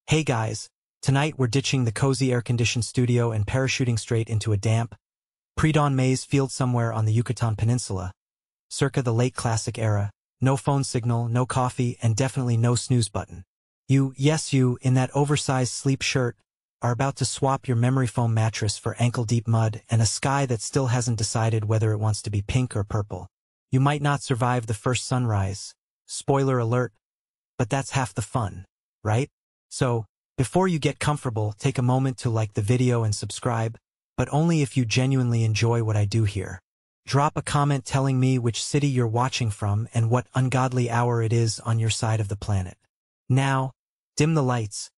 Hey guys, tonight we're ditching the cozy air-conditioned studio and parachuting straight into a damp, pre-dawn maize field somewhere on the Yucatan Peninsula. Circa the late classic era, no phone signal, no coffee, and definitely no snooze button. Yes you, in that oversized sleep shirt, are about to swap your memory foam mattress for ankle-deep mud and a sky that still hasn't decided whether it wants to be pink or purple. You might not survive the first sunrise. Spoiler alert, but that's half the fun, right? So, before you get comfortable, take a moment to like the video and subscribe, but only if you genuinely enjoy what I do here. Drop a comment telling me which city you're watching from and what ungodly hour it is on your side of the planet. Now, dim the lights,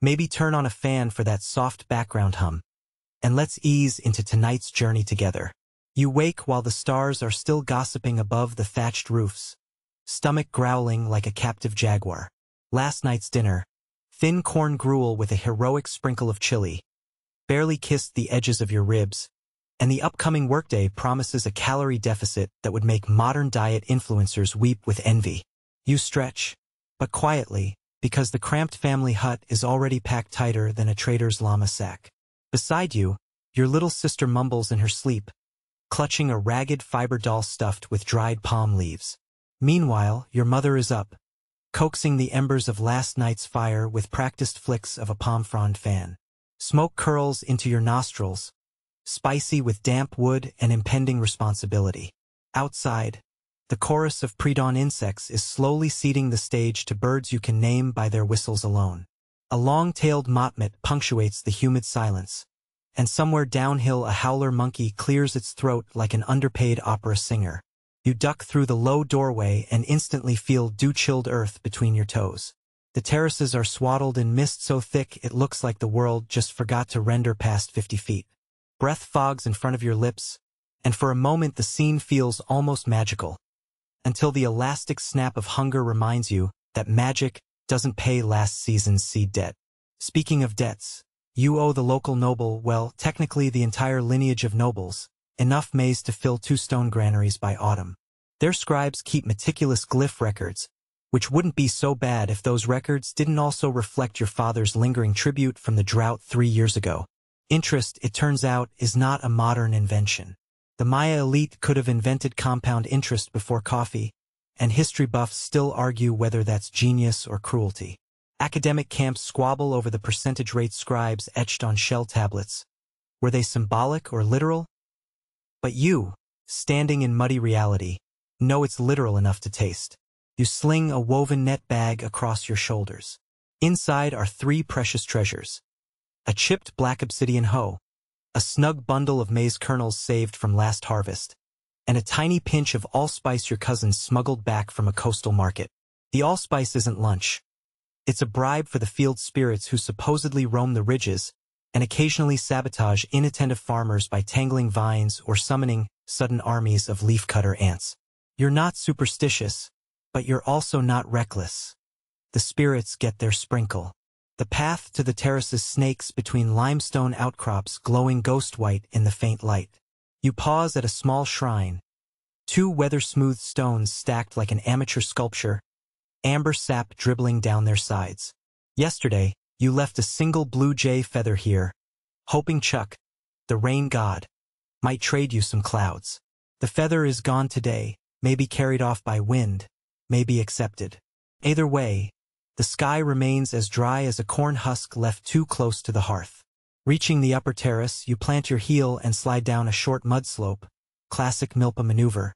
maybe turn on a fan for that soft background hum, and let's ease into tonight's journey together. You wake while the stars are still gossiping above the thatched roofs, stomach growling like a captive jaguar. Last night's dinner, thin corn gruel with a heroic sprinkle of chili, barely kissed the edges of your ribs, and the upcoming workday promises a calorie deficit that would make modern diet influencers weep with envy. You stretch, but quietly, because the cramped family hut is already packed tighter than a trader's llama sack. Beside you, your little sister mumbles in her sleep, clutching a ragged fiber doll stuffed with dried palm leaves. Meanwhile, your mother is up, coaxing the embers of last night's fire with practiced flicks of a palm frond fan. Smoke curls into your nostrils, spicy with damp wood and impending responsibility. Outside, the chorus of pre-dawn insects is slowly ceding the stage to birds you can name by their whistles alone. A long-tailed motmot punctuates the humid silence, and somewhere downhill a howler monkey clears its throat like an underpaid opera singer. You duck through the low doorway and instantly feel dew-chilled earth between your toes. The terraces are swaddled in mist so thick it looks like the world just forgot to render past 50 feet. Breath fogs in front of your lips, and for a moment the scene feels almost magical, until the elastic snap of hunger reminds you that magic doesn't pay last season's seed debt. Speaking of debts, you owe the local noble, well, technically the entire lineage of nobles, enough maize to fill 2 stone granaries by autumn. Their scribes keep meticulous glyph records, which wouldn't be so bad if those records didn't also reflect your father's lingering tribute from the drought 3 years ago. Interest, it turns out, is not a modern invention. The Maya elite could have invented compound interest before coffee, and history buffs still argue whether that's genius or cruelty. Academic camps squabble over the percentage rate scribes etched on shell tablets. Were they symbolic or literal? But you, standing in muddy reality, know it's literal enough to taste. You sling a woven net bag across your shoulders. Inside are 3 precious treasures: a chipped black obsidian hoe, a snug bundle of maize kernels saved from last harvest, and a tiny pinch of allspice your cousins smuggled back from a coastal market. The allspice isn't lunch. It's a bribe for the field spirits who supposedly roam the ridges and occasionally sabotage inattentive farmers by tangling vines or summoning sudden armies of leafcutter ants. You're not superstitious, but you're also not reckless. The spirits get their sprinkle. The path to the terraces snakes between limestone outcrops glowing ghost-white in the faint light. You pause at a small shrine, 2 weather-smoothed stones stacked like an amateur sculpture, amber sap dribbling down their sides. Yesterday, you left a single blue jay feather here, hoping Chuck, the rain god, might trade you some clouds. The feather is gone today, maybe carried off by wind, maybe accepted. Either way, the sky remains as dry as a corn husk left too close to the hearth. Reaching the upper terrace, you plant your heel and slide down a short mud slope, classic Milpa maneuver,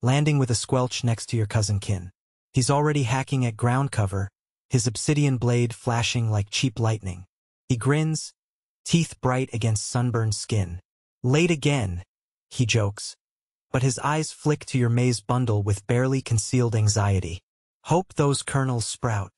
landing with a squelch next to your cousin Kin. He's already hacking at ground cover, his obsidian blade flashing like cheap lightning. He grins, teeth bright against sunburned skin. Late again, he jokes, but his eyes flick to your maize bundle with barely concealed anxiety. Hope those kernels sprout.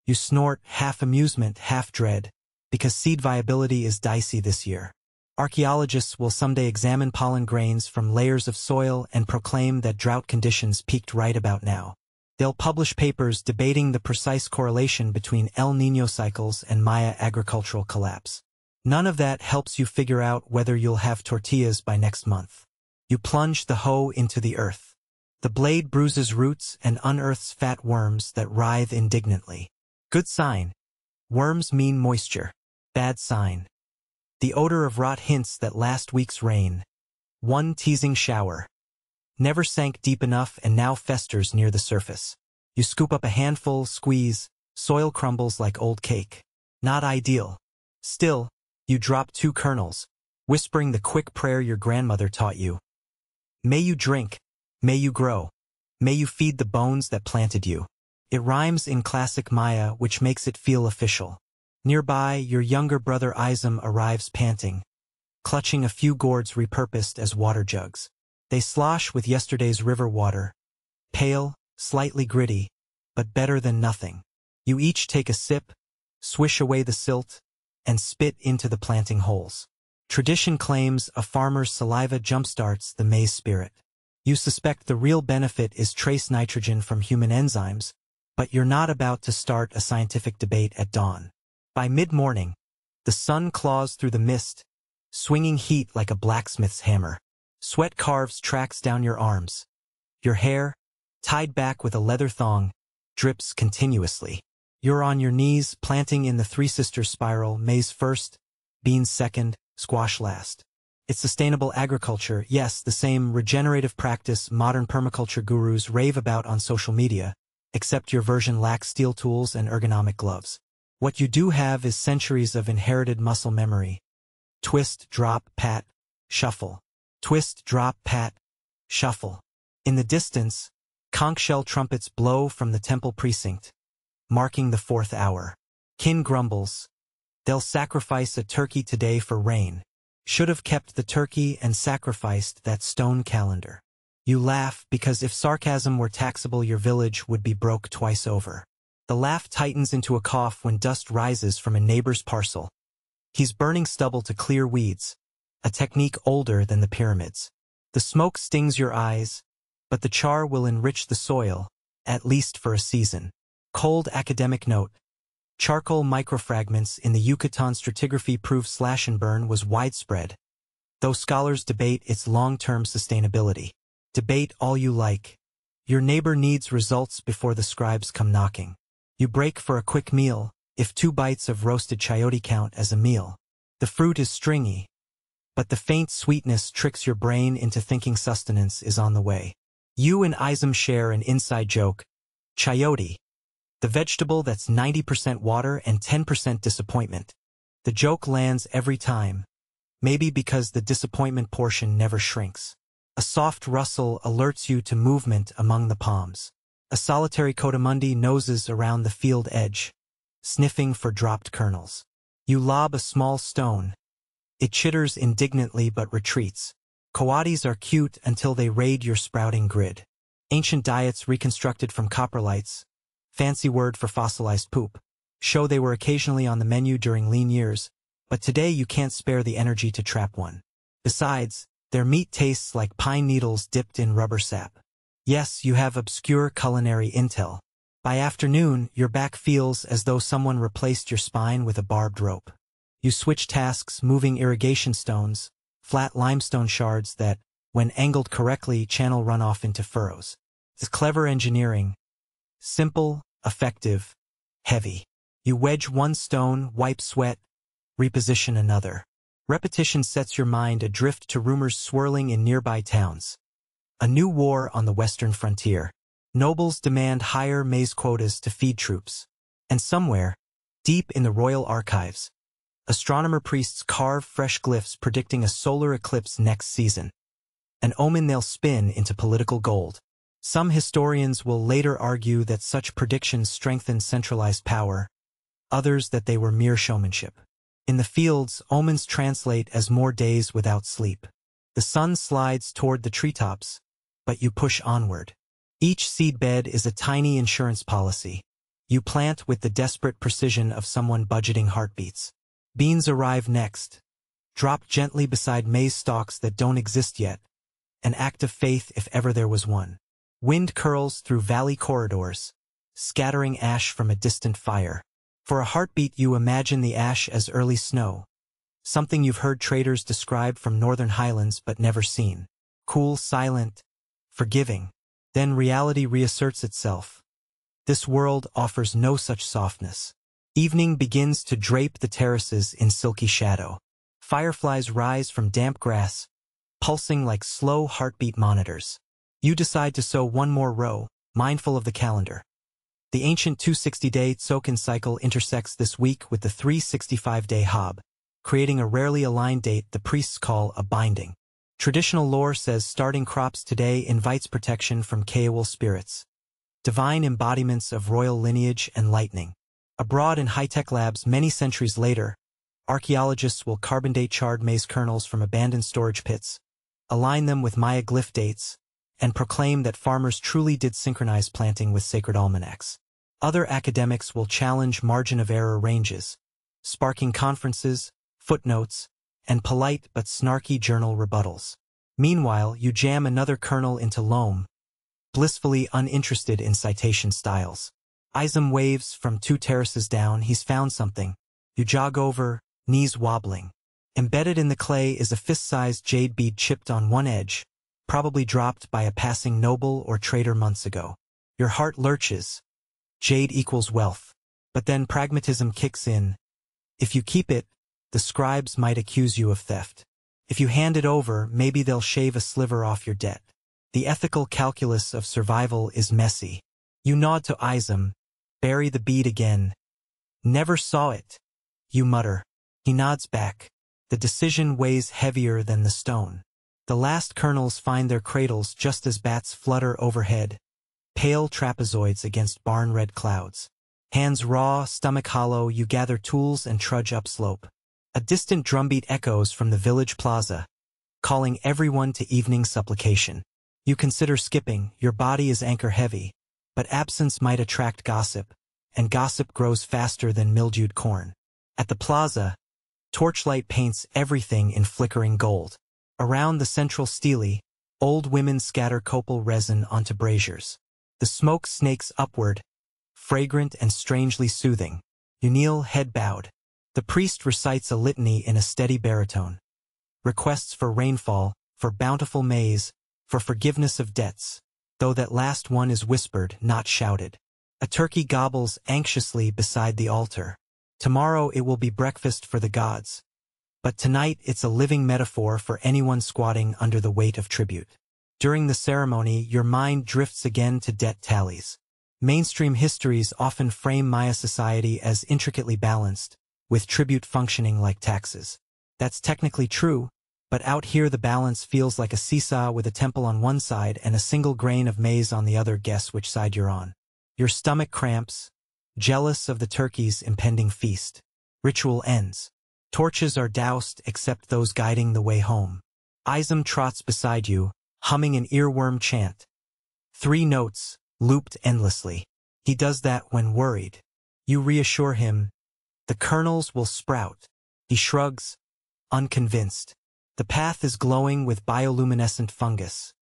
You snort, half amusement, half dread, because seed viability is dicey this year. Archaeologists will someday examine pollen grains from layers of soil and proclaim that drought conditions peaked right about now. They'll publish papers debating the precise correlation between El Niño cycles and Maya agricultural collapse. None of that helps you figure out whether you'll have tortillas by next month. You plunge the hoe into the earth. The blade bruises roots and unearths fat worms that writhe indignantly. Good sign. Worms mean moisture. Bad sign. The odor of rot hints that last week's rain, one teasing shower, never sank deep enough and now festers near the surface. You scoop up a handful, squeeze, soil crumbles like old cake. Not ideal. Still, you drop 2 kernels, whispering the quick prayer your grandmother taught you. May you drink, may you grow, may you feed the bones that planted you. It rhymes in classic Maya, which makes it feel official. Nearby, your younger brother Izam arrives panting, clutching a few gourds repurposed as water jugs. They slosh with yesterday's river water, pale, slightly gritty, but better than nothing. You each take a sip, swish away the silt, and spit into the planting holes. Tradition claims a farmer's saliva jumpstarts the maize spirit. You suspect the real benefit is trace nitrogen from human enzymes, but you're not about to start a scientific debate at dawn. By mid-morning, the sun claws through the mist, swinging heat like a blacksmith's hammer. Sweat carves tracks down your arms. Your hair, tied back with a leather thong, drips continuously. You're on your knees, planting in the Three Sisters spiral, maize first, beans second, squash last. It's sustainable agriculture, yes, the same regenerative practice modern permaculture gurus rave about on social media, except your version lacks steel tools and ergonomic gloves. What you do have is centuries of inherited muscle memory. Twist, drop, pat, shuffle. Twist, drop, pat, shuffle. In the distance, conch shell trumpets blow from the temple precinct, marking the 4th hour. Kin grumbles. They'll sacrifice a turkey today for rain. Should have kept the turkey and sacrificed that stone calendar. You laugh because if sarcasm were taxable, your village would be broke twice over. The laugh tightens into a cough when dust rises from a neighbor's parcel. He's burning stubble to clear weeds, a technique older than the pyramids. The smoke stings your eyes, but the char will enrich the soil, at least for a season. Cold academic note. Charcoal microfragments in the Yucatan stratigraphy prove slash and burn was widespread, though scholars debate its long-term sustainability. Debate all you like. Your neighbor needs results before the scribes come knocking. You break for a quick meal, if 2 bites of roasted chayote count as a meal. The fruit is stringy, but the faint sweetness tricks your brain into thinking sustenance is on the way. You and Izam share an inside joke. Chayote, the vegetable that's 90% water and 10% disappointment. The joke lands every time, maybe because the disappointment portion never shrinks. A soft rustle alerts you to movement among the palms. A solitary coatimundi noses around the field edge, sniffing for dropped kernels. You lob a small stone. It chitters indignantly but retreats. Coatis are cute until they raid your sprouting grid. Ancient diets reconstructed from coprolites, fancy word for fossilized poop, show they were occasionally on the menu during lean years, but today you can't spare the energy to trap one. Besides, their meat tastes like pine needles dipped in rubber sap. Yes, you have obscure culinary intel. By afternoon, your back feels as though someone replaced your spine with a barbed rope. You switch tasks, moving irrigation stones, flat limestone shards that, when angled correctly, channel runoff into furrows. It's clever engineering. Simple, effective, heavy. You wedge one stone, wipe sweat, reposition another. Repetition sets your mind adrift to rumors swirling in nearby towns. A new war on the western frontier. Nobles demand higher maize quotas to feed troops. And somewhere, deep in the royal archives, astronomer priests carve fresh glyphs predicting a solar eclipse next season. An omen they'll spin into political gold. Some historians will later argue that such predictions strengthened centralized power, others that they were mere showmanship. In the fields, omens translate as more days without sleep. The sun slides toward the treetops, but you push onward. Each seedbed is a tiny insurance policy. You plant with the desperate precision of someone budgeting heartbeats. Beans arrive next. Drop gently beside maize stalks that don't exist yet. An act of faith if ever there was one. Wind curls through valley corridors, scattering ash from a distant fire. For a heartbeat you imagine the ash as early snow, something you've heard traders describe from northern highlands but never seen. Cool, silent, forgiving. Then reality reasserts itself. This world offers no such softness. Evening begins to drape the terraces in silky shadow. Fireflies rise from damp grass, pulsing like slow heartbeat monitors. You decide to sew one more row, mindful of the calendar. The ancient 260-day Tsoken cycle intersects this week with the 365-day Hob, creating a rarely aligned date the priests call a binding. Traditional lore says starting crops today invites protection from Kaewol spirits, divine embodiments of royal lineage and lightning. Abroad in high-tech labs many centuries later, archaeologists will carbon date charred maize kernels from abandoned storage pits, align them with Maya glyph dates, and proclaim that farmers truly did synchronize planting with sacred almanacs. Other academics will challenge margin of error ranges, sparking conferences, footnotes, and polite but snarky journal rebuttals. Meanwhile, you jam another kernel into loam, blissfully uninterested in citation styles. Isam waves from 2 terraces down. He's found something. You jog over, knees wobbling. Embedded in the clay is a fist-sized jade bead chipped on one edge, probably dropped by a passing noble or trader months ago. Your heart lurches. Jade equals wealth. But then pragmatism kicks in. If you keep it, the scribes might accuse you of theft. If you hand it over, maybe they'll shave a sliver off your debt. The ethical calculus of survival is messy. You nod to Isam, bury the bead again. Never saw it, you mutter. He nods back. The decision weighs heavier than the stone. The last kernels find their cradles just as bats flutter overhead, pale trapezoids against barn-red clouds. Hands raw, stomach hollow, you gather tools and trudge upslope. A distant drumbeat echoes from the village plaza, calling everyone to evening supplication. You consider skipping, your body is anchor-heavy, but absence might attract gossip, and gossip grows faster than mildewed corn. At the plaza, torchlight paints everything in flickering gold. Around the central stele, old women scatter copal resin onto braziers. The smoke snakes upward, fragrant and strangely soothing. You kneel, head bowed. The priest recites a litany in a steady baritone. Requests for rainfall, for bountiful maize, for forgiveness of debts, though that last one is whispered, not shouted. A turkey gobbles anxiously beside the altar. Tomorrow it will be breakfast for the gods. But tonight it's a living metaphor for anyone squatting under the weight of tribute. During the ceremony, your mind drifts again to debt tallies. Mainstream histories often frame Maya society as intricately balanced, with tribute functioning like taxes. That's technically true, but out here the balance feels like a seesaw with a temple on one side and a single grain of maize on the other. Guess which side you're on. Your stomach cramps, jealous of the turkey's impending feast. Ritual ends. Torches are doused except those guiding the way home. Isam trots beside you, humming an earworm chant. 3 notes, looped endlessly. He does that when worried. You reassure him. The kernels will sprout. He shrugs, unconvinced. The path is glowing with bioluminescent fungus.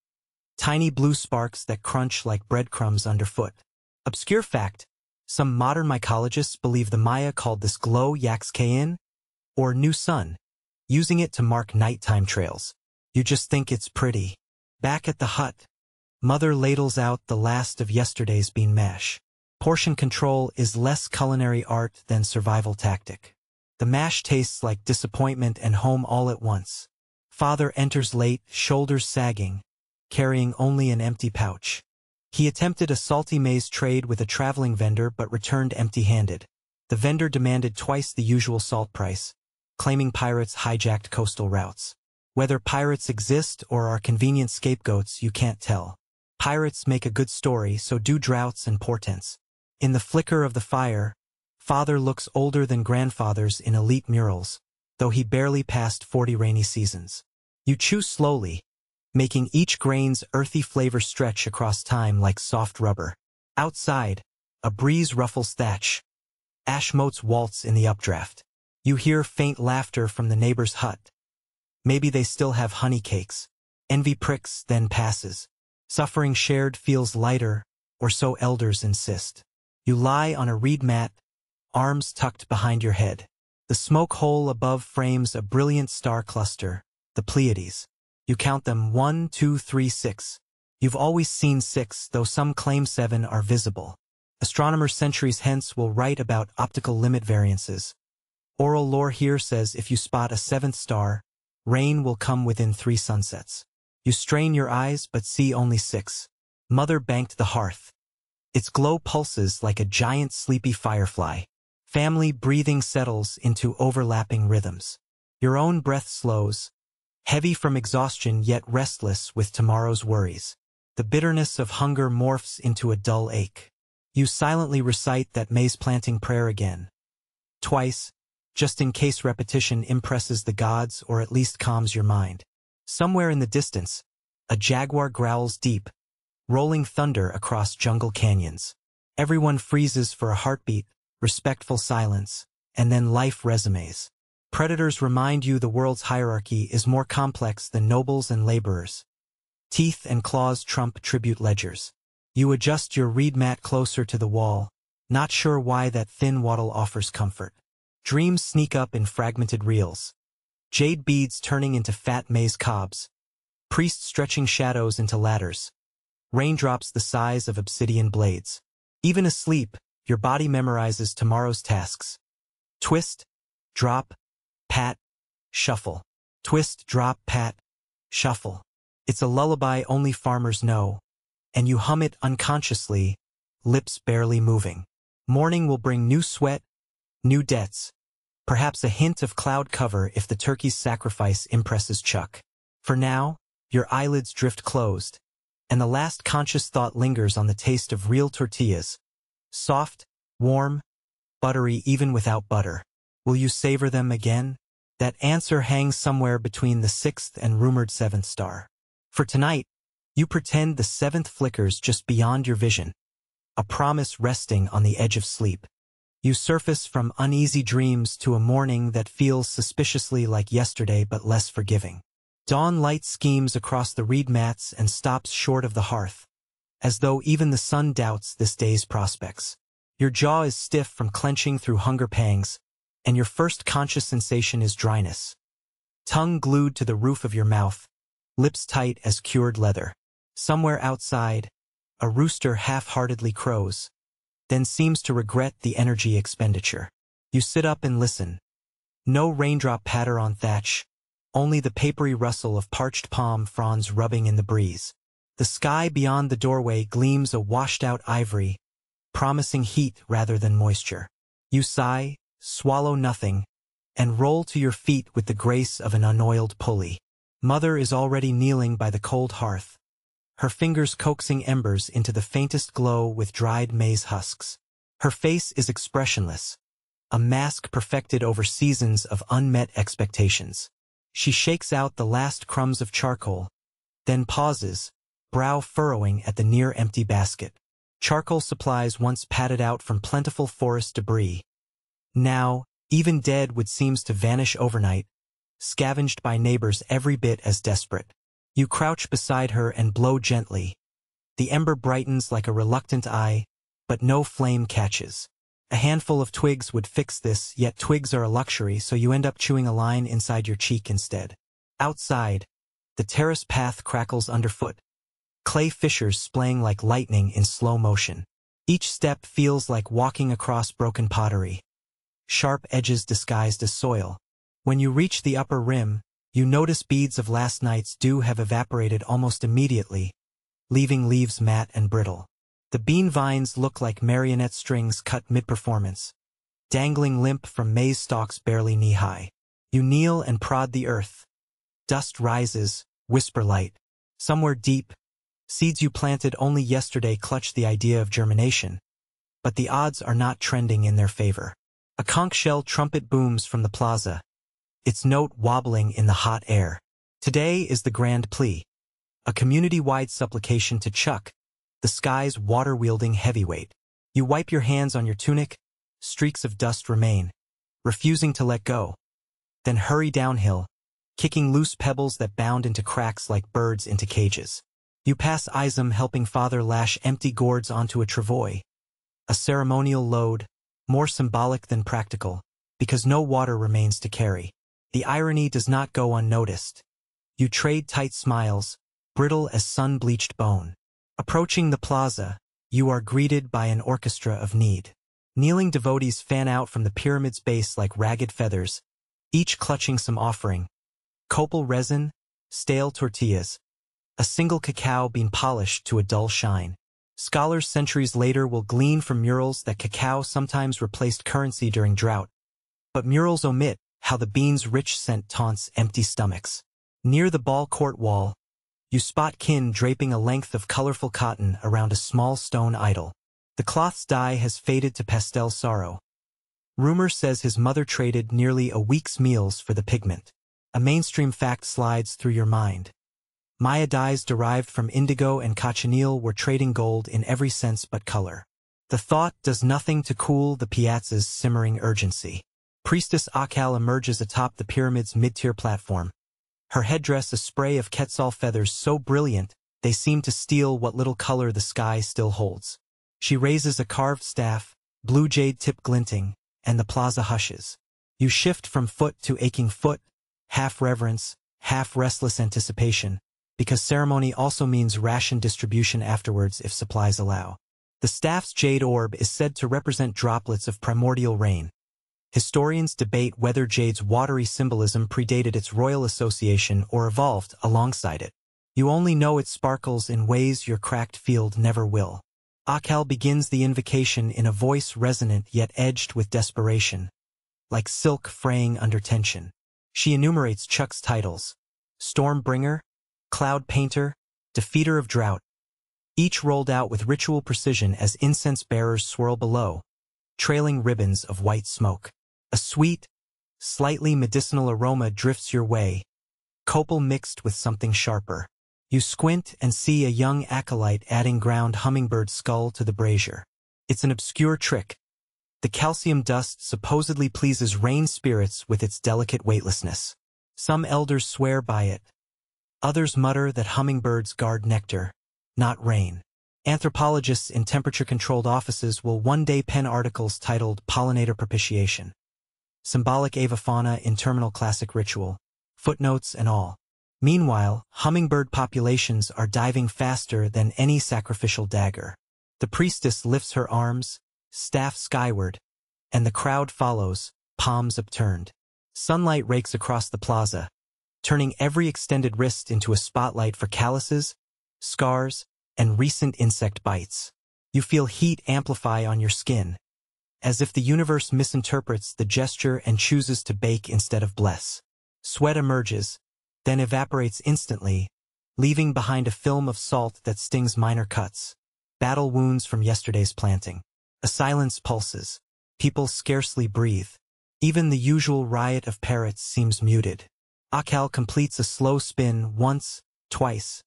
Tiny blue sparks that crunch like breadcrumbs underfoot. Obscure fact, some modern mycologists believe the Maya called this glow Yaxcayan, or new sun, using it to mark nighttime trails. You just think it's pretty. Back at the hut, Mother ladles out the last of yesterday's bean mash. Portion control is less culinary art than survival tactic. The mash tastes like disappointment and home all at once. Father enters late, shoulders sagging, carrying only an empty pouch. He attempted a salty maize trade with a traveling vendor but returned empty-handed. The vendor demanded twice the usual salt price, claiming pirates hijacked coastal routes. Whether pirates exist or are convenient scapegoats, you can't tell. Pirates make a good story, so do droughts and portents. In the flicker of the fire, Father looks older than grandfathers in elite murals, though he barely passed 40 rainy seasons. You chew slowly, making each grain's earthy flavor stretch across time like soft rubber. Outside, a breeze ruffles thatch. Ash motes waltz in the updraft. You hear faint laughter from the neighbor's hut. Maybe they still have honey cakes. Envy pricks, then passes. Suffering shared feels lighter, or so elders insist. You lie on a reed mat, arms tucked behind your head. The smoke hole above frames a brilliant star cluster, the Pleiades. You count them 1, 2, 3, 6. You've always seen 6, though some claim 7 are visible. Astronomers centuries hence will write about optical limit variances. Oral lore here says if you spot a seventh star, rain will come within 3 sunsets. You strain your eyes but see only 6. Mother banked the hearth. Its glow pulses like a giant sleepy firefly. Family breathing settles into overlapping rhythms. Your own breath slows, heavy from exhaustion yet restless with tomorrow's worries. The bitterness of hunger morphs into a dull ache. You silently recite that maize planting prayer again. Twice, just in case repetition impresses the gods or at least calms your mind. Somewhere in the distance, a jaguar growls deep, rolling thunder across jungle canyons. Everyone freezes for a heartbeat, respectful silence, and then life resumes. Predators remind you the world's hierarchy is more complex than nobles and laborers. Teeth and claws trump tribute ledgers. You adjust your reed mat closer to the wall, not sure why that thin wattle offers comfort. Dreams sneak up in fragmented reels. Jade beads turning into fat maize cobs. Priests stretching shadows into ladders. Raindrops the size of obsidian blades. Even asleep, your body memorizes tomorrow's tasks. Twist, drop, pat, shuffle. Twist, drop, pat, shuffle. It's a lullaby only farmers know, and you hum it unconsciously, lips barely moving. Morning will bring new sweat, new debts, perhaps a hint of cloud cover if the turkey's sacrifice impresses Chuck. For now, your eyelids drift closed, and the last conscious thought lingers on the taste of real tortillas. Soft, warm, buttery even without butter. Will you savor them again? That answer hangs somewhere between the 6th and rumored 7th star. For tonight, you pretend the 7th flickers just beyond your vision, a promise resting on the edge of sleep. You surface from uneasy dreams to a morning that feels suspiciously like yesterday but less forgiving. Dawn light schemes across the reed mats and stops short of the hearth, as though even the sun doubts this day's prospects. Your jaw is stiff from clenching through hunger pangs, and your first conscious sensation is dryness. Tongue glued to the roof of your mouth, lips tight as cured leather. Somewhere outside, a rooster half-heartedly crows, then seems to regret the energy expenditure. You sit up and listen. No raindrop patter on thatch, only the papery rustle of parched palm fronds rubbing in the breeze. The sky beyond the doorway gleams a washed-out ivory, promising heat rather than moisture. You sigh, swallow nothing, and roll to your feet with the grace of an unoiled pulley. Mother is already kneeling by the cold hearth, her fingers coaxing embers into the faintest glow with dried maize husks. Her face is expressionless, a mask perfected over seasons of unmet expectations. She shakes out the last crumbs of charcoal, then pauses, brow furrowing at the near-empty basket. Charcoal supplies once padded out from plentiful forest debris. Now, even dead wood seems to vanish overnight, scavenged by neighbors every bit as desperate. You crouch beside her and blow gently. The ember brightens like a reluctant eye, but no flame catches. A handful of twigs would fix this, yet twigs are a luxury, so you end up chewing a line inside your cheek instead. Outside, the terrace path crackles underfoot, clay fissures splaying like lightning in slow motion. Each step feels like walking across broken pottery, sharp edges disguised as soil. When you reach the upper rim, you notice beads of last night's dew have evaporated almost immediately, leaving leaves matte and brittle. The bean vines look like marionette strings cut mid-performance, dangling limp from maize stalks barely knee-high. You kneel and prod the earth. Dust rises, whisper light. Somewhere deep, seeds you planted only yesterday clutch the idea of germination, but the odds are not trending in their favor. A conch shell trumpet booms from the plaza, its note wobbling in the hot air. Today is the grand plea, a community-wide supplication to Chuck, the sky's water-wielding heavyweight. You wipe your hands on your tunic, streaks of dust remain, refusing to let go. Then hurry downhill, kicking loose pebbles that bound into cracks like birds into cages. You pass Izam helping father lash empty gourds onto a travois, a ceremonial load, more symbolic than practical, because no water remains to carry. The irony does not go unnoticed. You trade tight smiles, brittle as sun-bleached bone. Approaching the plaza, you are greeted by an orchestra of need. Kneeling devotees fan out from the pyramid's base like ragged feathers, each clutching some offering. Copal resin, stale tortillas, a single cacao bean polished to a dull shine. Scholars centuries later will glean from murals that cacao sometimes replaced currency during drought. But murals omit how the bean's rich scent taunts empty stomachs. Near the ball court wall, you spot kin draping a length of colorful cotton around a small stone idol. The cloth's dye has faded to pastel sorrow. Rumor says his mother traded nearly a week's meals for the pigment. A mainstream fact slides through your mind. Maya dyes derived from indigo and cochineal were trading gold in every sense but color. The thought does nothing to cool the piazza's simmering urgency. Priestess Akal emerges atop the pyramid's mid-tier platform. Her headdress a spray of quetzal feathers so brilliant they seem to steal what little color the sky still holds. She raises a carved staff, blue jade tip glinting, and the plaza hushes. You shift from foot to aching foot, half reverence, half restless anticipation, because ceremony also means ration distribution afterwards if supplies allow. The staff's jade orb is said to represent droplets of primordial rain. Historians debate whether jade's watery symbolism predated its royal association or evolved alongside it. You only know it sparkles in ways your cracked field never will. Akal begins the invocation in a voice resonant yet edged with desperation, like silk fraying under tension. She enumerates Chuck's titles: Stormbringer, Cloud Painter, Defeater of Drought, each rolled out with ritual precision as incense bearers swirl below, trailing ribbons of white smoke. A sweet, slightly medicinal aroma drifts your way, copal mixed with something sharper. You squint and see a young acolyte adding ground hummingbird skull to the brazier. It's an obscure trick. The calcium dust supposedly pleases rain spirits with its delicate weightlessness. Some elders swear by it. Others mutter that hummingbirds guard nectar, not rain. Anthropologists in temperature-controlled offices will one day pen articles titled Pollinator Propitiation. Symbolic avifauna in terminal classic ritual, footnotes and all. Meanwhile, hummingbird populations are diving faster than any sacrificial dagger. The priestess lifts her arms, staff skyward, and the crowd follows, palms upturned. Sunlight rakes across the plaza, turning every extended wrist into a spotlight for calluses, scars, and recent insect bites. You feel heat amplify on your skin, as if the universe misinterprets the gesture and chooses to bake instead of bless. Sweat emerges, then evaporates instantly, leaving behind a film of salt that stings minor cuts, battle wounds from yesterday's planting. A silence pulses. People scarcely breathe. Even the usual riot of parrots seems muted. Akal completes a slow spin once, twice,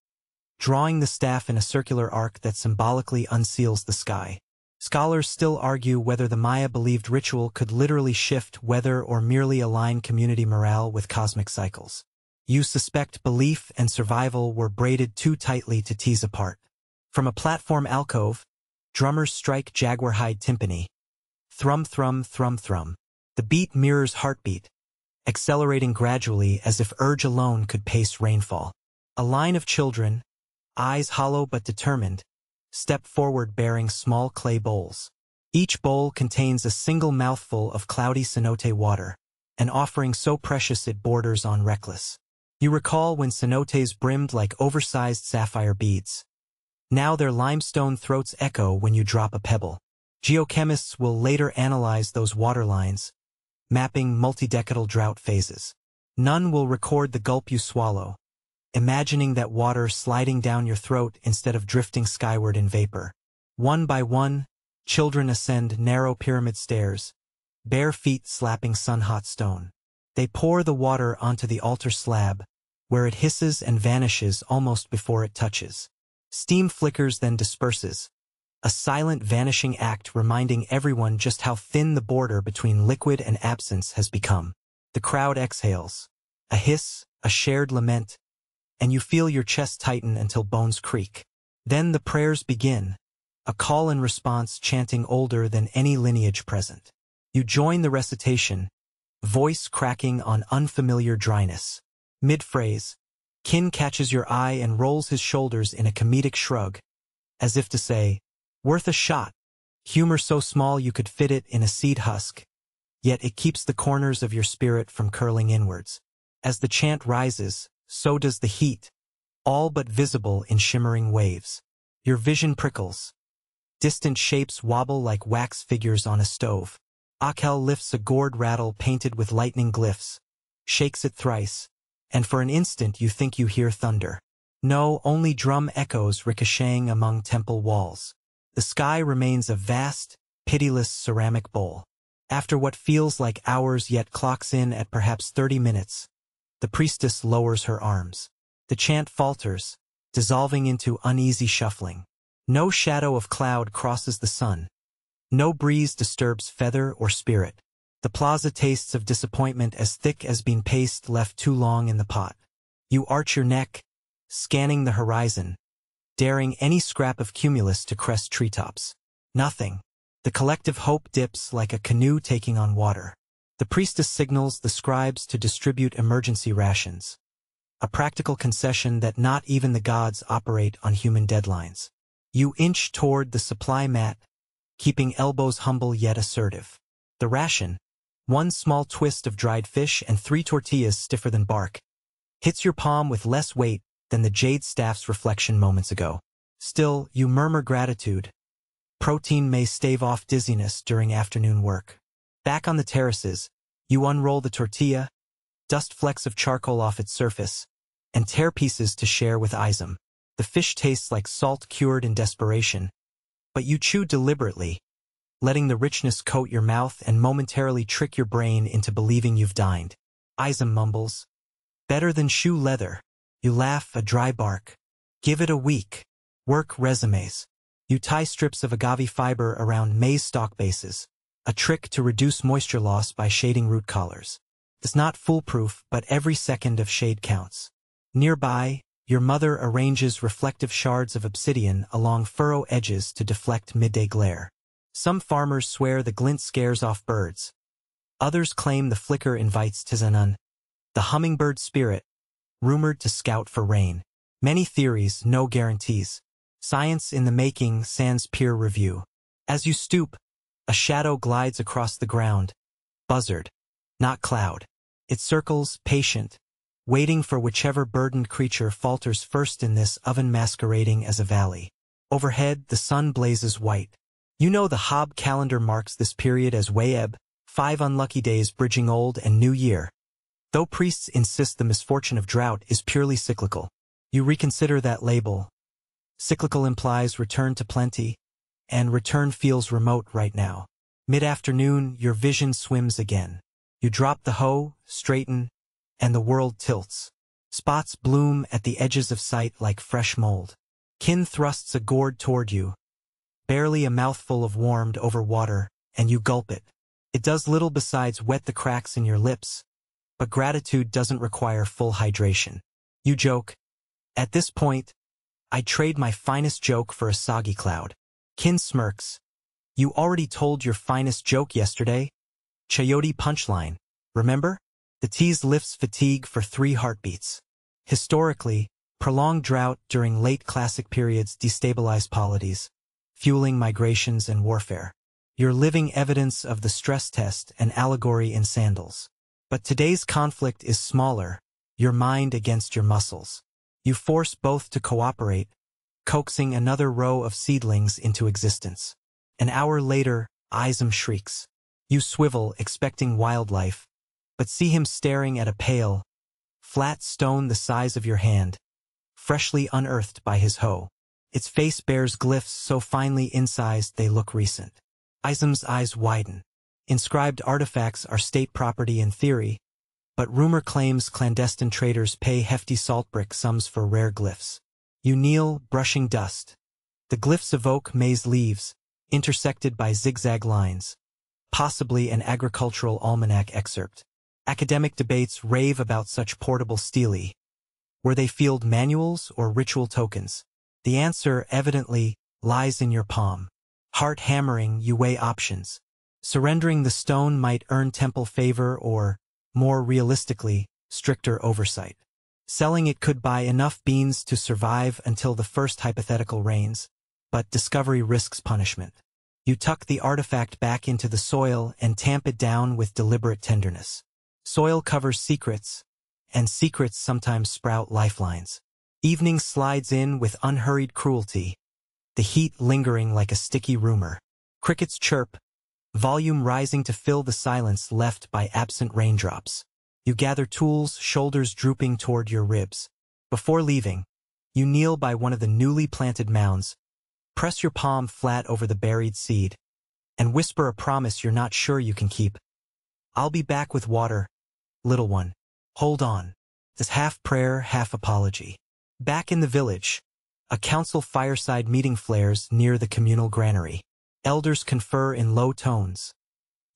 drawing the staff in a circular arc that symbolically unseals the sky. Scholars still argue whether the Maya believed ritual could literally shift weather or merely align community morale with cosmic cycles. You suspect belief and survival were braided too tightly to tease apart. From a platform alcove, drummers strike jaguar hide timpani. Thrum thrum thrum thrum. The beat mirrors heartbeat, accelerating gradually as if urge alone could pace rainfall. A line of children, eyes hollow but determined, step forward bearing small clay bowls. Each bowl contains a single mouthful of cloudy cenote water, an offering so precious it borders on reckless. You recall when cenotes brimmed like oversized sapphire beads. Now their limestone throats echo when you drop a pebble. Geochemists will later analyze those water lines, mapping multi-decadal drought phases. None will record the gulp you swallow, imagining that water sliding down your throat instead of drifting skyward in vapor. One by one, children ascend narrow pyramid stairs, bare feet slapping sun-hot stone. They pour the water onto the altar slab, where it hisses and vanishes almost before it touches. Steam flickers then disperses, a silent vanishing act reminding everyone just how thin the border between liquid and absence has become. The crowd exhales, a hiss, a shared lament, and you feel your chest tighten until bones creak. Then the prayers begin, a call and response chanting older than any lineage present. You join the recitation, voice cracking on unfamiliar dryness. Mid-phrase, kin catches your eye and rolls his shoulders in a comedic shrug, as if to say, Worth a shot. Humor so small you could fit it in a seed husk, yet it keeps the corners of your spirit from curling inwards. As the chant rises, so does the heat, all but visible in shimmering waves. Your vision prickles. Distant shapes wobble like wax figures on a stove. Akel lifts a gourd rattle painted with lightning glyphs, shakes it thrice, and for an instant you think you hear thunder. No, only drum echoes ricocheting among temple walls. The sky remains a vast, pitiless ceramic bowl. After what feels like hours yet clocks in at perhaps 30 minutes, the priestess lowers her arms. The chant falters, dissolving into uneasy shuffling. No shadow of cloud crosses the sun. No breeze disturbs feather or spirit. The plaza tastes of disappointment as thick as bean paste left too long in the pot. You arch your neck, scanning the horizon, daring any scrap of cumulus to crest treetops. Nothing. The collective hope dips like a canoe taking on water. The priestess signals the scribes to distribute emergency rations. A practical concession that not even the gods operate on human deadlines. You inch toward the supply mat, keeping elbows humble yet assertive. The ration, one small twist of dried fish and 3 tortillas stiffer than bark, hits your palm with less weight than the jade staff's reflection moments ago. Still, you murmur gratitude. Protein may stave off dizziness during afternoon work. Back on the terraces, you unroll the tortilla, dust flecks of charcoal off its surface, and tear pieces to share with Izem. The fish tastes like salt cured in desperation, but you chew deliberately, letting the richness coat your mouth and momentarily trick your brain into believing you've dined. Izem mumbles, "Better than shoe leather." You laugh a dry bark. Give it a week. Work resumes. You tie strips of agave fiber around maize stalk bases, a trick to reduce moisture loss by shading root collars. It's not foolproof, but every second of shade counts. Nearby, your mother arranges reflective shards of obsidian along furrow edges to deflect midday glare. Some farmers swear the glint scares off birds. Others claim the flicker invites Tizanun, the hummingbird spirit, rumored to scout for rain. Many theories, no guarantees. Science in the making sans peer review. As you stoop, a shadow glides across the ground. Buzzard, not cloud. It circles, patient, waiting for whichever burdened creature falters first in this oven masquerading as a valley. Overhead, the sun blazes white. You know the Hob calendar marks this period as Wayeb, 5 unlucky days bridging Old and New Year. Though priests insist the misfortune of drought is purely cyclical, you reconsider that label. Cyclical implies return to plenty, and return feels remote right now. Mid-afternoon, your vision swims again. You drop the hoe, straighten, and the world tilts. Spots bloom at the edges of sight like fresh mold. Kin thrusts a gourd toward you, barely a mouthful of warmed over water, and you gulp it. It does little besides wet the cracks in your lips, but gratitude doesn't require full hydration. You joke, "At this point, I'd trade my finest joke for a soggy cloud." Kin smirks. "You already told your finest joke yesterday. Chayote punchline, remember? The tease lifts fatigue for 3 heartbeats." Historically, prolonged drought during late classic periods destabilized polities, fueling migrations and warfare. You're living evidence of the stress test and allegory in sandals. But today's conflict is smaller, your mind against your muscles. You force both to cooperate, coaxing another row of seedlings into existence. An hour later, Izem shrieks. You swivel, expecting wildlife, but see him staring at a pale, flat stone the size of your hand, freshly unearthed by his hoe. Its face bears glyphs so finely incised they look recent. Izem's eyes widen. Inscribed artifacts are state property in theory, but rumor claims clandestine traders pay hefty saltbrick sums for rare glyphs. You kneel, brushing dust. The glyphs evoke maize leaves, intersected by zigzag lines, possibly an agricultural almanac excerpt. Academic debates rave about such portable stelae. Were they field manuals or ritual tokens? The answer, evidently, lies in your palm. Heart hammering, you weigh options. Surrendering the stone might earn temple favor or, more realistically, stricter oversight. Selling it could buy enough beans to survive until the first hypothetical rains. but discovery risks punishment. You tuck the artifact back into the soil and tamp it down with deliberate tenderness. Soil covers secrets, and secrets sometimes sprout lifelines. Evening slides in with unhurried cruelty, the heat lingering like a sticky rumor. Crickets chirp, volume rising to fill the silence left by absent raindrops. You gather tools, shoulders drooping toward your ribs. Before leaving, you kneel by one of the newly planted mounds, press your palm flat over the buried seed, and whisper a promise you're not sure you can keep. "I'll be back with water, little one. Hold on." This half prayer, half apology. Back in the village, a council fireside meeting flares near the communal granary. Elders confer in low tones.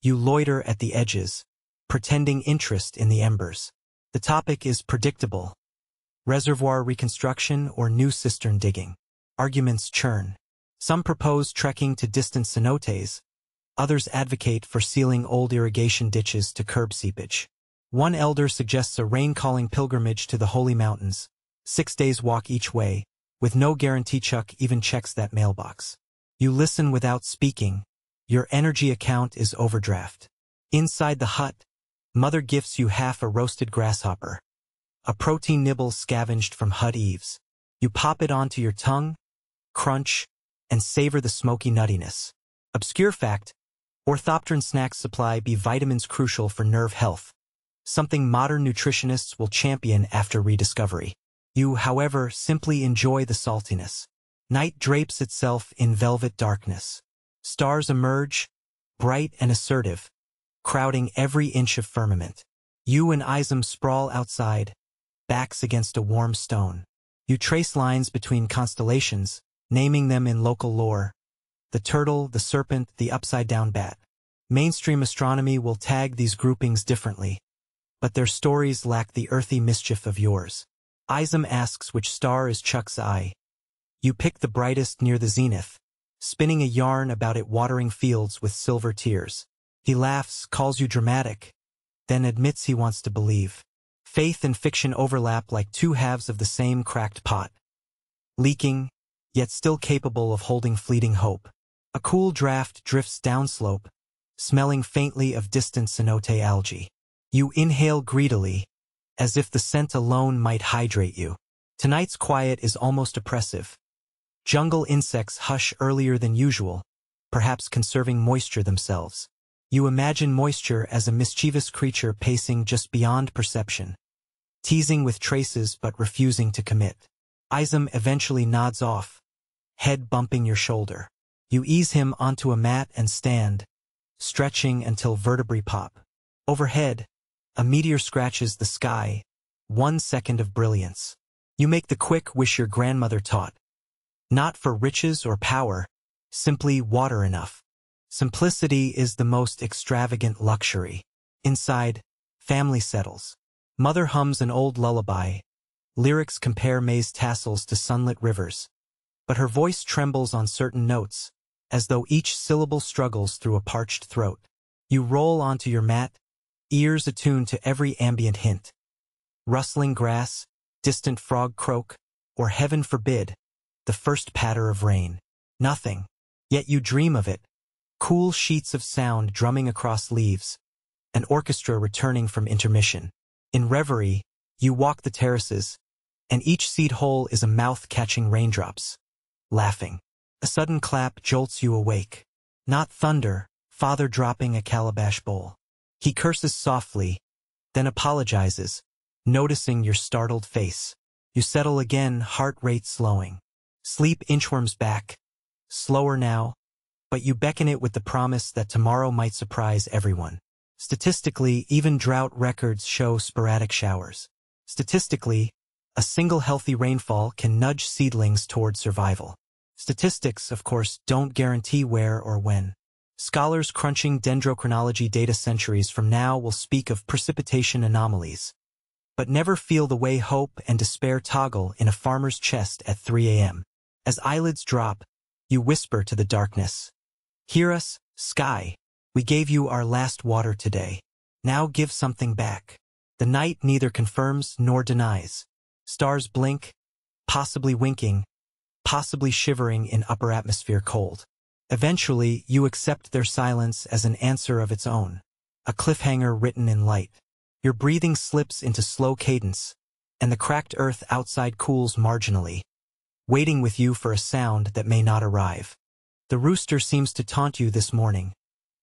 You loiter at the edges, pretending interest in the embers. The topic is predictable: reservoir reconstruction or new cistern digging. Arguments churn. Some propose trekking to distant cenotes, others advocate for sealing old irrigation ditches to curb seepage. One elder suggests a rain-calling pilgrimage to the holy mountains, 6 days walk each way, with no guarantee Chuck even checks that mailbox. You listen without speaking. Your energy account is overdraft. Inside the hut, Mother gifts you half a roasted grasshopper, a protein nibble scavenged from hut eaves. You pop it onto your tongue, crunch, and savor the smoky nuttiness. Obscure fact: orthopteran snacks supply B vitamins crucial for nerve health, something modern nutritionists will champion after rediscovery. You, however, simply enjoy the saltiness. Night drapes itself in velvet darkness. Stars emerge, bright and assertive, crowding every inch of firmament. You and Isam sprawl outside, backs against a warm stone. You trace lines between constellations, naming them in local lore: the turtle, the serpent, the upside-down bat. Mainstream astronomy will tag these groupings differently, but their stories lack the earthy mischief of yours. Isam asks which star is Chuck's eye. You pick the brightest near the zenith, spinning a yarn about it watering fields with silver tears. He laughs, calls you dramatic, then admits he wants to believe. Faith and fiction overlap like two halves of the same cracked pot, leaking, yet still capable of holding fleeting hope. A cool draft drifts downslope, smelling faintly of distant cenote algae. You inhale greedily, as if the scent alone might hydrate you. Tonight's quiet is almost oppressive. Jungle insects hush earlier than usual, perhaps conserving moisture themselves. You imagine moisture as a mischievous creature pacing just beyond perception, teasing with traces but refusing to commit. Isam eventually nods off, head bumping your shoulder. You ease him onto a mat and stand, stretching until vertebrae pop. Overhead, a meteor scratches the sky, 1 second of brilliance. You make the quick wish your grandmother taught. Not for riches or power, simply water enough. Simplicity is the most extravagant luxury. Inside, family settles. Mother hums an old lullaby. Lyrics compare maize tassels to sunlit rivers. But her voice trembles on certain notes, as though each syllable struggles through a parched throat. You roll onto your mat, ears attuned to every ambient hint. Rustling grass, distant frog croak, or heaven forbid, the first patter of rain. Nothing. Yet you dream of it. Cool sheets of sound drumming across leaves, an orchestra returning from intermission. In reverie, you walk the terraces, and each seed hole is a mouth catching raindrops. Laughing. A sudden clap jolts you awake. Not thunder, father dropping a calabash bowl. He curses softly, then apologizes, noticing your startled face. You settle again, heart rate slowing. Sleep inchworms back, slower now, but you beckon it with the promise that tomorrow might surprise everyone. Statistically, even drought records show sporadic showers. Statistically, a single healthy rainfall can nudge seedlings toward survival. Statistics, of course, don't guarantee where or when. Scholars crunching dendrochronology data centuries from now will speak of precipitation anomalies, but never feel the way hope and despair toggle in a farmer's chest at 3 a.m. As eyelids drop, you whisper to the darkness. Hear us, sky. We gave you our last water today. Now give something back. The night neither confirms nor denies. Stars blink, possibly winking, possibly shivering in upper atmosphere cold. Eventually, you accept their silence as an answer of its own, a cliffhanger written in light. Your breathing slips into slow cadence, and the cracked earth outside cools marginally, waiting with you for a sound that may not arrive. The rooster seems to taunt you this morning,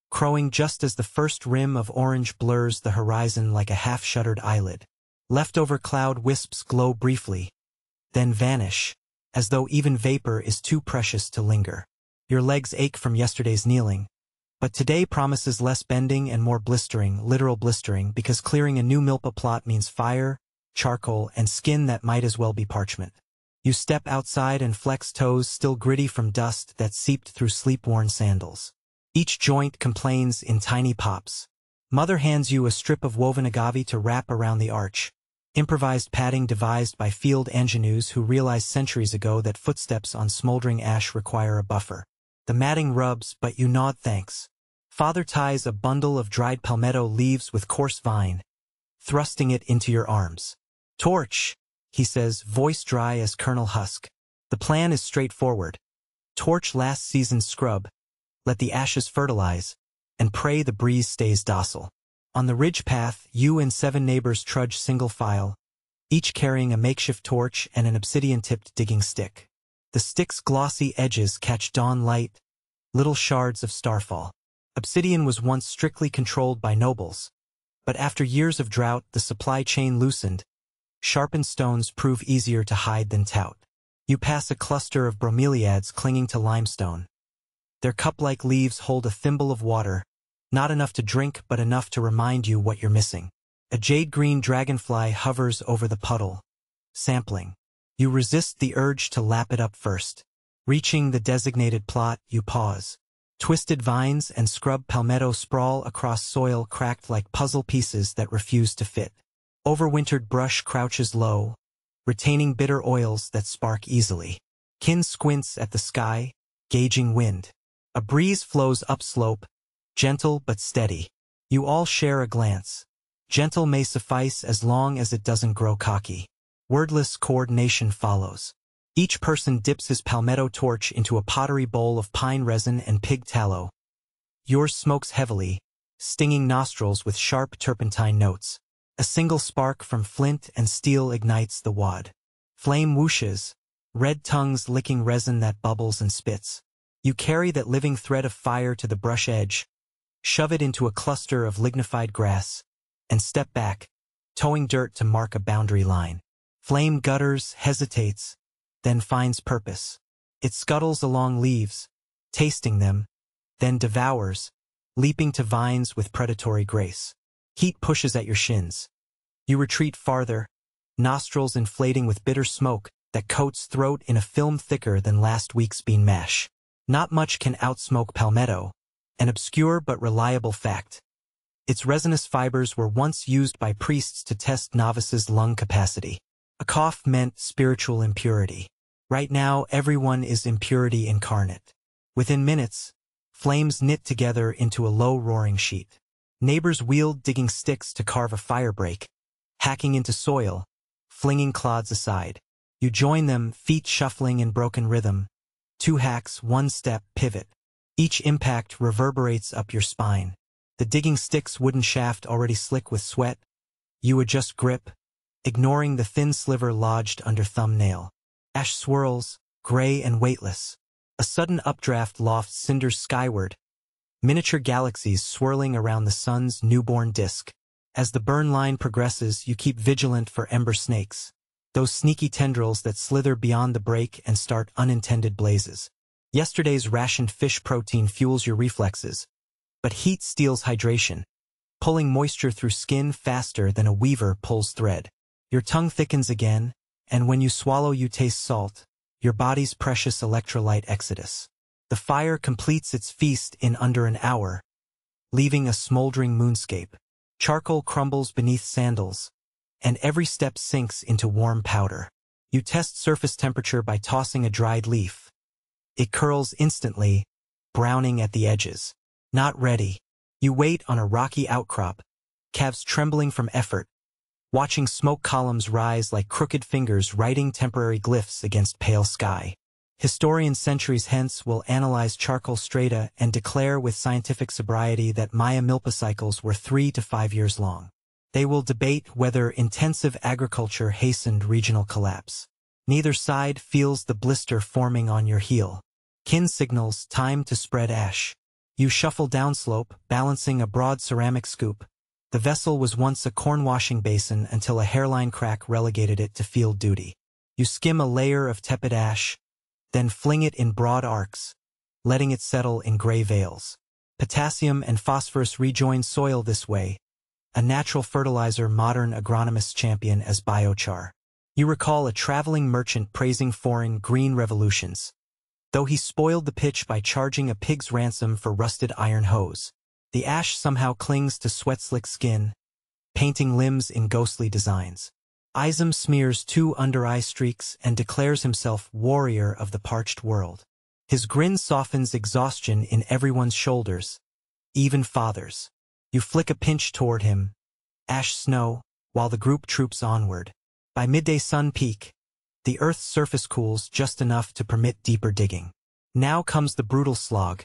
crowing just as the first rim of orange blurs the horizon like a half-shuttered eyelid. Leftover cloud wisps glow briefly, then vanish, as though even vapor is too precious to linger. Your legs ache from yesterday's kneeling, but today promises less bending and more blistering, literal blistering, because clearing a new milpa plot means fire, charcoal, and skin that might as well be parchment. You step outside and flex toes still gritty from dust that seeped through sleep-worn sandals. Each joint complains in tiny pops. Mother hands you a strip of woven agave to wrap around the arch, improvised padding devised by field ingenues who realized centuries ago that footsteps on smoldering ash require a buffer. The matting rubs, but you nod thanks. Father ties a bundle of dried palmetto leaves with coarse vine, thrusting it into your arms. Torch, he says, voice dry as kernel husk. The plan is straightforward. Torch last season's scrub, let the ashes fertilize, and pray the breeze stays docile. On the ridge path, you and 7 neighbors trudge single file, each carrying a makeshift torch and an obsidian-tipped digging stick. The stick's glossy edges catch dawn light, little shards of starfall. Obsidian was once strictly controlled by nobles, but after years of drought the supply chain loosened. Sharpened stones prove easier to hide than tout. You pass a cluster of bromeliads clinging to limestone. Their cup-like leaves hold a thimble of water, not enough to drink but enough to remind you what you're missing. A jade-green dragonfly hovers over the puddle, sampling. You resist the urge to lap it up first. Reaching the designated plot, you pause. Twisted vines and scrub palmetto sprawl across soil cracked like puzzle pieces that refuse to fit. Overwintered brush crouches low, retaining bitter oils that spark easily. Kin squints at the sky, gauging wind. A breeze flows upslope, gentle but steady. You all share a glance. Gentle may suffice as long as it doesn't grow cocky. Wordless coordination follows. Each person dips his palmetto torch into a pottery bowl of pine resin and pig tallow. Yours smokes heavily, stinging nostrils with sharp turpentine notes. A single spark from flint and steel ignites the wad. Flame whooshes, red tongues licking resin that bubbles and spits. You carry that living thread of fire to the brush edge, shove it into a cluster of lignified grass, and step back, towing dirt to mark a boundary line. Flame gutters, hesitates, then finds purpose. It scuttles along leaves, tasting them, then devours, leaping to vines with predatory grace. Heat pushes at your shins. You retreat farther, nostrils inflating with bitter smoke that coats throat in a film thicker than last week's bean mash. Not much can outsmoke palmetto, an obscure but reliable fact. Its resinous fibers were once used by priests to test novices' lung capacity. A cough meant spiritual impurity. Right now, everyone is impurity incarnate. Within minutes, flames knit together into a low roaring sheet. Neighbors wield digging sticks to carve a firebreak, hacking into soil, flinging clods aside. You join them, feet shuffling in broken rhythm. 2 hacks, 1 step, pivot. Each impact reverberates up your spine. The digging stick's wooden shaft already slick with sweat. You adjust grip, ignoring the thin sliver lodged under thumbnail. Ash swirls, gray and weightless. A sudden updraft lofts cinders skyward, miniature galaxies swirling around the sun's newborn disk. As the burn line progresses, you keep vigilant for ember snakes, those sneaky tendrils that slither beyond the break and start unintended blazes. Yesterday's rationed fish protein fuels your reflexes, but heat steals hydration, pulling moisture through skin faster than a weaver pulls thread. Your tongue thickens again, and when you swallow you taste salt, your body's precious electrolyte exodus. The fire completes its feast in under an hour, leaving a smoldering moonscape. Charcoal crumbles beneath sandals, and every step sinks into warm powder. You test surface temperature by tossing a dried leaf. It curls instantly, browning at the edges. Not ready. You wait on a rocky outcrop, calves trembling from effort, watching smoke columns rise like crooked fingers writing temporary glyphs against pale sky. Historians centuries hence will analyze charcoal strata and declare with scientific sobriety that Maya milpa cycles were 3 to 5 years long. They will debate whether intensive agriculture hastened regional collapse. Neither side feels the blister forming on your heel. Kin signals time to spread ash. You shuffle downslope, balancing a broad ceramic scoop. The vessel was once a corn washing basin until a hairline crack relegated it to field duty. You skim a layer of tepid ash, then fling it in broad arcs, letting it settle in gray veils. Potassium and phosphorus rejoin soil this way, a natural fertilizer modern agronomists champion as biochar. You recall a traveling merchant praising foreign green revolutions, though he spoiled the pitch by charging a pig's ransom for rusted iron hose. The ash somehow clings to sweat-slick skin, painting limbs in ghostly designs. Izam smears 2 under-eye streaks and declares himself warrior of the parched world. His grin softens exhaustion in everyone's shoulders, even father's. You flick a pinch toward him, ash snow, while the group troops onward. By midday sun peak, the Earth's surface cools just enough to permit deeper digging. Now comes the brutal slog.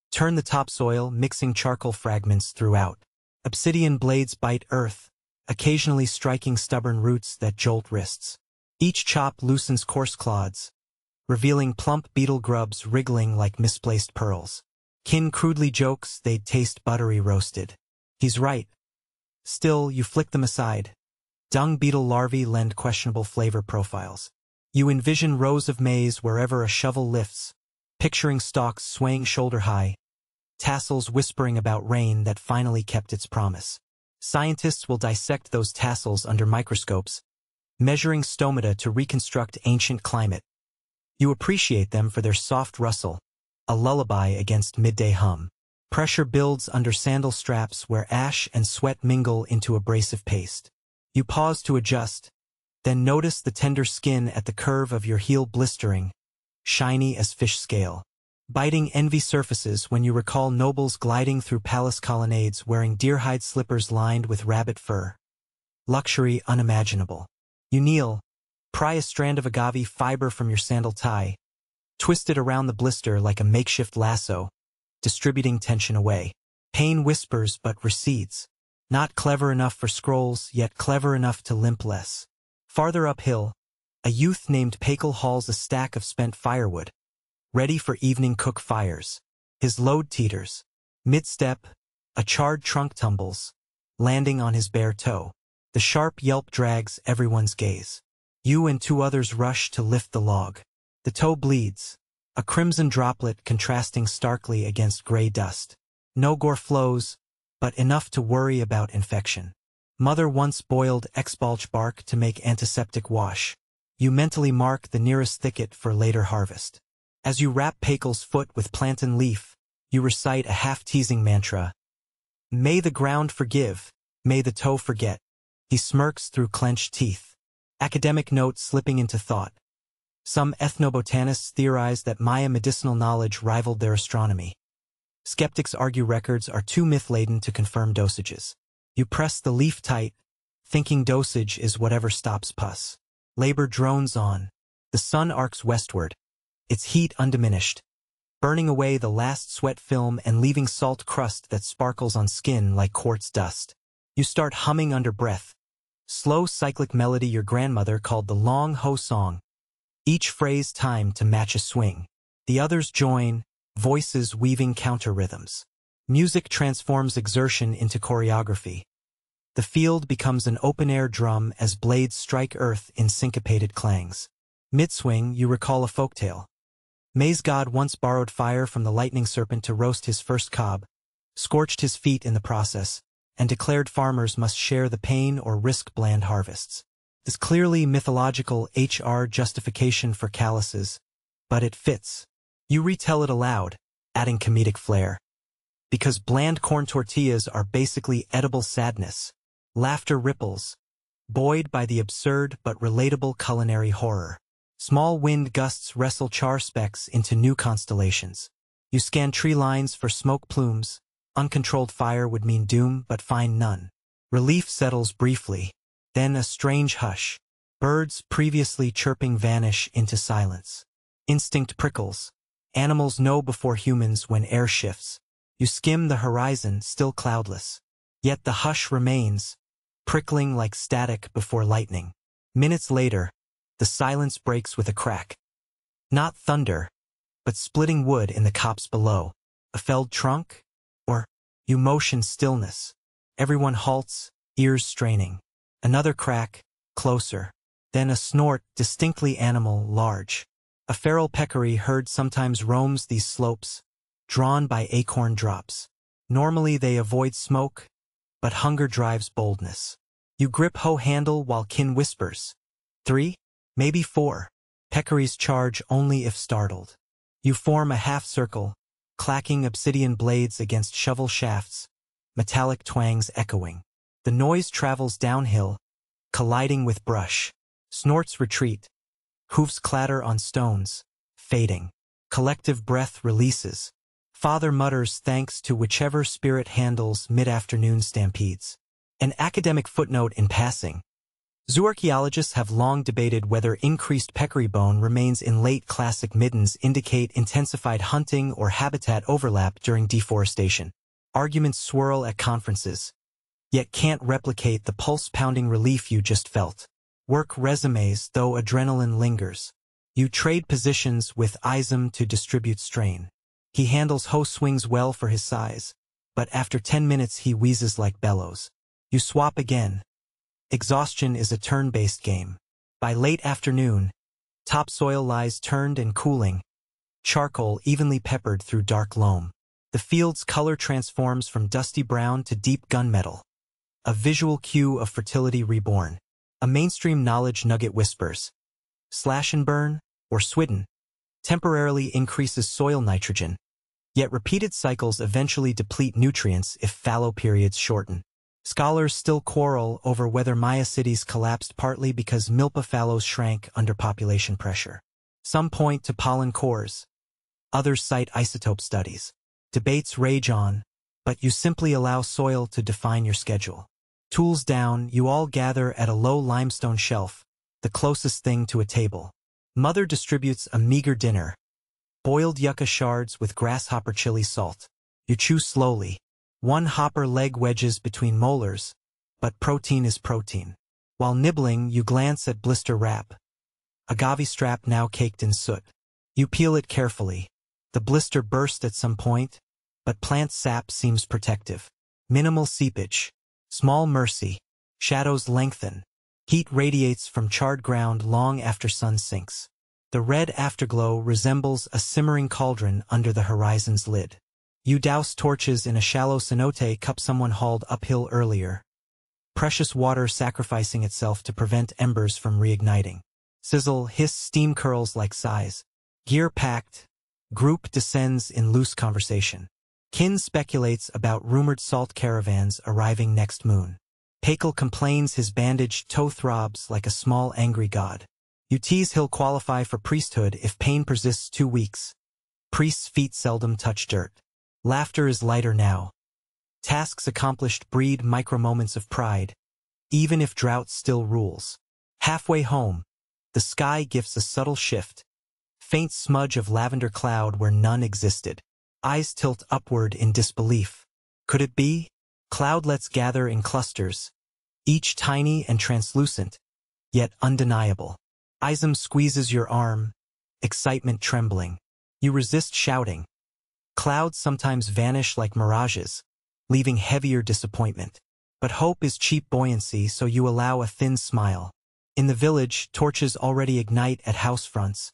Turn the topsoil, mixing charcoal fragments throughout. Obsidian blades bite earth, occasionally striking stubborn roots that jolt wrists. Each chop loosens coarse clods, revealing plump beetle grubs wriggling like misplaced pearls. Kin crudely jokes they'd taste buttery roasted. He's right. Still, you flick them aside. Dung beetle larvae lend questionable flavor profiles. You envision rows of maize wherever a shovel lifts, picturing stalks swaying shoulder-high, tassels whispering about rain that finally kept its promise. Scientists will dissect those tassels under microscopes, measuring stomata to reconstruct ancient climate. You appreciate them for their soft rustle, a lullaby against midday hum. Pressure builds under sandal straps where ash and sweat mingle into abrasive paste. You pause to adjust, then notice the tender skin at the curve of your heel blistering, shiny as fish scale. Biting envy surfaces when you recall nobles gliding through palace colonnades wearing deer-hide slippers lined with rabbit fur. Luxury unimaginable. You kneel, pry a strand of agave fiber from your sandal tie, twist it around the blister like a makeshift lasso, distributing tension away. Pain whispers but recedes. Not clever enough for scrolls, yet clever enough to limp less. Farther uphill, a youth named Pakel hauls a stack of spent firewood, ready for evening cook fires. His load teeters. Mid-step, a charred trunk tumbles, landing on his bare toe. The sharp yelp drags everyone's gaze. You and 2 others rush to lift the log. The toe bleeds, a crimson droplet contrasting starkly against gray dust. No gore flows, but enough to worry about infection. Mother once boiled expulge bark to make antiseptic wash. You mentally mark the nearest thicket for later harvest. As you wrap Pakel's foot with plantain leaf, you recite a half-teasing mantra. May the ground forgive, may the toe forget. He smirks through clenched teeth. Academic note slipping into thought. Some ethnobotanists theorize that Maya medicinal knowledge rivaled their astronomy. Skeptics argue records are too myth-laden to confirm dosages. You press the leaf tight, thinking dosage is whatever stops pus. Labor drones on. The sun arcs westward, its heat undiminished, burning away the last sweat film and leaving salt crust that sparkles on skin like quartz dust. You start humming under breath. Slow cyclic melody your grandmother called the long ho song. Each phrase timed to match a swing. The others join, voices weaving counter-rhythms. Music transforms exertion into choreography. The field becomes an open-air drum as blades strike earth in syncopated clangs. Mid-swing, you recall a folktale. Maize god once borrowed fire from the lightning serpent to roast his first cob, scorched his feet in the process, and declared farmers must share the pain or risk bland harvests. This clearly mythological HR justification for calluses, but it fits. You retell it aloud, adding comedic flair. Because bland corn tortillas are basically edible sadness. Laughter ripples, buoyed by the absurd but relatable culinary horror. Small wind gusts wrestle char specks into new constellations. You scan tree lines for smoke plumes. Uncontrolled fire would mean doom, but find none. Relief settles briefly, then a strange hush. Birds previously chirping vanish into silence. Instinct prickles. Animals know before humans when air shifts. You skim the horizon, still cloudless. Yet the hush remains, prickling like static before lightning. Minutes later, the silence breaks with a crack. Not thunder, but splitting wood in the copse below. A felled trunk? Or, you motion stillness. Everyone halts, ears straining. Another crack, closer. Then a snort, distinctly animal, large. A feral peccary herd sometimes roams these slopes, drawn by acorn drops. Normally they avoid smoke, but hunger drives boldness. You grip hoe handle while kin whispers. 3, maybe 4. Peccaries charge only if startled. You form a half circle, clacking obsidian blades against shovel shafts, metallic twangs echoing. The noise travels downhill, colliding with brush. Snorts retreat. Hoofs clatter on stones, fading. Collective breath releases. Father mutters thanks to whichever spirit handles mid-afternoon stampedes. An academic footnote in passing. Zooarchaeologists have long debated whether increased peccary bone remains in late classic middens indicate intensified hunting or habitat overlap during deforestation. Arguments swirl at conferences, yet can't replicate the pulse-pounding relief you just felt. Work resumes, though adrenaline lingers. You trade positions with Isam to distribute strain. He handles hoe swings well for his size, but after 10 minutes he wheezes like bellows. You swap again. Exhaustion is a turn-based game. By late afternoon, topsoil lies turned and cooling, charcoal evenly peppered through dark loam. The field's color transforms from dusty brown to deep gunmetal. A visual cue of fertility reborn. A mainstream knowledge nugget whispers. Slash and burn, or swidden, temporarily increases soil nitrogen, yet repeated cycles eventually deplete nutrients if fallow periods shorten. Scholars still quarrel over whether Maya cities collapsed partly because milpa fallows shrank under population pressure. Some point to pollen cores. Others cite isotope studies. Debates rage on, but you simply allow soil to define your schedule. Tools down, you all gather at a low limestone shelf, the closest thing to a table. Mother distributes a meager dinner. Boiled yucca shards with grasshopper chili salt. You chew slowly. One hopper leg wedges between molars, but protein is protein. While nibbling, you glance at blister wrap. Agave strap now caked in soot. You peel it carefully. The blister burst at some point, but plant sap seems protective. Minimal seepage. Small mercy. Shadows lengthen. Heat radiates from charred ground long after sun sinks. The red afterglow resembles a simmering cauldron under the horizon's lid. You douse torches in a shallow cenote cup someone hauled uphill earlier. Precious water sacrificing itself to prevent embers from reigniting. Sizzle, hiss, steam curls like sighs. Gear packed. Group descends in loose conversation. Kin speculates about rumored salt caravans arriving next moon. Pakel complains his bandaged toe throbs like a small angry god. You tease he'll qualify for priesthood if pain persists 2 weeks. Priests' feet seldom touch dirt. Laughter is lighter now. Tasks accomplished breed micro-moments of pride, even if drought still rules. Halfway home, the sky gifts a subtle shift. Faint smudge of lavender cloud where none existed. Eyes tilt upward in disbelief. Could it be? Cloudlets gather in clusters, each tiny and translucent, yet undeniable. Isam squeezes your arm, excitement trembling. You resist shouting. Clouds sometimes vanish like mirages, leaving heavier disappointment. But hope is cheap buoyancy, so you allow a thin smile. In the village, torches already ignite at house fronts,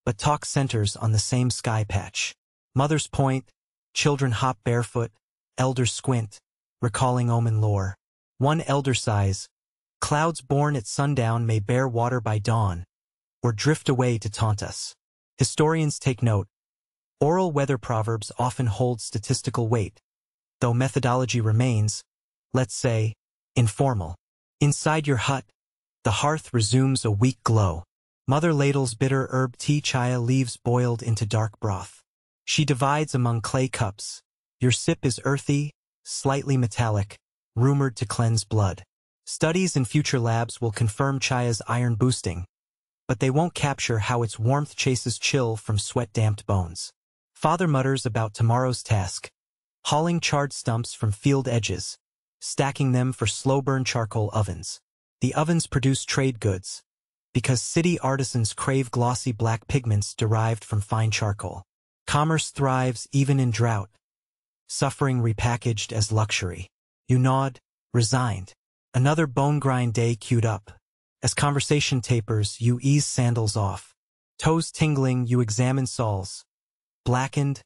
but talk centers on the same sky patch. Mothers point, children hop barefoot, elders squint, recalling omen lore. One elder sighs, clouds born at sundown may bear water by dawn, or drift away to taunt us. Historians take note. Oral weather proverbs often hold statistical weight, though methodology remains, let's say, informal. Inside your hut, the hearth resumes a weak glow. Mother ladles bitter herb tea chaya leaves boiled into dark broth. She divides among clay cups. Your sip is earthy, slightly metallic, rumored to cleanse blood. Studies in future labs will confirm chaya's iron boosting. but they won't capture how its warmth chases chill from sweat-damped bones. Father mutters about tomorrow's task, hauling charred stumps from field edges, stacking them for slow-burn charcoal ovens. The ovens produce trade goods, because city artisans crave glossy black pigments derived from fine charcoal. Commerce thrives even in drought, suffering repackaged as luxury. You nod, resigned. Another bone-grind day queued up. As conversation tapers, you ease sandals off. Toes tingling, you examine soles. Blackened,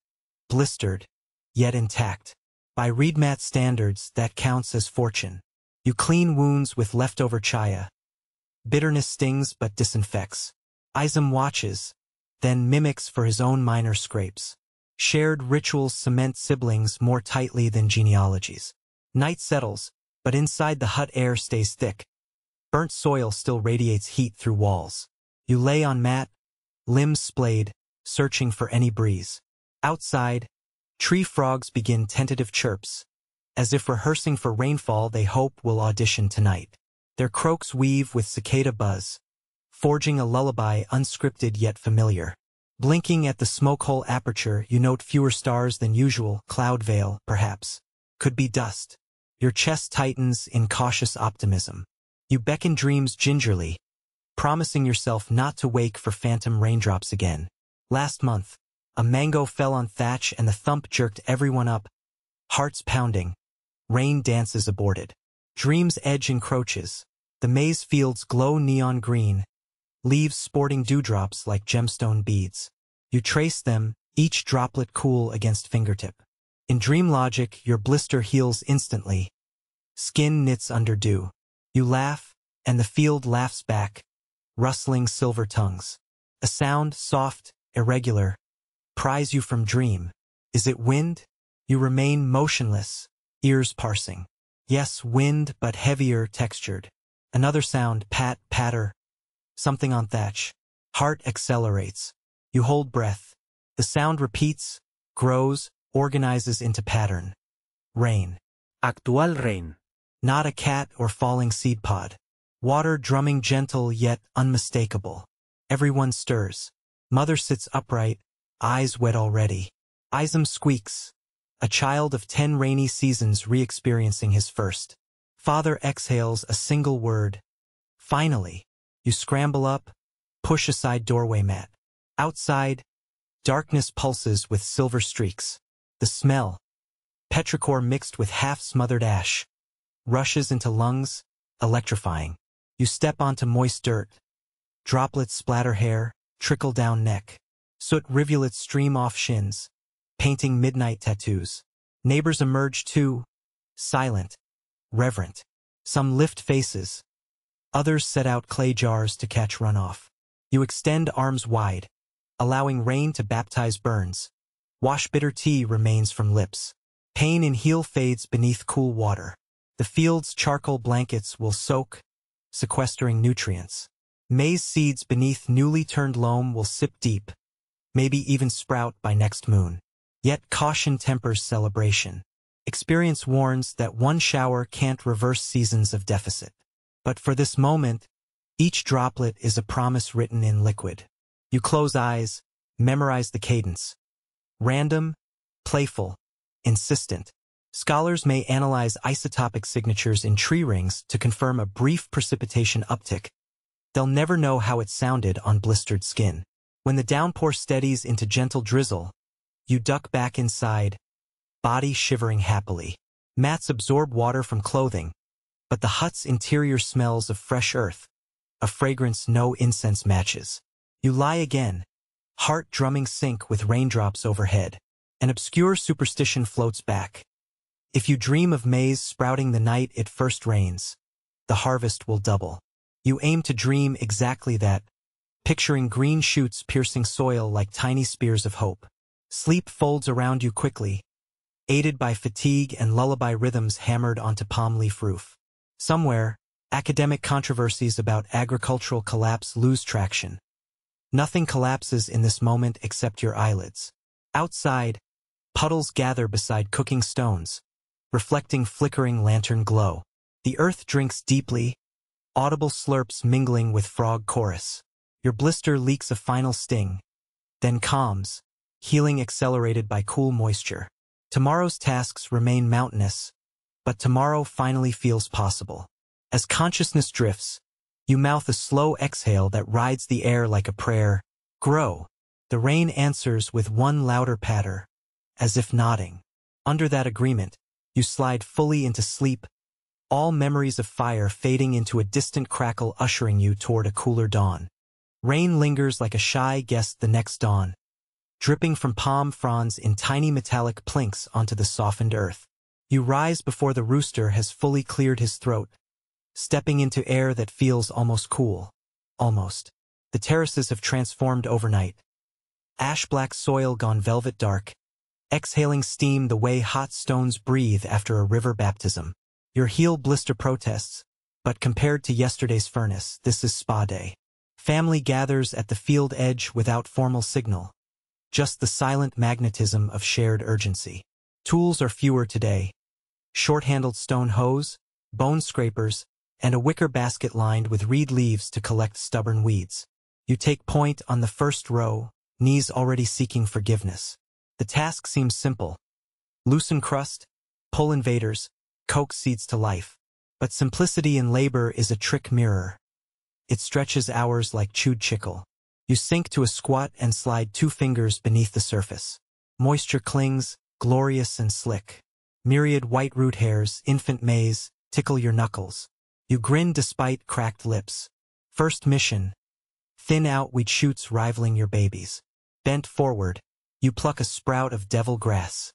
blistered, yet intact. By reed mat standards, that counts as fortune. You clean wounds with leftover chaya. Bitterness stings but disinfects. Izam watches, then mimics for his own minor scrapes. Shared rituals cement siblings more tightly than genealogies. Night settles, but inside the hut air stays thick. Burnt soil still radiates heat through walls. You lay on mat, limbs splayed, searching for any breeze. Outside, tree frogs begin tentative chirps. As if rehearsing for rainfall they hope will audition tonight. Their croaks weave with cicada buzz, forging a lullaby unscripted yet familiar. Blinking at the smoke hole aperture, you note fewer stars than usual. Cloud veil, perhaps. Could be dust. Your chest tightens in cautious optimism. You beckon dreams gingerly, promising yourself not to wake for phantom raindrops again. Last month, a mango fell on thatch and the thump jerked everyone up. Hearts pounding. Rain dances aborted. Dream's edge encroaches. The maize fields glow neon green, leaves sporting dewdrops like gemstone beads. You trace them, each droplet cool against fingertip. In dream logic, your blister heals instantly. Skin knits under dew. You laugh, and the field laughs back, rustling silver tongues. A sound, soft, irregular, pries you from dream. Is it wind? You remain motionless, ears parsing. Yes, wind, but heavier, textured. Another sound, pat, patter. Something on thatch. Heart accelerates. You hold breath. The sound repeats, grows, organizes into pattern. Rain. Actual rain. Not a cat or falling seed pod. Water drumming gentle yet unmistakable. Everyone stirs. Mother sits upright, eyes wet already. Izam squeaks. A child of 10 rainy seasons re-experiencing his first. Father exhales a single word. Finally. You scramble up, push aside doorway mat. Outside, darkness pulses with silver streaks. The smell, petrichor mixed with half-smothered ash, rushes into lungs, electrifying. You step onto moist dirt. Droplets splatter hair, trickle down neck. Soot rivulets stream off shins, painting midnight tattoos. Neighbors emerge too, silent, reverent. Some lift faces. Others set out clay jars to catch runoff. You extend arms wide, allowing rain to baptize burns. Wash bitter tea remains from lips. Pain in heel fades beneath cool water. The field's charcoal blankets will soak, sequestering nutrients. Maize seeds beneath newly turned loam will sip deep, maybe even sprout by next moon. Yet caution tempers celebration. Experience warns that one shower can't reverse seasons of deficit. But for this moment, each droplet is a promise written in liquid. You close eyes, memorize the cadence. Random, playful, insistent. Scholars may analyze isotopic signatures in tree rings to confirm a brief precipitation uptick. They'll never know how it sounded on blistered skin. When the downpour steadies into gentle drizzle, you duck back inside, body shivering happily. Mats absorb water from clothing, but the hut's interior smells of fresh earth, a fragrance no incense matches. You lie again, heart drumming sync with raindrops overhead. An obscure superstition floats back. If you dream of maize sprouting the night it first rains, the harvest will double. You aim to dream exactly that, picturing green shoots piercing soil like tiny spears of hope. Sleep folds around you quickly, aided by fatigue and lullaby rhythms hammered onto palm leaf roof. Somewhere, academic controversies about agricultural collapse lose traction. Nothing collapses in this moment except your eyelids. Outside, puddles gather beside cooking stones, reflecting flickering lantern glow. The earth drinks deeply, audible slurps mingling with frog chorus. Your blister leaks a final sting, then calms, healing accelerated by cool moisture. Tomorrow's tasks remain mountainous, but tomorrow finally feels possible. As consciousness drifts, you mouth a slow exhale that rides the air like a prayer. Grow. The rain answers with one louder patter, as if nodding. Under that agreement, you slide fully into sleep, all memories of fire fading into a distant crackle ushering you toward a cooler dawn. Rain lingers like a shy guest the next dawn, dripping from palm fronds in tiny metallic plinks onto the softened earth. You rise before the rooster has fully cleared his throat, stepping into air that feels almost cool. Almost. The terraces have transformed overnight. Ash-black soil gone velvet dark, exhaling steam the way hot stones breathe after a river baptism. Your heel blister protests, but compared to yesterday's furnace, this is spa day. Family gathers at the field edge without formal signal, just the silent magnetism of shared urgency. Tools are fewer today. Short-handled stone hoes, bone scrapers, and a wicker basket lined with reed leaves to collect stubborn weeds. You take point on the first row, knees already seeking forgiveness. The task seems simple. Loosen crust, pull invaders, coax seeds to life. But simplicity in labor is a trick mirror. It stretches hours like chewed chicle. You sink to a squat and slide 2 fingers beneath the surface. Moisture clings, glorious and slick. Myriad white root hairs, infant maize, tickle your knuckles. You grin despite cracked lips. First mission. Thin out wheat shoots rivaling your babies. Bent forward, you pluck a sprout of devil grass.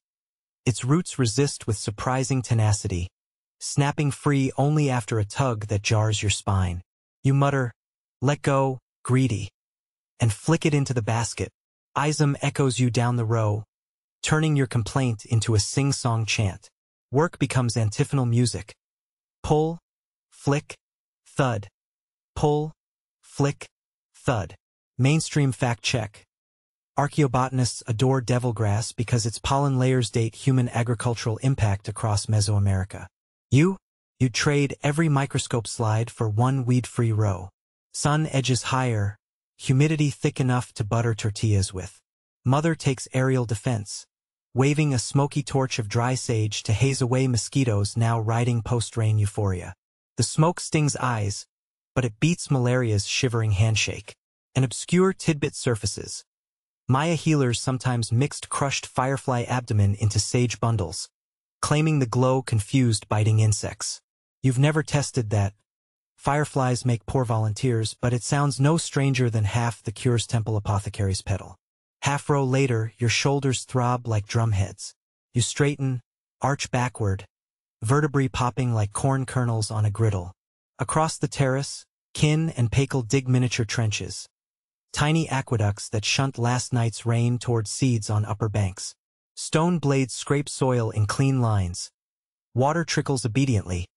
Its roots resist with surprising tenacity, snapping free only after a tug that jars your spine. You mutter, "Let go, greedy," and flick it into the basket. Ism echoes you down the row, turning your complaint into a sing-song chant. Work becomes antiphonal music. Pull, flick, thud. Pull, flick, thud. Mainstream fact check. Archaeobotanists adore devilgrass because its pollen layers date human agricultural impact across Mesoamerica. You'd trade every microscope slide for one weed-free row. Sun edges higher, humidity thick enough to butter tortillas with. Mother takes aerial defense, waving a smoky torch of dry sage to haze away mosquitoes now riding post-rain euphoria. The smoke stings eyes, but it beats malaria's shivering handshake. An obscure tidbit surfaces. Maya healers sometimes mixed crushed firefly abdomen into sage bundles, claiming the glow confused biting insects. You've never tested that. Fireflies make poor volunteers, but it sounds no stranger than half the cure's temple apothecary's pedal. Half row later, your shoulders throb like drumheads. You straighten, arch backward, vertebrae popping like corn kernels on a griddle. Across the terrace, kin and pakel dig miniature trenches. Tiny aqueducts that shunt last night's rain toward seeds on upper banks. Stone blades scrape soil in clean lines. Water trickles obediently,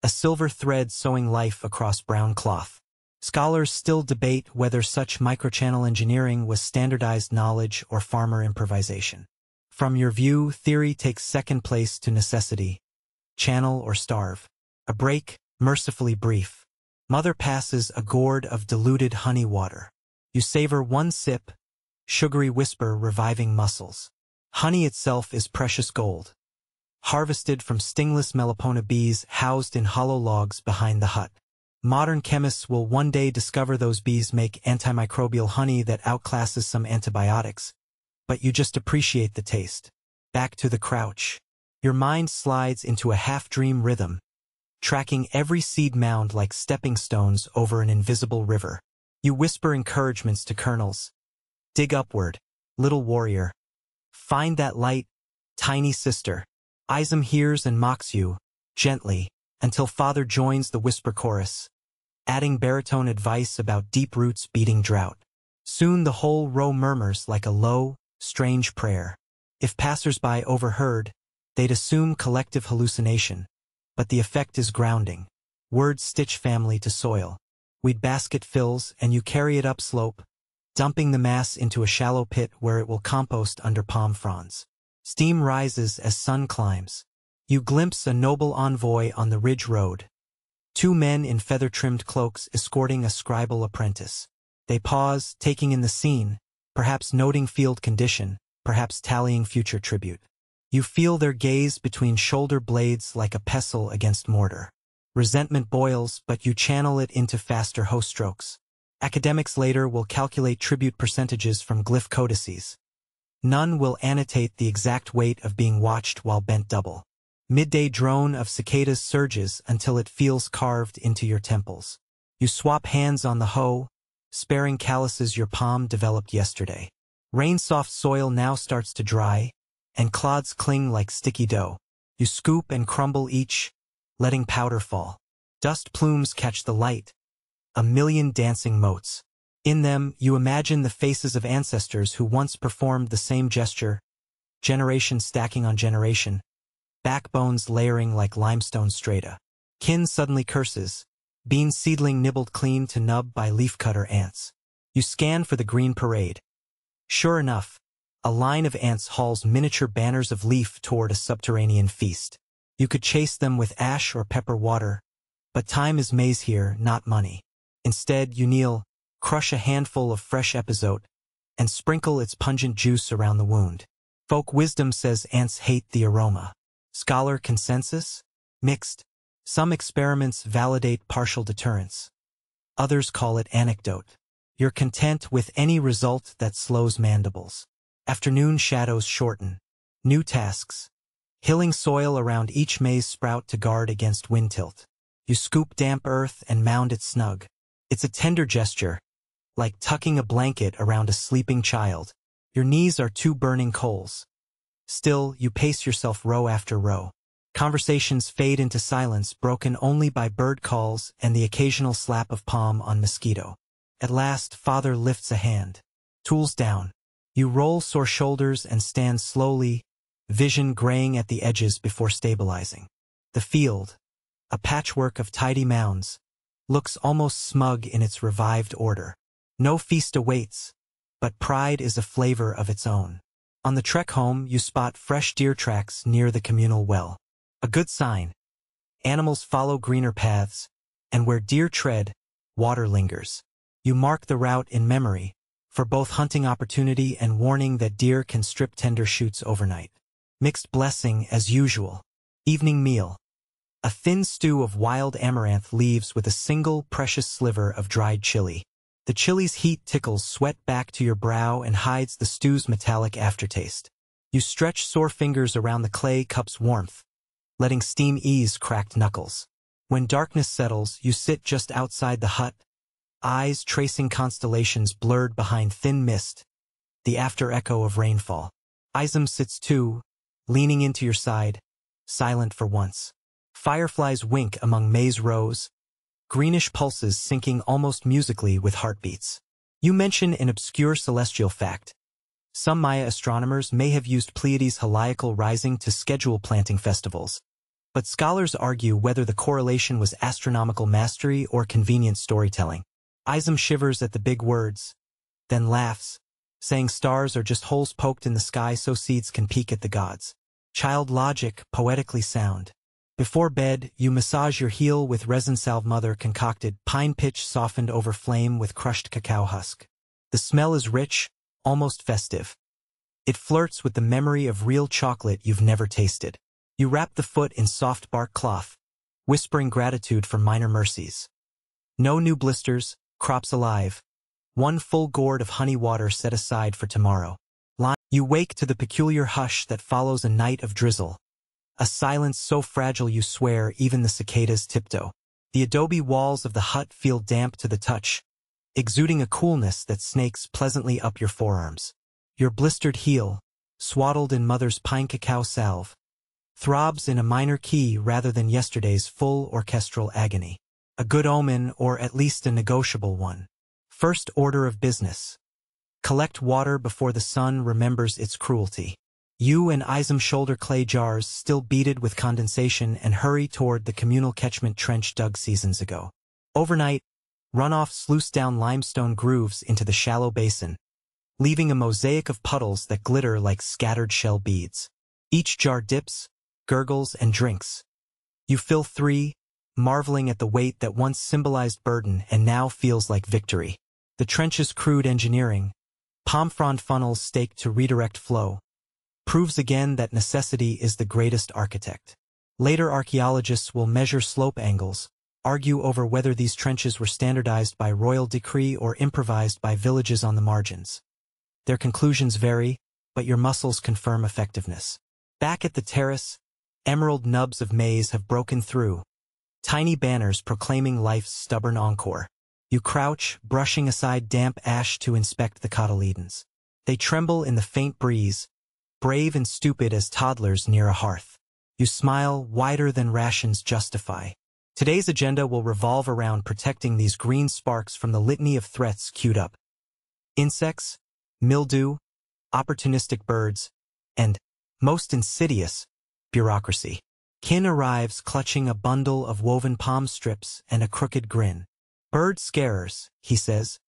a silver thread sewing life across brown cloth. Scholars still debate whether such microchannel engineering was standardized knowledge or farmer improvisation. From your view, theory takes second place to necessity. Channel or starve. A break, mercifully brief. Mother passes a gourd of diluted honey water. You savor one sip, sugary whisper reviving muscles. Honey itself is precious gold, harvested from stingless Melipona bees housed in hollow logs behind the hut. Modern chemists will one day discover those bees make antimicrobial honey that outclasses some antibiotics, but you just appreciate the taste. Back to the crouch. Your mind slides into a half-dream rhythm, tracking every seed mound like stepping stones over an invisible river. You whisper encouragements to kernels. Dig upward, little warrior. Find that light, tiny sister. Ism hears and mocks you, gently, until father joins the whisper chorus, adding baritone advice about deep roots beating drought. Soon the whole row murmurs like a low, strange prayer. If passers-by overheard, they'd assume collective hallucination, but the effect is grounding. Words stitch family to soil. Weed basket fills and you carry it upslope, dumping the mass into a shallow pit where it will compost under palm fronds. Steam rises as sun climbs. You glimpse a noble envoy on the ridge road. 2 men in feather-trimmed cloaks escorting a scribal apprentice. They pause, taking in the scene, perhaps noting field condition, perhaps tallying future tribute. You feel their gaze between shoulder blades like a pestle against mortar. Resentment boils, but you channel it into faster hoe strokes. Academics later will calculate tribute percentages from glyph codices. None will annotate the exact weight of being watched while bent double. Midday drone of cicadas surges until it feels carved into your temples. You swap hands on the hoe, sparing calluses your palm developed yesterday. Rain-soft soil now starts to dry, and clods cling like sticky dough. You scoop and crumble each, letting powder fall. Dust plumes catch the light, a million dancing motes. In them, you imagine the faces of ancestors who once performed the same gesture, generation stacking on generation, backbones layering like limestone strata. Kin suddenly curses, bean seedling nibbled clean to nub by leafcutter ants. You scan for the green parade. Sure enough, a line of ants hauls miniature banners of leaf toward a subterranean feast. You could chase them with ash or pepper water, but time is maize here, not money. Instead, you kneel, crush a handful of fresh epizode, and sprinkle its pungent juice around the wound. Folk wisdom says ants hate the aroma. Scholar consensus? Mixed. Some experiments validate partial deterrence. Others call it anecdote. You're content with any result that slows mandibles. Afternoon shadows shorten. New tasks. Hilling soil around each maize sprout to guard against wind tilt. You scoop damp earth and mound it snug. It's a tender gesture, like tucking a blanket around a sleeping child. Your knees are two burning coals. Still, you pace yourself row after row. Conversations fade into silence, broken only by bird calls and the occasional slap of palm on mosquito. At last, father lifts a hand. Tools down. You roll sore shoulders and stand slowly, vision graying at the edges before stabilizing. The field, a patchwork of tidy mounds, looks almost smug in its revived order. No feast awaits, but pride is a flavor of its own. On the trek home, you spot fresh deer tracks near the communal well. A good sign. Animals follow greener paths, and where deer tread, water lingers. You mark the route in memory, for both hunting opportunity and warning that deer can strip tender shoots overnight. Mixed blessing as usual. Evening meal. A thin stew of wild amaranth leaves with a single precious sliver of dried chili. The chili's heat tickles sweat back to your brow and hides the stew's metallic aftertaste. You stretch sore fingers around the clay cup's warmth, letting steam ease cracked knuckles. When darkness settles, you sit just outside the hut, eyes tracing constellations blurred behind thin mist, the after-echo of rainfall. Isam sits too, leaning into your side, silent for once. Fireflies wink among maize rows, greenish pulses syncing almost musically with heartbeats. You mention an obscure celestial fact. Some Maya astronomers may have used Pleiades' heliacal rising to schedule planting festivals, but scholars argue whether the correlation was astronomical mastery or convenient storytelling. Isam shivers at the big words, then laughs, saying stars are just holes poked in the sky so seeds can peek at the gods. Child logic, poetically sound. Before bed, you massage your heel with resin salve mother concocted, pine pitch softened over flame with crushed cacao husk. The smell is rich, almost festive. It flirts with the memory of real chocolate you've never tasted. You wrap the foot in soft bark cloth, whispering gratitude for minor mercies. No new blisters, crops alive. One full gourd of honey water set aside for tomorrow. You wake to the peculiar hush that follows a night of drizzle. A silence so fragile you swear even the cicadas tiptoe. The adobe walls of the hut feel damp to the touch, exuding a coolness that snakes pleasantly up your forearms. Your blistered heel, swaddled in mother's pine cacao salve, throbs in a minor key rather than yesterday's full orchestral agony. A good omen, or at least a negotiable one. First order of business. Collect water before the sun remembers its cruelty. You and Isam shoulder clay jars still beaded with condensation and hurry toward the communal catchment trench dug seasons ago. Overnight, runoff sluice down limestone grooves into the shallow basin, leaving a mosaic of puddles that glitter like scattered shell beads. Each jar dips, gurgles, and drinks. You fill 3, marveling at the weight that once symbolized burden and now feels like victory. The trench's crude engineering, palm frond funnels staked to redirect flow, proves again that necessity is the greatest architect. Later archaeologists will measure slope angles, argue over whether these trenches were standardized by royal decree or improvised by villages on the margins. Their conclusions vary, but your muscles confirm effectiveness. Back at the terrace, emerald nubs of maize have broken through, tiny banners proclaiming life's stubborn encore. You crouch, brushing aside damp ash to inspect the cotyledons. They tremble in the faint breeze, brave and stupid as toddlers near a hearth. You smile, wider than rations justify. Today's agenda will revolve around protecting these green sparks from the litany of threats queued up. Insects, mildew, opportunistic birds, and, most insidious, bureaucracy. Kin arrives clutching a bundle of woven palm strips and a crooked grin. Bird scarers, he says,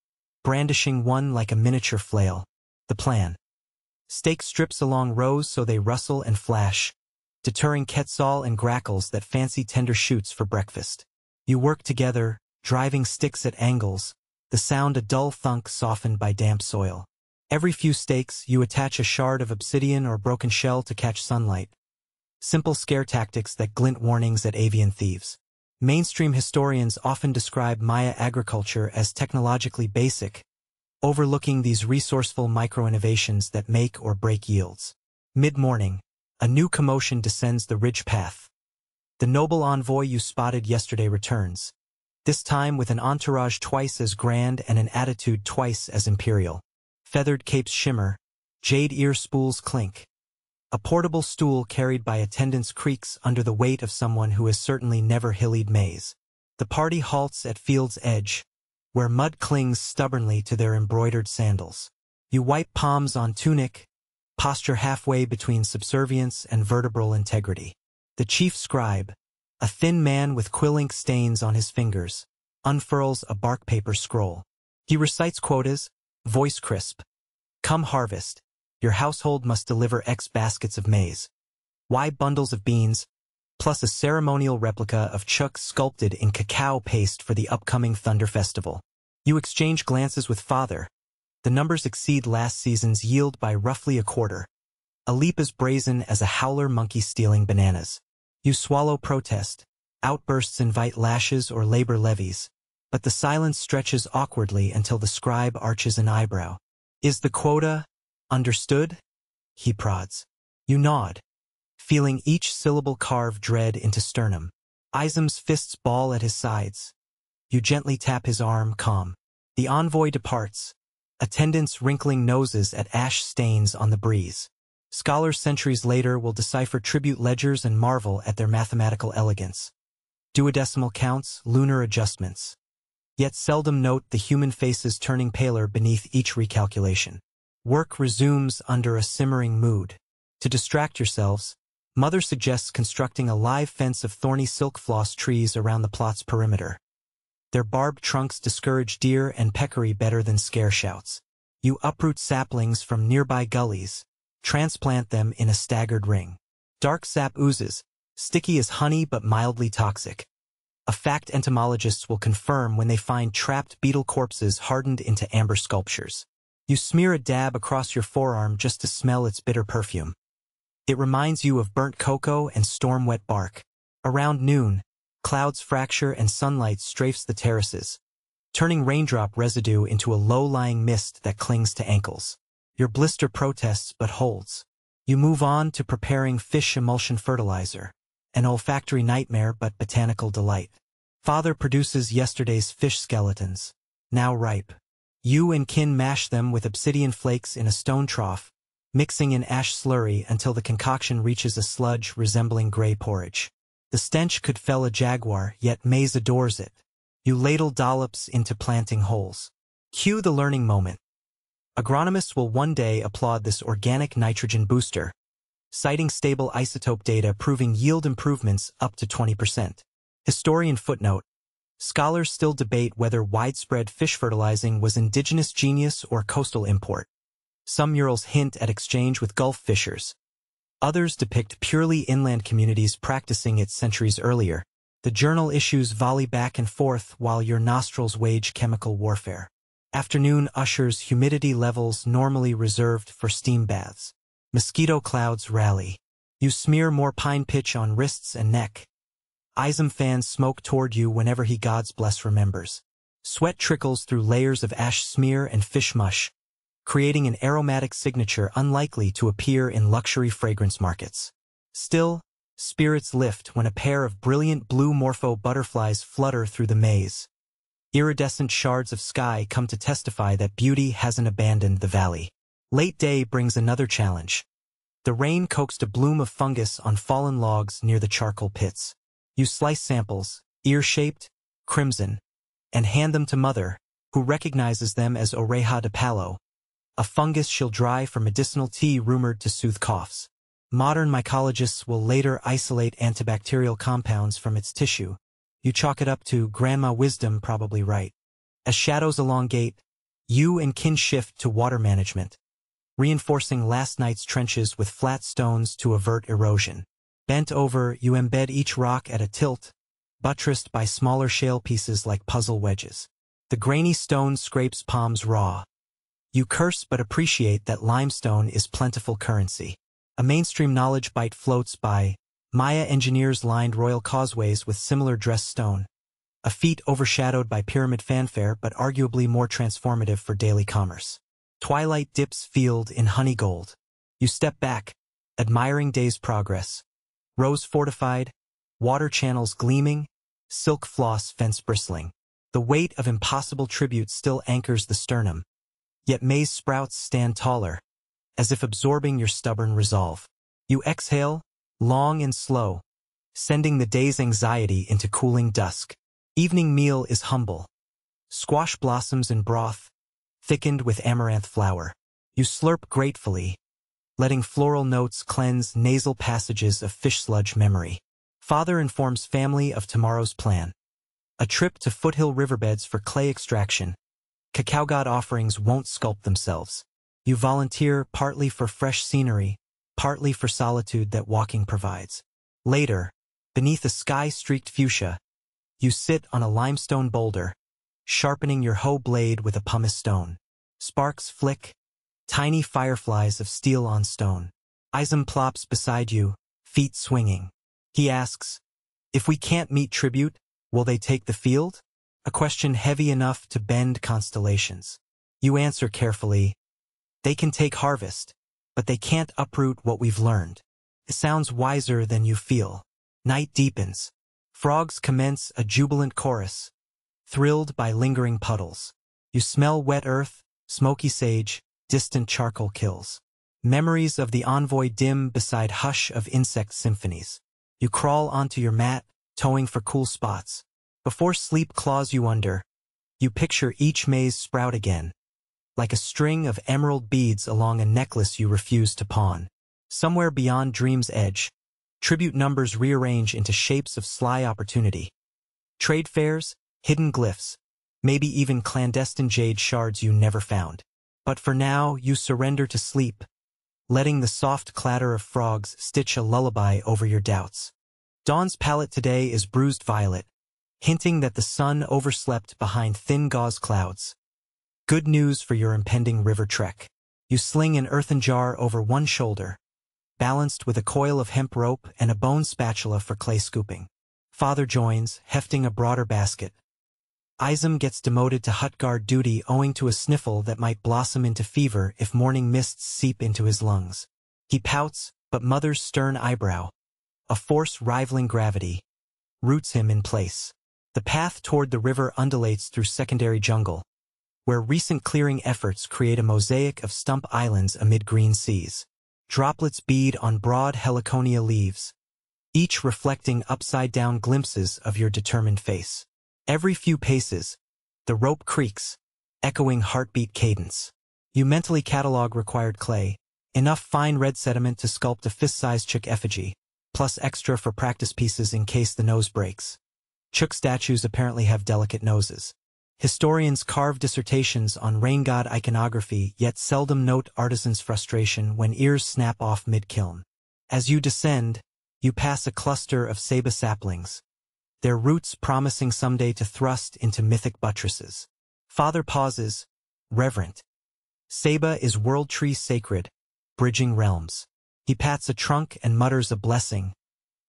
brandishing one like a miniature flail. The plan. Stake strips along rows so they rustle and flash, deterring quetzal and grackles that fancy tender shoots for breakfast. You work together, driving sticks at angles, the sound a dull thunk softened by damp soil. Every few stakes, you attach a shard of obsidian or broken shell to catch sunlight. Simple scare tactics that glint warnings at avian thieves. Mainstream historians often describe Maya agriculture as technologically basic, overlooking these resourceful micro-innovations that make or break yields. Mid-morning, a new commotion descends the ridge path. The noble envoy you spotted yesterday returns, this time with an entourage twice as grand and an attitude twice as imperial. Feathered capes shimmer, jade ear spools clink. A portable stool carried by attendants creaks under the weight of someone who has certainly never hillied maize. The party halts at field's edge, where mud clings stubbornly to their embroidered sandals. You wipe palms on tunic, posture halfway between subservience and vertebral integrity. The chief scribe, a thin man with quill ink stains on his fingers, unfurls a bark paper scroll. He recites quotas, voice crisp. Come harvest, your household must deliver X baskets of maize. Y bundles of beans, plus a ceremonial replica of chuck sculpted in cacao paste for the upcoming Thunder Festival. You exchange glances with father. The numbers exceed last season's yield by roughly a quarter. A leap as brazen as a howler monkey stealing bananas. You swallow protest. Outbursts invite lashes or labor levies. But the silence stretches awkwardly until the scribe arches an eyebrow. Is the quota understood? He prods. You nod, feeling each syllable carve dread into sternum. Isam's fists ball at his sides. You gently tap his arm, calm. The envoy departs, attendants wrinkling noses at ash stains on the breeze. Scholars centuries later will decipher tribute ledgers and marvel at their mathematical elegance. Duodecimal counts, lunar adjustments. Yet seldom note the human faces turning paler beneath each recalculation. Work resumes under a simmering mood. To distract yourselves, Mother suggests constructing a live fence of thorny silk floss trees around the plot's perimeter. Their barbed trunks discourage deer and peccary better than scare shouts. You uproot saplings from nearby gullies, transplant them in a staggered ring. Dark sap oozes, sticky as honey but mildly toxic. A fact entomologists will confirm when they find trapped beetle corpses hardened into amber sculptures. You smear a dab across your forearm just to smell its bitter perfume. It reminds you of burnt cocoa and storm-wet bark. Around noon, clouds fracture and sunlight strafes the terraces, turning raindrop residue into a low-lying mist that clings to ankles. Your blister protests but holds. You move on to preparing fish emulsion fertilizer, an olfactory nightmare but botanical delight. Father produces yesterday's fish skeletons, now ripe. You and kin mash them with obsidian flakes in a stone trough, mixing in ash slurry until the concoction reaches a sludge resembling gray porridge. The stench could fell a jaguar, yet Maize adores it. You ladle dollops into planting holes. Cue the learning moment. Agronomists will one day applaud this organic nitrogen booster, citing stable isotope data proving yield improvements up to 20%. Historian footnote. Scholars still debate whether widespread fish fertilizing was indigenous genius or coastal import. Some murals hint at exchange with Gulf fishers. Others depict purely inland communities practicing it centuries earlier. The journal issues volley back and forth while your nostrils wage chemical warfare. Afternoon ushers humidity levels normally reserved for steam baths. Mosquito clouds rally. You smear more pine pitch on wrists and neck. Isam fans smoke toward you whenever he God's bless remembers. Sweat trickles through layers of ash smear and fish mush, creating an aromatic signature unlikely to appear in luxury fragrance markets. Still, spirits lift when a pair of brilliant blue morpho butterflies flutter through the maze. Iridescent shards of sky come to testify that beauty hasn't abandoned the valley. Late day brings another challenge. The rain coaxed a bloom of fungus on fallen logs near the charcoal pits. You slice samples, ear-shaped, crimson, and hand them to Mother, who recognizes them as oreja de palo, a fungus she'll dry for medicinal tea rumored to soothe coughs. Modern mycologists will later isolate antibacterial compounds from its tissue. You chalk it up to grandma wisdom, probably right. As shadows elongate, you and kin shift to water management, reinforcing last night's trenches with flat stones to avert erosion. Bent over, you embed each rock at a tilt, buttressed by smaller shale pieces like puzzle wedges. The grainy stone scrapes palms raw. You curse but appreciate that limestone is plentiful currency. A mainstream knowledge bite floats by. Maya engineers lined royal causeways with similar dressed stone, a feat overshadowed by pyramid fanfare but arguably more transformative for daily commerce. Twilight dips field in honey gold. You step back, admiring day's progress. Rose fortified, water channels gleaming, silk floss fence bristling. The weight of impossible tribute still anchors the sternum, yet maize sprouts stand taller, as if absorbing your stubborn resolve. You exhale, long and slow, sending the day's anxiety into cooling dusk. Evening meal is humble. Squash blossoms in broth, thickened with amaranth flour. You slurp gratefully, letting floral notes cleanse nasal passages of fish sludge memory. Father informs family of tomorrow's plan. A trip to foothill riverbeds for clay extraction. Cacao god offerings won't sculpt themselves. You volunteer partly for fresh scenery, partly for solitude that walking provides. Later, beneath a sky-streaked fuchsia, you sit on a limestone boulder, sharpening your hoe blade with a pumice stone. Sparks flick, tiny fireflies of steel on stone. Isam plops beside you, feet swinging. He asks, "If we can't meet tribute, will they take the field?" A question heavy enough to bend constellations. You answer carefully, "They can take harvest, but they can't uproot what we've learned." It sounds wiser than you feel. Night deepens. Frogs commence a jubilant chorus, thrilled by lingering puddles. You smell wet earth, smoky sage, distant charcoal kills. Memories of the envoy dim beside hush of insect symphonies. You crawl onto your mat, towing for cool spots. Before sleep claws you under, you picture each maize sprout again, like a string of emerald beads along a necklace you refuse to pawn. Somewhere beyond dream's edge, tribute numbers rearrange into shapes of sly opportunity. Trade fairs, hidden glyphs, maybe even clandestine jade shards you never found. But for now, you surrender to sleep, letting the soft clatter of frogs stitch a lullaby over your doubts. Dawn's palette today is bruised violet, hinting that the sun overslept behind thin gauze clouds. Good news for your impending river trek. You sling an earthen jar over one shoulder, balanced with a coil of hemp rope and a bone spatula for clay scooping. Father joins, hefting a broader basket. Isam gets demoted to hut guard duty owing to a sniffle that might blossom into fever if morning mists seep into his lungs. He pouts, but Mother's stern eyebrow, a force rivaling gravity, roots him in place. The path toward the river undulates through secondary jungle, where recent clearing efforts create a mosaic of stump islands amid green seas. Droplets bead on broad heliconia leaves, each reflecting upside-down glimpses of your determined face. Every few paces, the rope creaks, echoing heartbeat cadence. You mentally catalog required clay, enough fine red sediment to sculpt a fist-sized chook effigy, plus extra for practice pieces in case the nose breaks. Chook statues apparently have delicate noses. Historians carve dissertations on rain god iconography, yet seldom note artisans' frustration when ears snap off mid-kiln. As you descend, you pass a cluster of ceiba saplings, their roots promising someday to thrust into mythic buttresses. Father pauses, reverent. Seba is world tree sacred, bridging realms. He pats a trunk and mutters a blessing.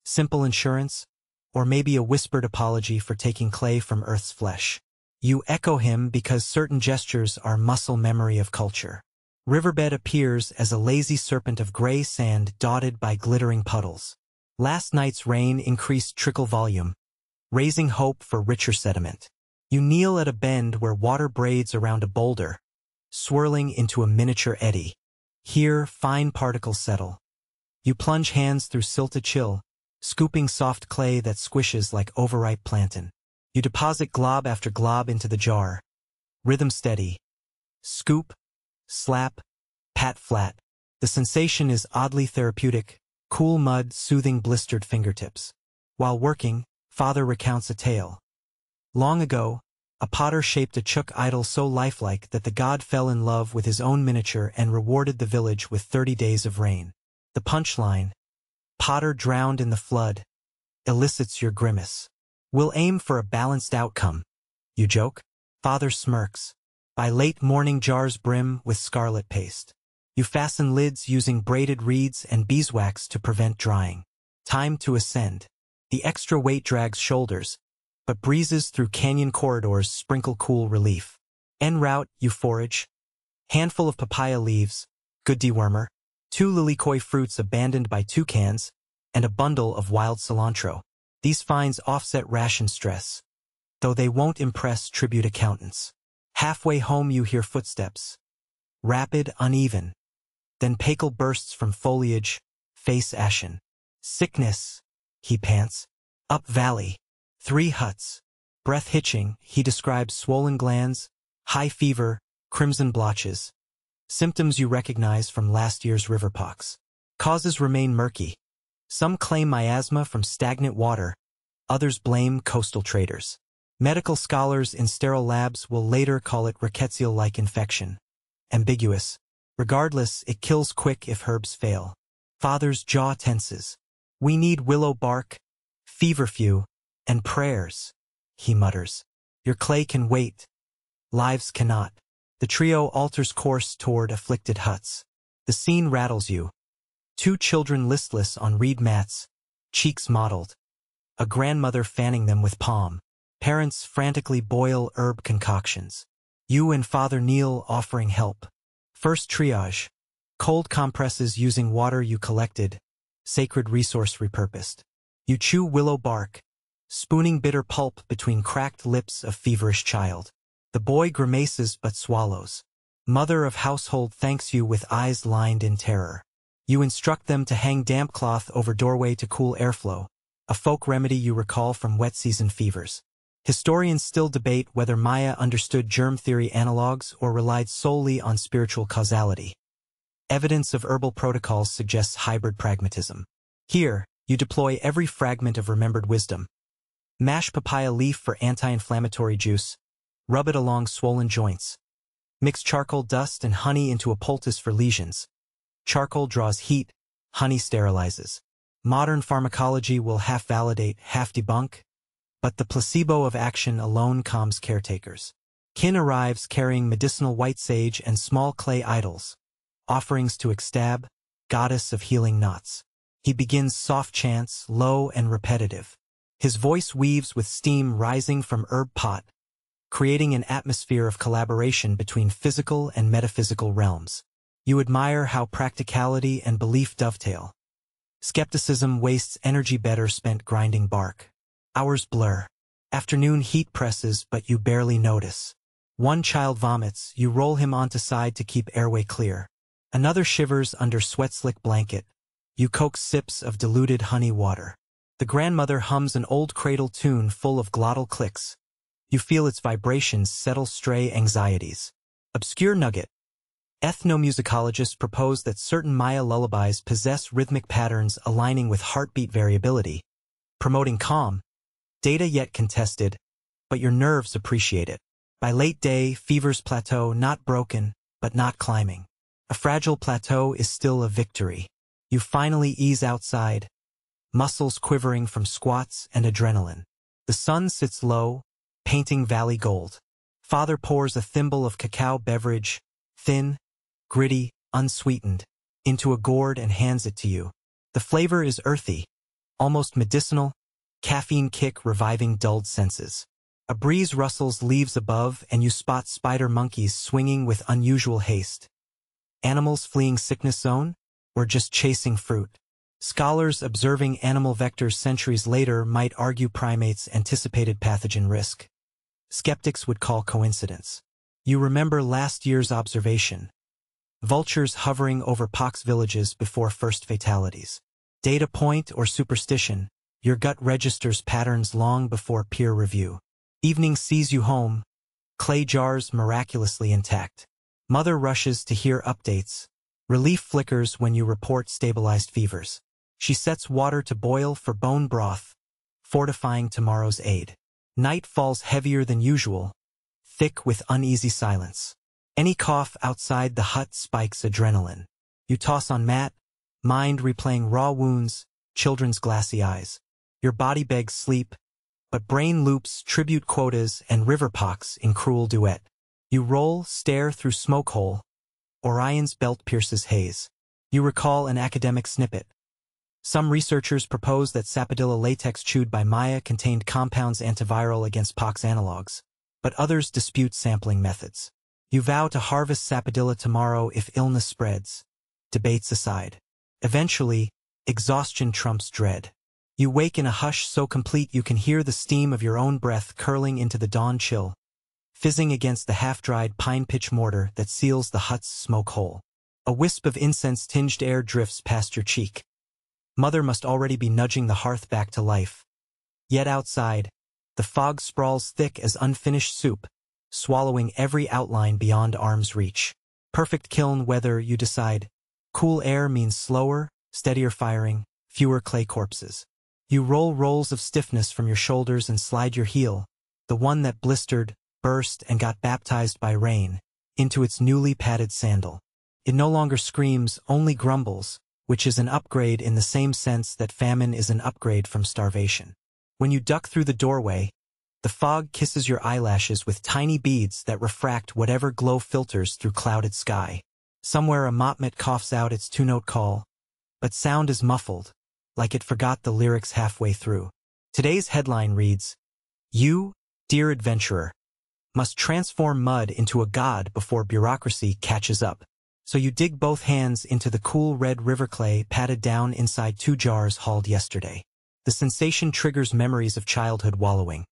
Simple insurance, or maybe a whispered apology for taking clay from Earth's flesh. You echo him because certain gestures are muscle memory of culture. Riverbed appears as a lazy serpent of gray sand dotted by glittering puddles. Last night's rain increased trickle volume, raising hope for richer sediment. You kneel at a bend where water braids around a boulder, swirling into a miniature eddy. Here, fine particles settle. You plunge hands through silted chill, scooping soft clay that squishes like overripe plantain. You deposit glob after glob into the jar. Rhythm steady. Scoop, slap, pat flat. The sensation is oddly therapeutic, cool mud soothing blistered fingertips. While working, Father recounts a tale. Long ago, a potter shaped a chook idol so lifelike that the god fell in love with his own miniature and rewarded the village with 30 days of rain. The punchline, potter drowned in the flood, elicits your grimace. We'll aim for a balanced outcome. You joke? Father smirks. By late morning jars brim with scarlet paste. You fasten lids using braided reeds and beeswax to prevent drying. Time to ascend. The extra weight drags shoulders, but breezes through canyon corridors sprinkle cool relief. En route, you forage. Handful of papaya leaves, good dewormer, 2 lilikoi fruits abandoned by toucans, and a bundle of wild cilantro. These finds offset ration stress, though they won't impress tribute accountants. Halfway home you hear footsteps. Rapid, uneven. Then Pakel bursts from foliage, face ashen. Sickness, he pants. Up valley. 3 huts. Breath hitching, he describes swollen glands, high fever, crimson blotches. Symptoms you recognize from last year's riverpox. Causes remain murky. Some claim miasma from stagnant water, others blame coastal traders. Medical scholars in sterile labs will later call it rickettsial-like infection. Ambiguous. Regardless, it kills quick if herbs fail. Father's jaw tenses. We need willow bark, feverfew, and prayers, he mutters. Your clay can wait. Lives cannot. The trio alters course toward afflicted huts. The scene rattles you. 2 children listless on reed mats, cheeks mottled. A grandmother fanning them with palm. Parents frantically boil herb concoctions. You and Father kneel offering help. First triage. Cold compresses using water you collected. Sacred resource repurposed. You chew willow bark, spooning bitter pulp between cracked lips of feverish child. The boy grimaces but swallows. Mother of household thanks you with eyes lined in terror. You instruct them to hang damp cloth over doorway to cool airflow, a folk remedy you recall from wet season fevers. Historians still debate whether Maya understood germ theory analogs or relied solely on spiritual causality. Evidence of herbal protocols suggests hybrid pragmatism. Here, you deploy every fragment of remembered wisdom. Mash papaya leaf for anti-inflammatory juice, rub it along swollen joints. Mix charcoal dust and honey into a poultice for lesions. Charcoal draws heat, honey sterilizes. Modern pharmacology will half validate, half debunk, but the placebo of action alone calms caretakers. Kin arrives carrying medicinal white sage and small clay idols, offerings to Ixtab, goddess of healing knots. He begins soft chants, low and repetitive. His voice weaves with steam rising from herb pot, creating an atmosphere of collaboration between physical and metaphysical realms. You admire how practicality and belief dovetail. Skepticism wastes energy better spent grinding bark. Hours blur. Afternoon heat presses, but you barely notice. One child vomits, you roll him onto side to keep airway clear. Another shivers under sweat-slick blanket. You coax sips of diluted honey water. The grandmother hums an old cradle tune full of glottal clicks. You feel its vibrations settle stray anxieties. Obscure nugget. Ethnomusicologists propose that certain Maya lullabies possess rhythmic patterns aligning with heartbeat variability, promoting calm. Data yet contested, but your nerves appreciate it. By late day, fevers plateau, not broken, but not climbing. A fragile plateau is still a victory. You finally ease outside, muscles quivering from squats and adrenaline. The sun sits low, painting valley gold. Father pours a thimble of cacao beverage, thin, gritty, unsweetened, into a gourd and hands it to you. The flavor is earthy, almost medicinal, caffeine kick reviving dulled senses. A breeze rustles leaves above and you spot spider monkeys swinging with unusual haste. Animals fleeing sickness zone? Or just chasing fruit? Scholars observing animal vectors centuries later might argue primates anticipated pathogen risk. Skeptics would call coincidence. You remember last year's observation. Vultures hovering over pox villages before first fatalities. Data point or superstition, your gut registers patterns long before peer review. Evening sees you home, clay jars miraculously intact. Mother rushes to hear updates. Relief flickers when you report stabilized fevers. She sets water to boil for bone broth, fortifying tomorrow's aid. Night falls heavier than usual, thick with uneasy silence. Any cough outside the hut spikes adrenaline. You toss on mat, mind replaying raw wounds, children's glassy eyes. Your body begs sleep, but brain loops tribute quotas and river pox in cruel duet. You roll, stare through smoke hole. Orion's belt pierces haze. You recall an academic snippet. Some researchers propose that sapodilla latex chewed by Maya contained compounds antiviral against pox analogs, but others dispute sampling methods. You vow to harvest sapodilla tomorrow if illness spreads. Debates aside. Eventually, exhaustion trumps dread. You wake in a hush so complete you can hear the steam of your own breath curling into the dawn chill, fizzing against the half-dried pine pitch mortar that seals the hut's smoke hole. A wisp of incense-tinged air drifts past your cheek. Mother must already be nudging the hearth back to life. Yet outside, the fog sprawls thick as unfinished soup, swallowing every outline beyond arm's reach. Perfect kiln weather, you decide. Cool air means slower, steadier firing, fewer clay corpses. You roll rolls of stiffness from your shoulders and slide your heel, the one that blistered, burst, and got baptized by rain, into its newly padded sandal. It no longer screams, only grumbles, which is an upgrade in the same sense that famine is an upgrade from starvation. When you duck through the doorway, the fog kisses your eyelashes with tiny beads that refract whatever glow filters through clouded sky. Somewhere a motmot coughs out its two-note call, but sound is muffled, like it forgot the lyrics halfway through. Today's headline reads, "You, dear adventurer, must transform mud into a god before bureaucracy catches up." So you dig both hands into the cool red river clay patted down inside 2 jars hauled yesterday. The sensation triggers memories of childhood wallowing.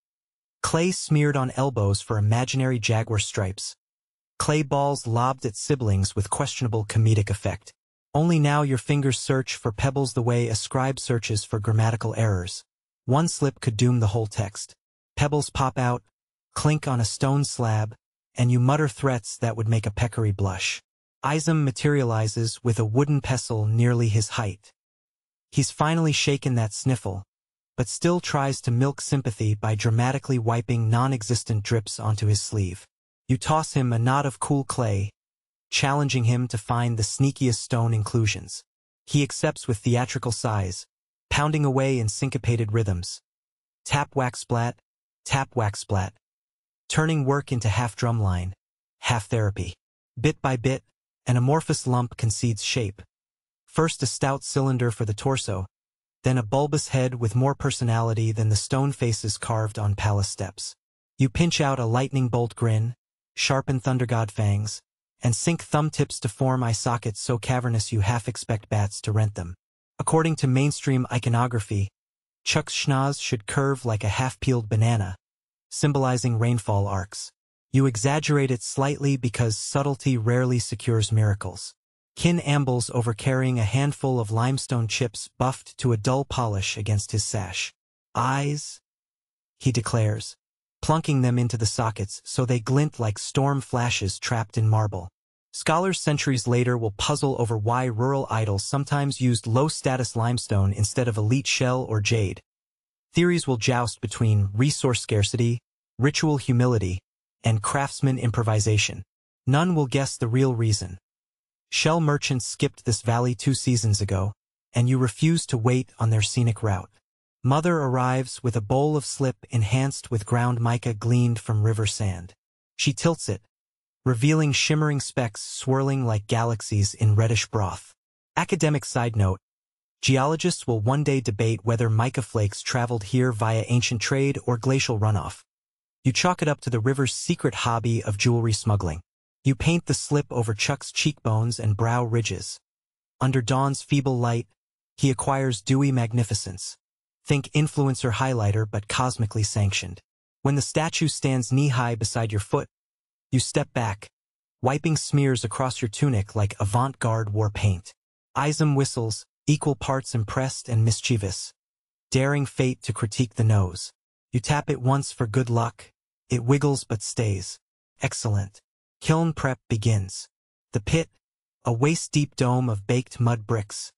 Clay smeared on elbows for imaginary jaguar stripes. Clay balls lobbed at siblings with questionable comedic effect. Only now your fingers search for pebbles the way a scribe searches for grammatical errors. One slip could doom the whole text. Pebbles pop out, clink on a stone slab, and you mutter threats that would make a peccary blush. Isam materializes with a wooden pestle nearly his height. He's finally shaken that sniffle, but still tries to milk sympathy by dramatically wiping non-existent drips onto his sleeve. You toss him a knot of cool clay, challenging him to find the sneakiest stone inclusions. He accepts with theatrical sighs, pounding away in syncopated rhythms. Tap whack splat, turning work into half drumline, half therapy. Bit by bit, an amorphous lump concedes shape. First a stout cylinder for the torso, then a bulbous head with more personality than the stone faces carved on palace steps. You pinch out a lightning bolt grin, sharpen thunder god fangs, and sink thumb tips to form eye sockets so cavernous you half expect bats to rent them. According to mainstream iconography, Chuck's schnoz should curve like a half-peeled banana, symbolizing rainfall arcs. You exaggerate it slightly because subtlety rarely secures miracles. Kin ambles over carrying a handful of limestone chips buffed to a dull polish against his sash. Eyes, he declares, plunking them into the sockets so they glint like storm flashes trapped in marble. Scholars centuries later will puzzle over why rural idols sometimes used low-status limestone instead of elite shell or jade. Theories will joust between resource scarcity, ritual humility, and craftsman improvisation. None will guess the real reason. Shell merchants skipped this valley 2 seasons ago, and you refuse to wait on their scenic route. Mother arrives with a bowl of slip enhanced with ground mica gleaned from river sand. She tilts it, revealing shimmering specks swirling like galaxies in reddish broth. Academic side note: geologists will one day debate whether mica flakes traveled here via ancient trade or glacial runoff. You chalk it up to the river's secret hobby of jewelry smuggling. You paint the slip over Chuck's cheekbones and brow ridges. Under dawn's feeble light, he acquires dewy magnificence. Think influencer highlighter but cosmically sanctioned. When the statue stands knee-high beside your foot, you step back, wiping smears across your tunic like avant-garde war paint. Isam whistles, equal parts impressed and mischievous, daring fate to critique the nose. You tap it once for good luck. It wiggles but stays. Excellent. Kiln prep begins. The pit, a waist-deep dome of baked mud bricks,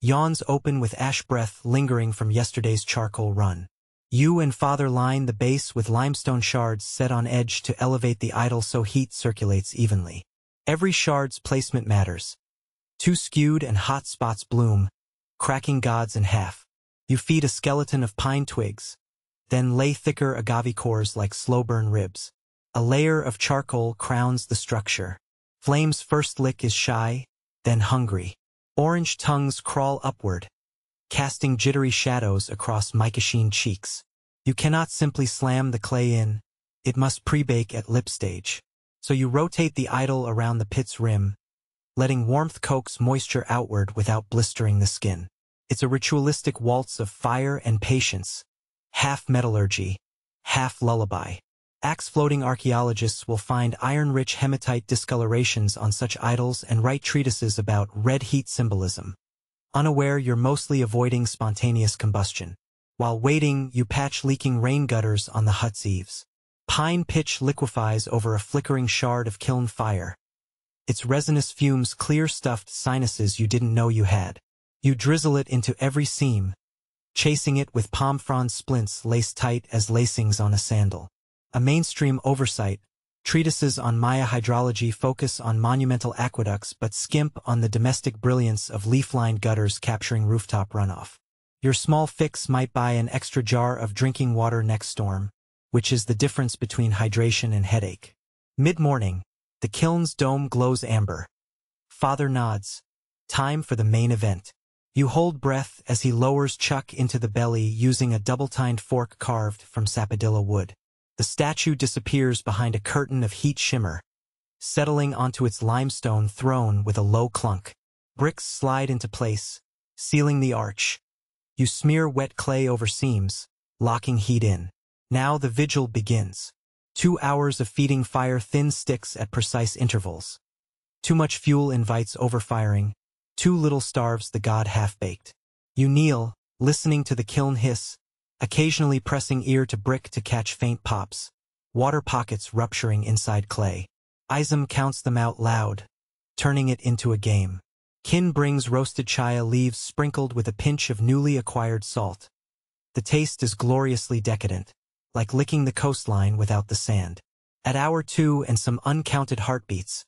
yawns open with ash breath lingering from yesterday's charcoal run. You and Father line the base with limestone shards set on edge to elevate the idol so heat circulates evenly. Every shard's placement matters. Too skewed and hot spots bloom, cracking gods in half. You feed a skeleton of pine twigs, then lay thicker agave cores like slow-burn ribs. A layer of charcoal crowns the structure. Flame's first lick is shy, then hungry. Orange tongues crawl upward, casting jittery shadows across mica-sheen cheeks. You cannot simply slam the clay in, it must pre-bake at lip stage. So you rotate the idol around the pit's rim, letting warmth coax moisture outward without blistering the skin. It's a ritualistic waltz of fire and patience, half metallurgy, half lullaby. Axe-floating archaeologists will find iron-rich hematite discolorations on such idols and write treatises about red heat symbolism. Unaware you're mostly avoiding spontaneous combustion. While waiting, you patch leaking rain gutters on the hut's eaves. Pine pitch liquefies over a flickering shard of kiln fire. Its resinous fumes clear stuffed sinuses you didn't know you had. You drizzle it into every seam, chasing it with palm frond splints laced tight as lacings on a sandal. A mainstream oversight, treatises on Maya hydrology focus on monumental aqueducts but skimp on the domestic brilliance of leaf-lined gutters capturing rooftop runoff. Your small fix might buy an extra jar of drinking water next storm, which is the difference between hydration and headache. Mid-morning, the kiln's dome glows amber. Father nods. Time for the main event. You hold breath as he lowers Chuck into the belly using a double-tined fork carved from sapodilla wood. The statue disappears behind a curtain of heat shimmer, settling onto its limestone throne with a low clunk. Bricks slide into place, sealing the arch. You smear wet clay over seams, locking heat in. Now the vigil begins. 2 hours of feeding fire thin sticks at precise intervals. Too much fuel invites overfiring, too little starves the god half-baked. You kneel, listening to the kiln hiss, occasionally pressing ear to brick to catch faint pops, water pockets rupturing inside clay. Isam counts them out loud, turning it into a game. Kin brings roasted chia leaves sprinkled with a pinch of newly acquired salt. The taste is gloriously decadent, like licking the coastline without the sand. At hour 2 and some uncounted heartbeats,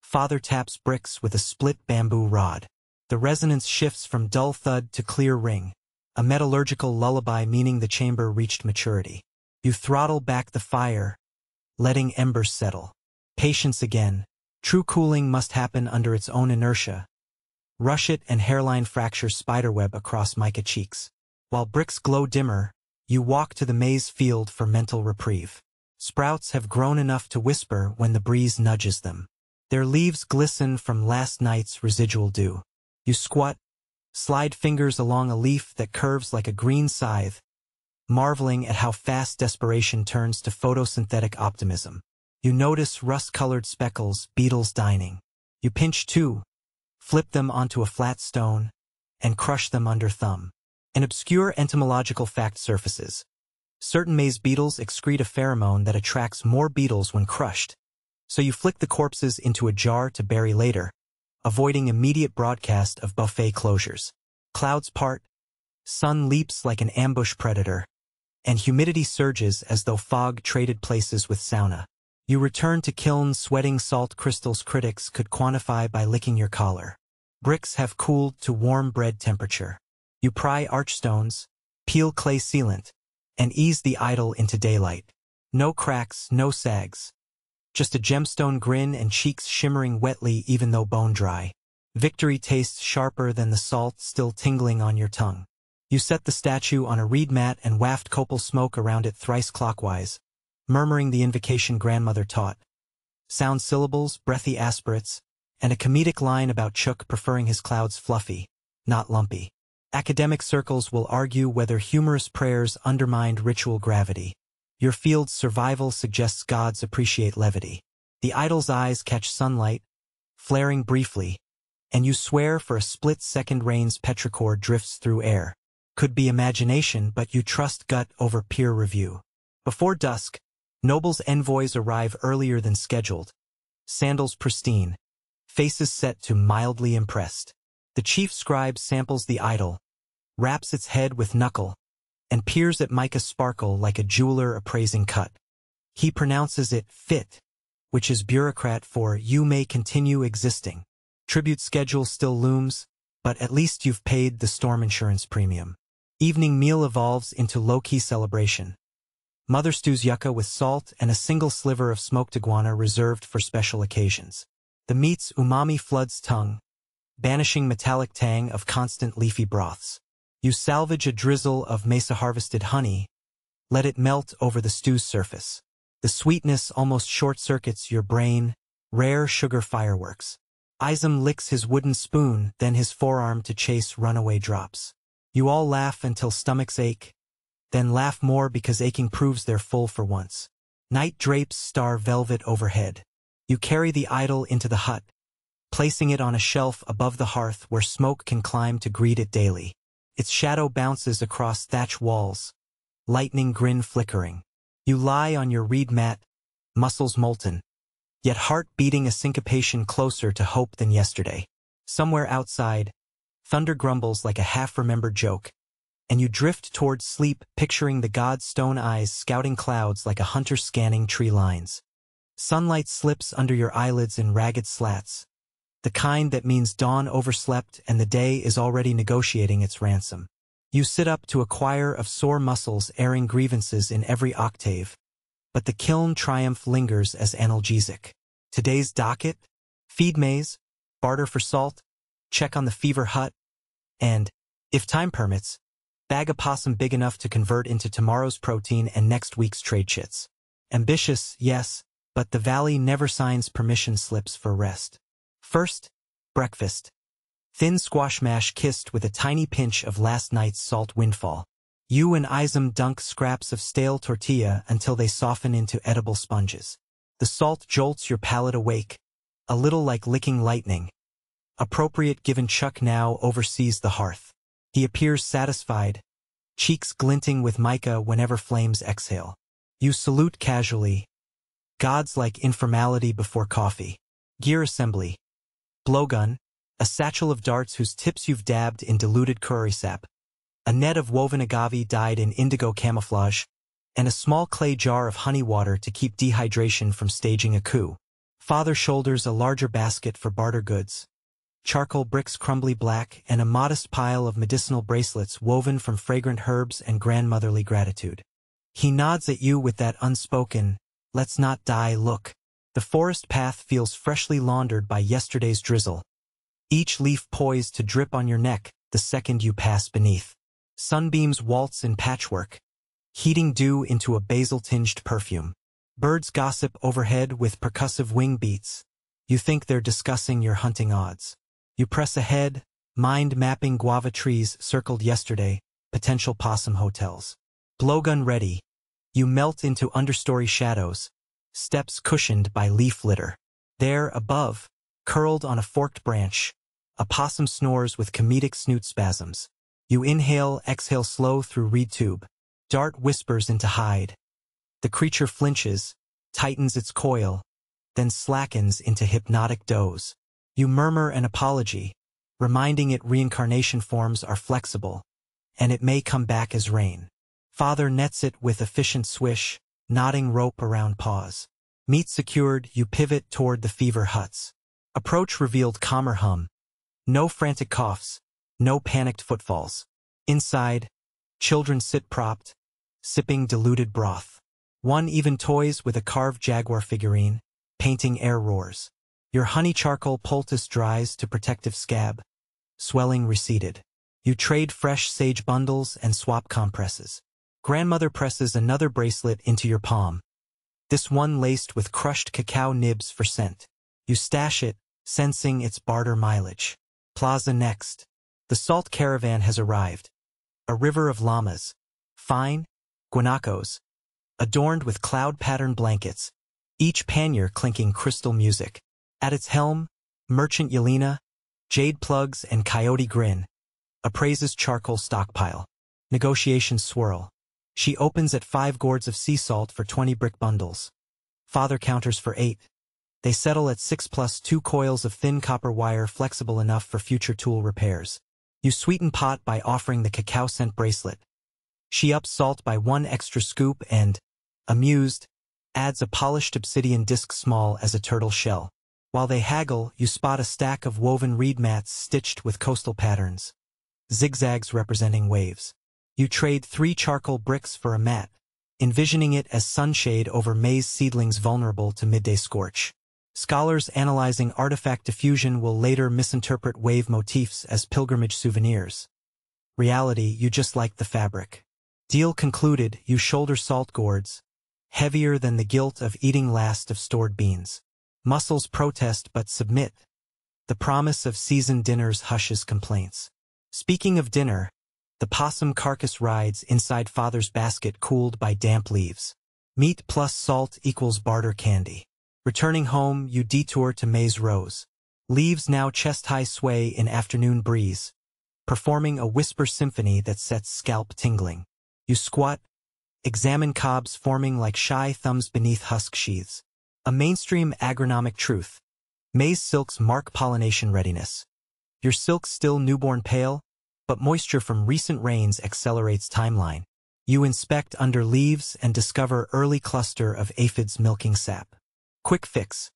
Father taps bricks with a split bamboo rod. The resonance shifts from dull thud to clear ring, a metallurgical lullaby meaning the chamber reached maturity. You throttle back the fire, letting embers settle. Patience again. True cooling must happen under its own inertia. Rush it and hairline fracture spiderweb across mica cheeks. While bricks glow dimmer, you walk to the maize field for mental reprieve. Sprouts have grown enough to whisper when the breeze nudges them. Their leaves glisten from last night's residual dew. You squat, slide fingers along a leaf that curves like a green scythe, marveling at how fast desperation turns to photosynthetic optimism. You notice rust-colored speckles, beetles dining. You pinch 2, flip them onto a flat stone, and crush them under thumb. An obscure entomological fact surfaces. Certain maize beetles excrete a pheromone that attracts more beetles when crushed, so you flick the corpses into a jar to bury later, avoiding immediate broadcast of buffet closures. Clouds part, sun leaps like an ambush predator, and humidity surges as though fog traded places with sauna. You return to kiln sweating salt crystals critics could quantify by licking your collar. Bricks have cooled to warm bread temperature. You pry archstones, peel clay sealant, and ease the idol into daylight. No cracks, no sags. Just a gemstone grin and cheeks shimmering wetly even though bone dry. Victory tastes sharper than the salt still tingling on your tongue. You set the statue on a reed mat and waft copal smoke around it thrice clockwise, murmuring the invocation grandmother taught. Sound syllables, breathy aspirates, and a comedic line about Chook preferring his clouds fluffy, not lumpy. Academic circles will argue whether humorous prayers undermined ritual gravity. Your field's survival suggests gods appreciate levity. The idol's eyes catch sunlight, flaring briefly, and you swear for a split-second rain's petrichor drifts through air. Could be imagination, but you trust gut over peer review. Before dusk, nobles' envoys arrive earlier than scheduled. Sandals pristine, faces set to mildly impressed. The chief scribe samples the idol, wraps its head with knuckle, and peers at mica sparkle like a jeweler appraising cut. He pronounces it fit, which is bureaucrat for you may continue existing. Tribute schedule still looms, but at least you've paid the storm insurance premium. Evening meal evolves into low-key celebration. Mother stews yucca with salt and a single sliver of smoked iguana reserved for special occasions. The meat's umami floods tongue, banishing metallic tang of constant leafy broths. You salvage a drizzle of mesa-harvested honey, let it melt over the stew's surface. The sweetness almost short-circuits your brain, rare sugar fireworks. Izam licks his wooden spoon, then his forearm to chase runaway drops. You all laugh until stomachs ache, then laugh more because aching proves they're full for once. Night drapes star velvet overhead. You carry the idol into the hut, placing it on a shelf above the hearth where smoke can climb to greet it daily. Its shadow bounces across thatch walls, lightning grin flickering. You lie on your reed mat, muscles molten, yet heart beating a syncopation closer to hope than yesterday. Somewhere outside, thunder grumbles like a half-remembered joke, and you drift towards sleep picturing the god's stone eyes scouting clouds like a hunter scanning tree lines. Sunlight slips under your eyelids in ragged slats, the kind that means dawn overslept and the day is already negotiating its ransom. You sit up to a choir of sore muscles airing grievances in every octave, but the kiln triumph lingers as analgesic. Today's docket? Feed maize, barter for salt, check on the fever hut, and, if time permits, bag a possum big enough to convert into tomorrow's protein and next week's trade chits. Ambitious, yes, but the valley never signs permission slips for rest. First, breakfast. Thin squash mash kissed with a tiny pinch of last night's salt windfall. You and Izam dunk scraps of stale tortilla until they soften into edible sponges. The salt jolts your palate awake, a little like licking lightning. Appropriate given Chuck now oversees the hearth. He appears satisfied, cheeks glinting with mica whenever flames exhale. You salute casually. Gods like informality before coffee. Gear assembly. Blowgun, a satchel of darts whose tips you've dabbed in diluted curry sap, a net of woven agave dyed in indigo camouflage, and a small clay jar of honey water to keep dehydration from staging a coup. Father shoulders a larger basket for barter goods. Charcoal bricks crumbly black and a modest pile of medicinal bracelets woven from fragrant herbs and grandmotherly gratitude. He nods at you with that unspoken, let's not die look. The forest path feels freshly laundered by yesterday's drizzle, each leaf poised to drip on your neck the second you pass beneath. Sunbeams waltz in patchwork, heating dew into a basil-tinged perfume. Birds gossip overhead with percussive wing beats. You think they're discussing your hunting odds. You press ahead, mind mapping guava trees circled yesterday, potential possum hotels. Blowgun ready, you melt into understory shadows, steps cushioned by leaf litter. There, above, curled on a forked branch, a possum snores with comedic snoot spasms. You inhale, exhale slow through reed tube. Dart whispers into hide. The creature flinches, tightens its coil, then slackens into hypnotic doze. You murmur an apology, reminding it reincarnation forms are flexible, and it may come back as rain. Father nets it with efficient swish, knotting rope around paws. Meat secured, you pivot toward the fever huts. Approach revealed calmer hum. No frantic coughs, no panicked footfalls. Inside, children sit propped, sipping diluted broth. One even toys with a carved jaguar figurine, painting air roars. Your honey charcoal poultice dries to protective scab. Swelling receded. You trade fresh sage bundles and swap compresses. Grandmother presses another bracelet into your palm. This one laced with crushed cacao nibs for scent. You stash it, sensing its barter mileage. Plaza next. The salt caravan has arrived. A river of llamas. Fine, guanacos. Adorned with cloud-patterned blankets. Each pannier clinking crystal music. At its helm, merchant Yelena, jade plugs and coyote grin. Appraises charcoal stockpile. Negotiations swirl. She opens at 5 gourds of sea salt for 20 brick bundles. Father counters for 8. They settle at 6 plus 2 coils of thin copper wire flexible enough for future tool repairs. You sweeten pot by offering the cacao scent bracelet. She ups salt by 1 extra scoop and, amused, adds a polished obsidian disc small as a turtle shell. While they haggle, you spot a stack of woven reed mats stitched with coastal patterns. Zigzags representing waves. You trade 3 charcoal bricks for a mat, envisioning it as sunshade over maize seedlings vulnerable to midday scorch. Scholars analyzing artifact diffusion will later misinterpret wave motifs as pilgrimage souvenirs. Reality, you just like the fabric. Deal concluded, you shoulder salt gourds, heavier than the guilt of eating last of stored beans. Muscles protest but submit. The promise of seasoned dinners hushes complaints. Speaking of dinner, the possum carcass rides inside father's basket cooled by damp leaves. Meat plus salt equals barter candy. Returning home, you detour to Maize Rose. Leaves now chest-high sway in afternoon breeze, performing a whisper symphony that sets scalp tingling. You squat, examine cobs forming like shy thumbs beneath husk sheaths. A mainstream agronomic truth. Maize silks mark pollination readiness. Your silks still newborn pale, but moisture from recent rains accelerates timeline. You inspect under leaves and discover early cluster of aphids milking sap. Quick fix.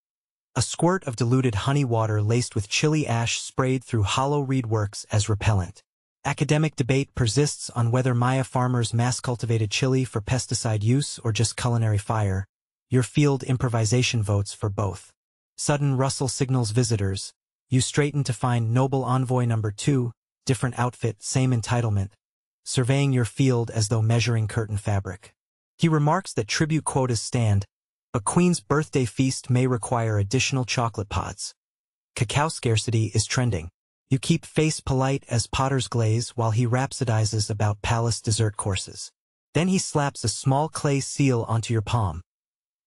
A squirt of diluted honey water laced with chili ash sprayed through hollow reed works as repellent. Academic debate persists on whether Maya farmers mass-cultivated chili for pesticide use or just culinary fire. Your field improvisation votes for both. Sudden rustle signals visitors. You straighten to find noble envoy number 2, different outfit, same entitlement, surveying your field as though measuring curtain fabric. He remarks that tribute quotas stand, but Queen's birthday feast may require additional chocolate pods. Cacao scarcity is trending. You keep face polite as Potter's glaze while he rhapsodizes about palace dessert courses. Then he slaps a small clay seal onto your palm.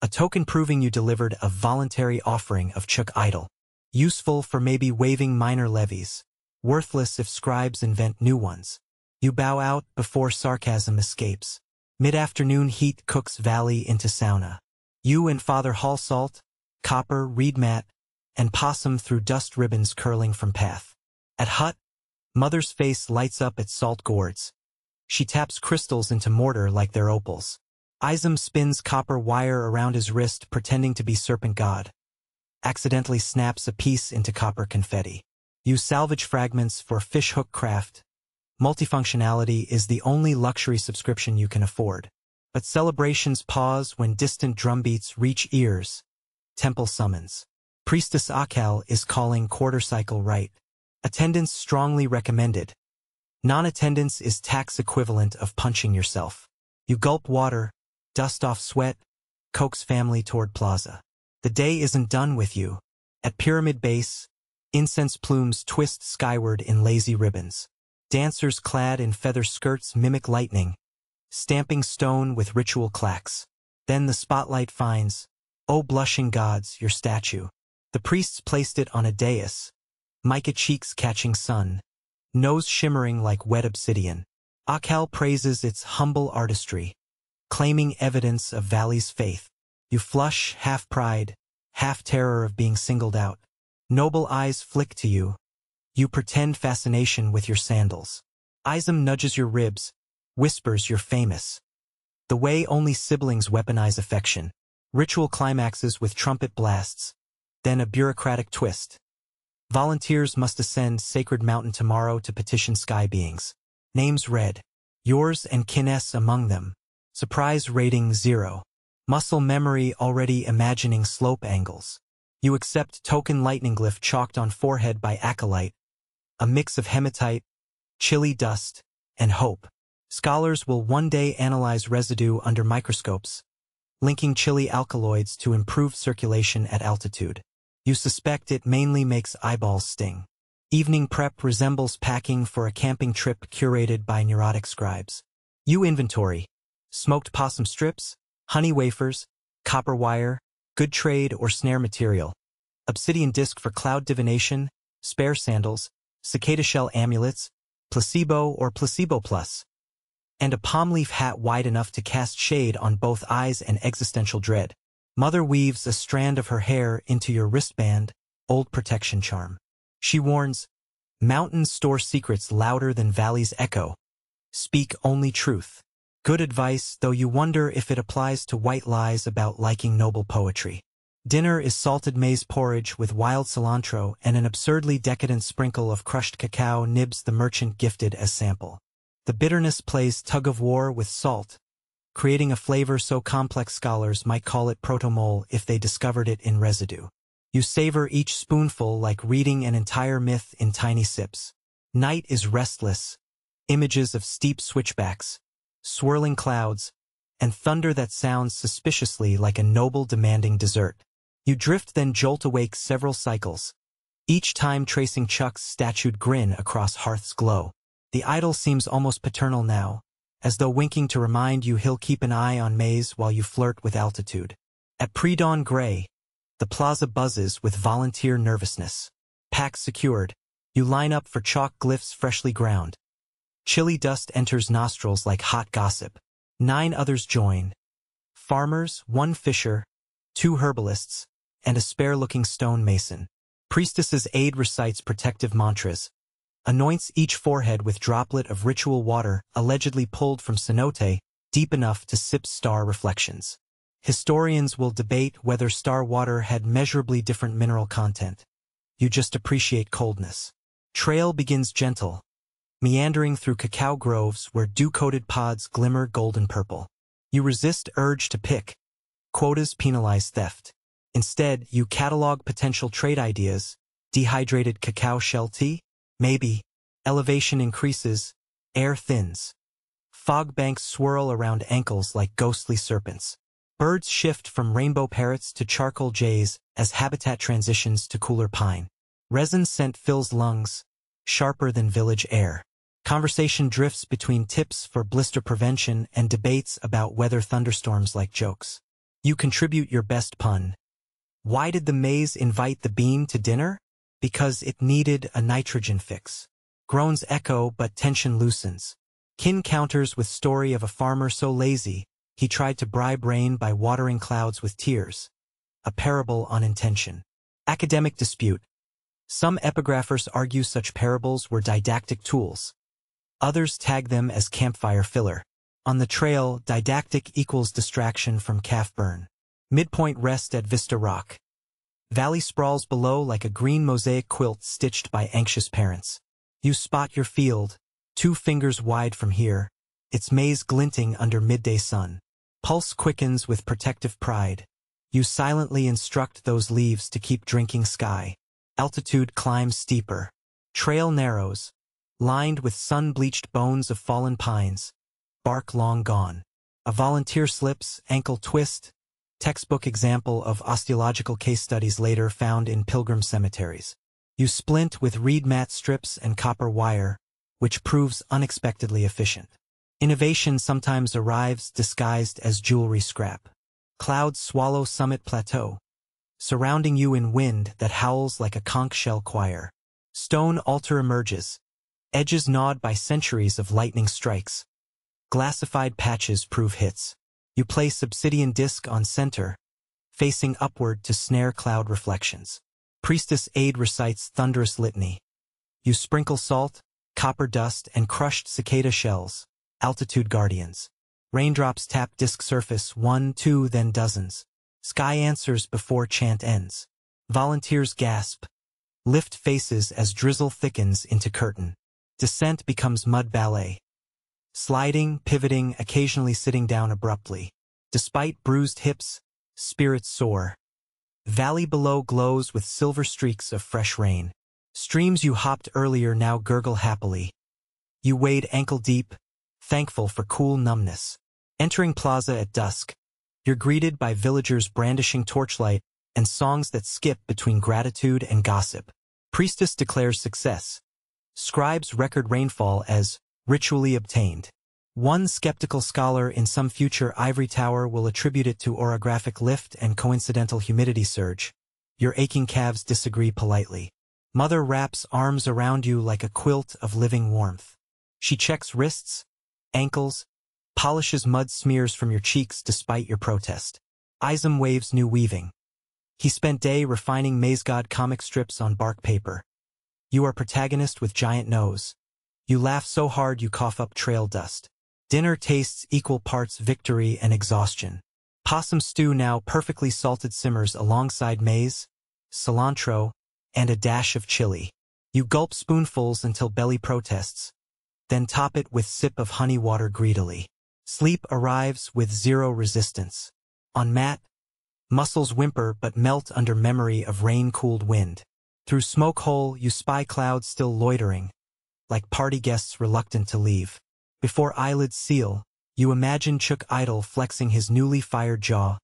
A token proving you delivered a voluntary offering of Chuk idol. Useful for maybe waiving minor levies. Worthless if scribes invent new ones. You bow out before sarcasm escapes. Mid-afternoon heat cooks valley into sauna. You and Father haul salt, copper, reed mat, and possum through dust ribbons curling from path. At hut, Mother's face lights up at salt gourds. She taps crystals into mortar like they're opals. Izam spins copper wire around his wrist pretending to be serpent god. Accidentally snaps a piece into copper confetti. You salvage fragments for fishhook craft. Multifunctionality is the only luxury subscription you can afford. But celebrations pause when distant drumbeats reach ears. Temple summons. Priestess Akal is calling quarter-cycle right. Attendance strongly recommended. Non-attendance is tax equivalent of punching yourself. You gulp water, dust off sweat, coax family toward plaza. The day isn't done with you. At pyramid base, incense plumes twist skyward in lazy ribbons. Dancers clad in feather skirts mimic lightning, stamping stone with ritual clacks. Then the spotlight finds, oh blushing gods, your statue. The priests placed it on a dais, mica cheeks catching sun, nose shimmering like wet obsidian. Akal praises its humble artistry, claiming evidence of Valley's faith. You flush, half pride, half terror of being singled out. Noble eyes flick to you. You pretend fascination with your sandals. Izam nudges your ribs, whispers you're famous. The way only siblings weaponize affection. Ritual climaxes with trumpet blasts. Then a bureaucratic twist. Volunteers must ascend Sacred Mountain tomorrow to petition sky beings. Names read. Yours and Kines among them. Surprise rating 0. Muscle memory already imagining slope angles. You accept token lightning glyph chalked on forehead by acolyte, a mix of hematite, chilly dust, and hope. Scholars will one day analyze residue under microscopes, linking chilly alkaloids to improved circulation at altitude. You suspect it mainly makes eyeballs sting. Evening prep resembles packing for a camping trip curated by neurotic scribes. You inventory: smoked possum strips, honey wafers, copper wire, good trade or snare material, obsidian disc for cloud divination, spare sandals, cicada shell amulets, placebo or placebo plus, and a palm leaf hat wide enough to cast shade on both eyes and existential dread. Mother weaves a strand of her hair into your wristband, old protection charm. She warns, mountains store secrets louder than valleys echo. Speak only truth. Good advice, though you wonder if it applies to white lies about liking noble poetry. Dinner is salted maize porridge with wild cilantro and an absurdly decadent sprinkle of crushed cacao nibs the merchant gifted as sample. The bitterness plays tug-of-war with salt, creating a flavor so complex scholars might call it protomole if they discovered it in residue. You savor each spoonful like reading an entire myth in tiny sips. Night is restless. Images of steep switchbacks, swirling clouds, and thunder that sounds suspiciously like a noble demanding dessert. You drift then jolt awake several cycles, each time tracing Chuck's statued grin across hearth's glow. The idol seems almost paternal now, as though winking to remind you he'll keep an eye on Maize while you flirt with altitude. At pre-dawn gray, the plaza buzzes with volunteer nervousness. Packs secured, you line up for chalk glyphs freshly ground. Chilly dust enters nostrils like hot gossip. 9 others join. Farmers, 1 fisher, 2 herbalists, and a spare-looking stone mason. Priestess's aide recites protective mantras, anoints each forehead with droplet of ritual water allegedly pulled from cenote, deep enough to sip star reflections. Historians will debate whether star water had measurably different mineral content. You just appreciate coldness. Trail begins gentle, meandering through cacao groves where dew-coated pods glimmer golden purple. You resist urge to pick. Quotas penalize theft. Instead, you catalog potential trade ideas. Dehydrated cacao shell tea? Maybe. Elevation increases. Air thins. Fog banks swirl around ankles like ghostly serpents. Birds shift from rainbow parrots to charcoal jays as habitat transitions to cooler pine. Resin scent fills lungs, sharper than village air. Conversation drifts between tips for blister prevention and debates about whether thunderstorms like jokes. You contribute your best pun. Why did the maize invite the bean to dinner? Because it needed a nitrogen fix. Groans echo but tension loosens. Kin counters with story of a farmer so lazy, he tried to bribe rain by watering clouds with tears. A parable on intention. Academic dispute. Some epigraphers argue such parables were didactic tools. Others tag them as campfire filler. On the trail, didactic equals distraction from calf burn. Midpoint rest at Vista Rock. Valley sprawls below like a green mosaic quilt stitched by anxious parents. You spot your field, 2 fingers wide from here, its maize glinting under midday sun. Pulse quickens with protective pride. You silently instruct those leaves to keep drinking sky. Altitude climbs steeper. Trail narrows, lined with sun-bleached bones of fallen pines. Bark long gone. A volunteer slips, ankle twist. Textbook example of osteological case studies later found in pilgrim cemeteries. You splint with reed mat strips and copper wire, which proves unexpectedly efficient. Innovation sometimes arrives disguised as jewelry scrap. Clouds swallow summit plateau, surrounding you in wind that howls like a conch shell choir. Stone altar emerges, edges gnawed by centuries of lightning strikes. Glassified patches prove hits. You place obsidian disc on center, facing upward to snare cloud reflections. Priestess aide recites thunderous litany. You sprinkle salt, copper dust, and crushed cicada shells. Altitude guardians. Raindrops tap disc surface 1, 2, then dozens. Sky answers before chant ends. Volunteers gasp. Lift faces as drizzle thickens into curtain. Descent becomes mud ballet. Sliding, pivoting, occasionally sitting down abruptly. Despite bruised hips, spirits soar. Valley below glows with silver streaks of fresh rain. Streams you hopped earlier now gurgle happily. You wade ankle-deep, thankful for cool numbness. Entering plaza at dusk, you're greeted by villagers brandishing torchlight and songs that skip between gratitude and gossip. Priestess declares success. Scribes record rainfall as ritually obtained. One skeptical scholar in some future ivory tower will attribute it to orographic lift and coincidental humidity surge. Your aching calves disagree politely. Mother wraps arms around you like a quilt of living warmth. She checks wrists, ankles, polishes mud smears from your cheeks despite your protest. Isam waves new weaving. He spent day refining Maize God comic strips on bark paper. You are protagonist with giant nose. You laugh so hard you cough up trail dust. Dinner tastes equal parts victory and exhaustion. Possum stew now perfectly salted simmers alongside maize, cilantro, and a dash of chili. You gulp spoonfuls until belly protests, then top it with sip of honey water greedily. Sleep arrives with zero resistance. On mat, muscles whimper but melt under memory of rain-cooled wind. Through smoke hole you spy clouds still loitering, like party guests reluctant to leave. Before eyelids seal, you imagine Chook idle flexing his newly fired jaw,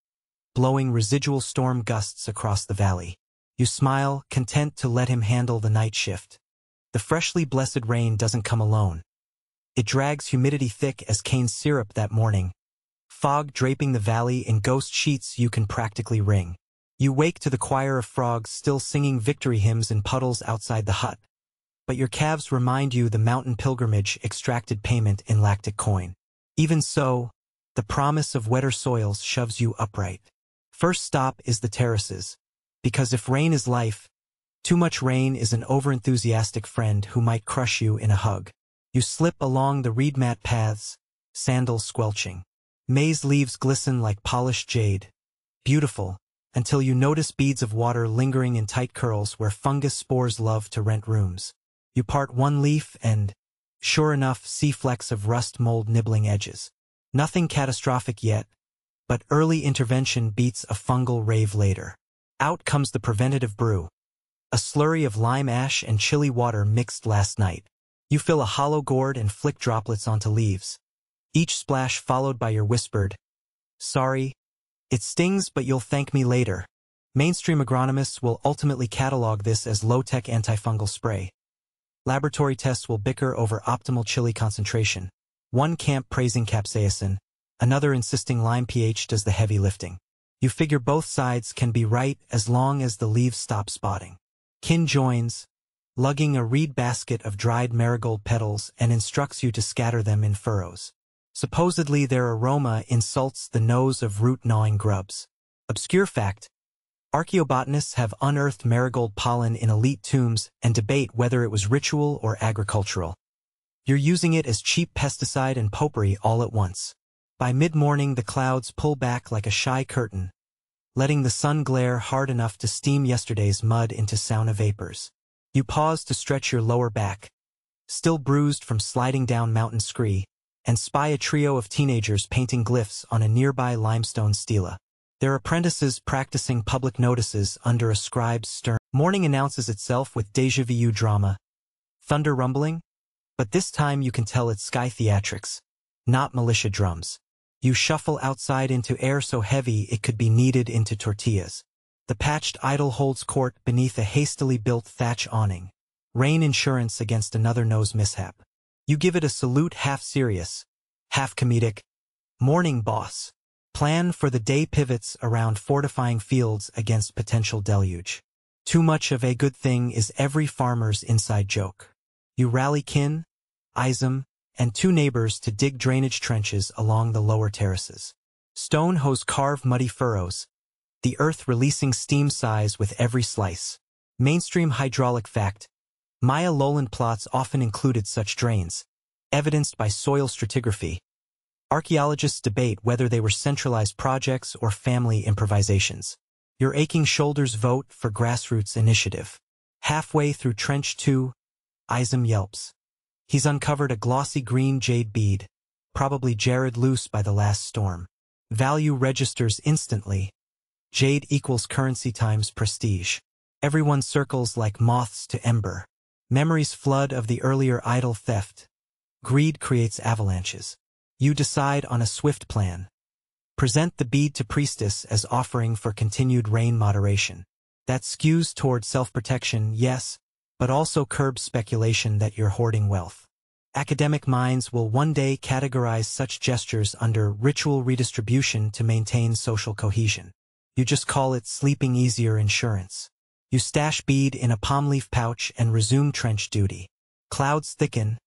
blowing residual storm gusts across the valley. You smile, content to let him handle the night shift. The freshly blessed rain doesn't come alone. It drags humidity thick as cane syrup that morning, fog draping the valley in ghost sheets you can practically wring. You wake to the choir of frogs still singing victory hymns in puddles outside the hut. But your calves remind you the mountain pilgrimage extracted payment in lactic coin. Even so, the promise of wetter soils shoves you upright. First stop is the terraces, because if rain is life, too much rain is an overenthusiastic friend who might crush you in a hug. You slip along the reed mat paths, sandals squelching. Maize leaves glisten like polished jade. Beautiful, until you notice beads of water lingering in tight curls where fungus spores love to rent rooms. You part one leaf and, sure enough, see flecks of rust mold nibbling edges. Nothing catastrophic yet, but early intervention beats a fungal rave later. Out comes the preventative brew. A slurry of lime ash and chili water mixed last night. You fill a hollow gourd and flick droplets onto leaves. Each splash followed by your whispered, "Sorry, it stings but you'll thank me later." Mainstream agronomists will ultimately catalog this as low-tech antifungal spray. Laboratory tests will bicker over optimal chili concentration. One camp praising capsaicin, another insisting lime pH does the heavy lifting. You figure both sides can be right as long as the leaves stop spotting. Kin joins, lugging a reed basket of dried marigold petals and instructs you to scatter them in furrows. Supposedly their aroma insults the nose of root-gnawing grubs. Obscure fact: archaeobotanists have unearthed marigold pollen in elite tombs and debate whether it was ritual or agricultural. You're using it as cheap pesticide and potpourri all at once. By mid-morning the clouds pull back like a shy curtain, letting the sun glare hard enough to steam yesterday's mud into sauna vapors. You pause to stretch your lower back, still bruised from sliding down mountain scree, and spy a trio of teenagers painting glyphs on a nearby limestone stela. Their apprentices practicing public notices under a scribe's stern. Morning announces itself with déjà vu drama. Thunder rumbling? But this time you can tell it's sky theatrics, not militia drums. You shuffle outside into air so heavy it could be kneaded into tortillas. The patched idol holds court beneath a hastily built thatch awning. Rain insurance against another nose mishap. You give it a salute half serious, half comedic. Morning boss. Plan for the day pivots around fortifying fields against potential deluge. Too much of a good thing is every farmer's inside joke. You rally kin, Isam, and two neighbors to dig drainage trenches along the lower terraces. Stone hose carve muddy furrows, the earth releasing steam sighs with every slice. Mainstream hydraulic fact: Maya lowland plots often included such drains, evidenced by soil stratigraphy. Archaeologists debate whether they were centralized projects or family improvisations. Your aching shoulders vote for grassroots initiative. Halfway through Trench 2, Isam yelps. He's uncovered a glossy green jade bead, probably jarred loose by the last storm. Value registers instantly. Jade equals currency times prestige. Everyone circles like moths to ember. Memories flood of the earlier idol theft. Greed creates avalanches. You decide on a swift plan. Present the bead to priestess as offering for continued rain moderation. That skews toward self-protection, yes, but also curbs speculation that you're hoarding wealth. Academic minds will one day categorize such gestures under ritual redistribution to maintain social cohesion. You just call it sleeping easier insurance. You stash bead in a palm leaf pouch and resume trench duty. Clouds thicken,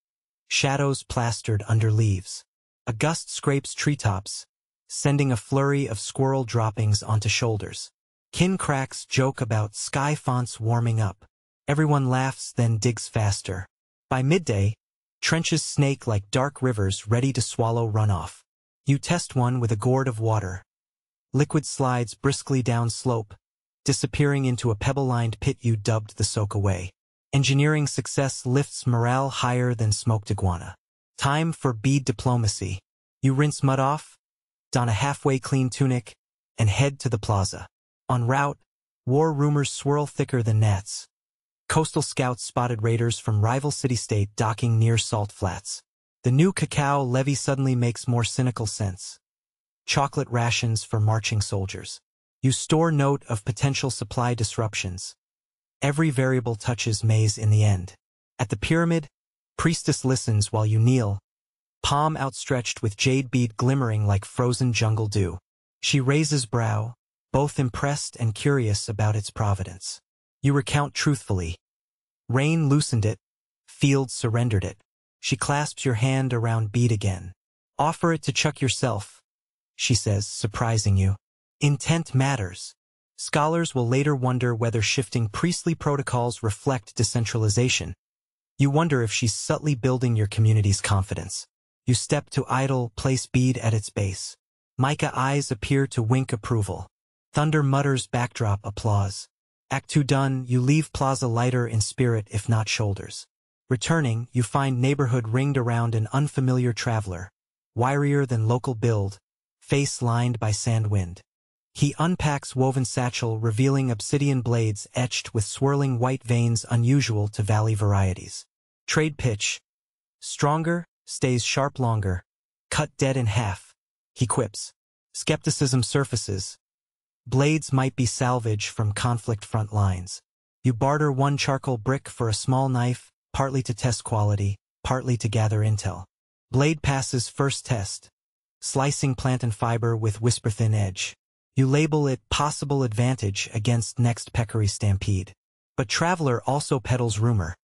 shadows plastered under leaves. A gust scrapes treetops, sending a flurry of squirrel droppings onto shoulders. Kin cracks joke about sky fonts warming up. Everyone laughs, then digs faster. By midday, trenches snake like dark rivers ready to swallow runoff. You test one with a gourd of water. Liquid slides briskly down slope, disappearing into a pebble-lined pit you dubbed the soak away. Engineering success lifts morale higher than smoked iguana. Time for bead diplomacy. You rinse mud off, don a halfway clean tunic, and head to the plaza. En route, war rumors swirl thicker than gnats. Coastal scouts spotted raiders from rival city-state docking near salt flats. The new cacao levy suddenly makes more cynical sense. Chocolate rations for marching soldiers. You store note of potential supply disruptions. Every variable touches Maize in the end. At the pyramid, priestess listens while you kneel, palm outstretched with jade bead glimmering like frozen jungle dew. She raises brow, both impressed and curious about its providence. You recount truthfully. Rain loosened it, field surrendered it. She clasps your hand around bead again. Offer it to Chuck yourself, she says, surprising you. Intent matters. Scholars will later wonder whether shifting priestly protocols reflect decentralization. You wonder if she's subtly building your community's confidence. You step to idol, place bead at its base. Mica eyes appear to wink approval. Thunder mutters backdrop applause. Act 2 done, you leave plaza lighter in spirit if not shoulders. Returning, you find neighborhood ringed around an unfamiliar traveler. Wirier than local build, face lined by sand wind. He unpacks woven satchel revealing obsidian blades etched with swirling white veins unusual to valley varieties. Trade pitch. Stronger, stays sharp longer. Cut dead in half. He quips. Skepticism surfaces. Blades might be salvage from conflict front lines. You barter one charcoal brick for a small knife, partly to test quality, partly to gather intel. Blade passes first test. Slicing plant and fiber with whisper-thin edge. You label it possible advantage against next peccary stampede. But Traveler also peddles rumor.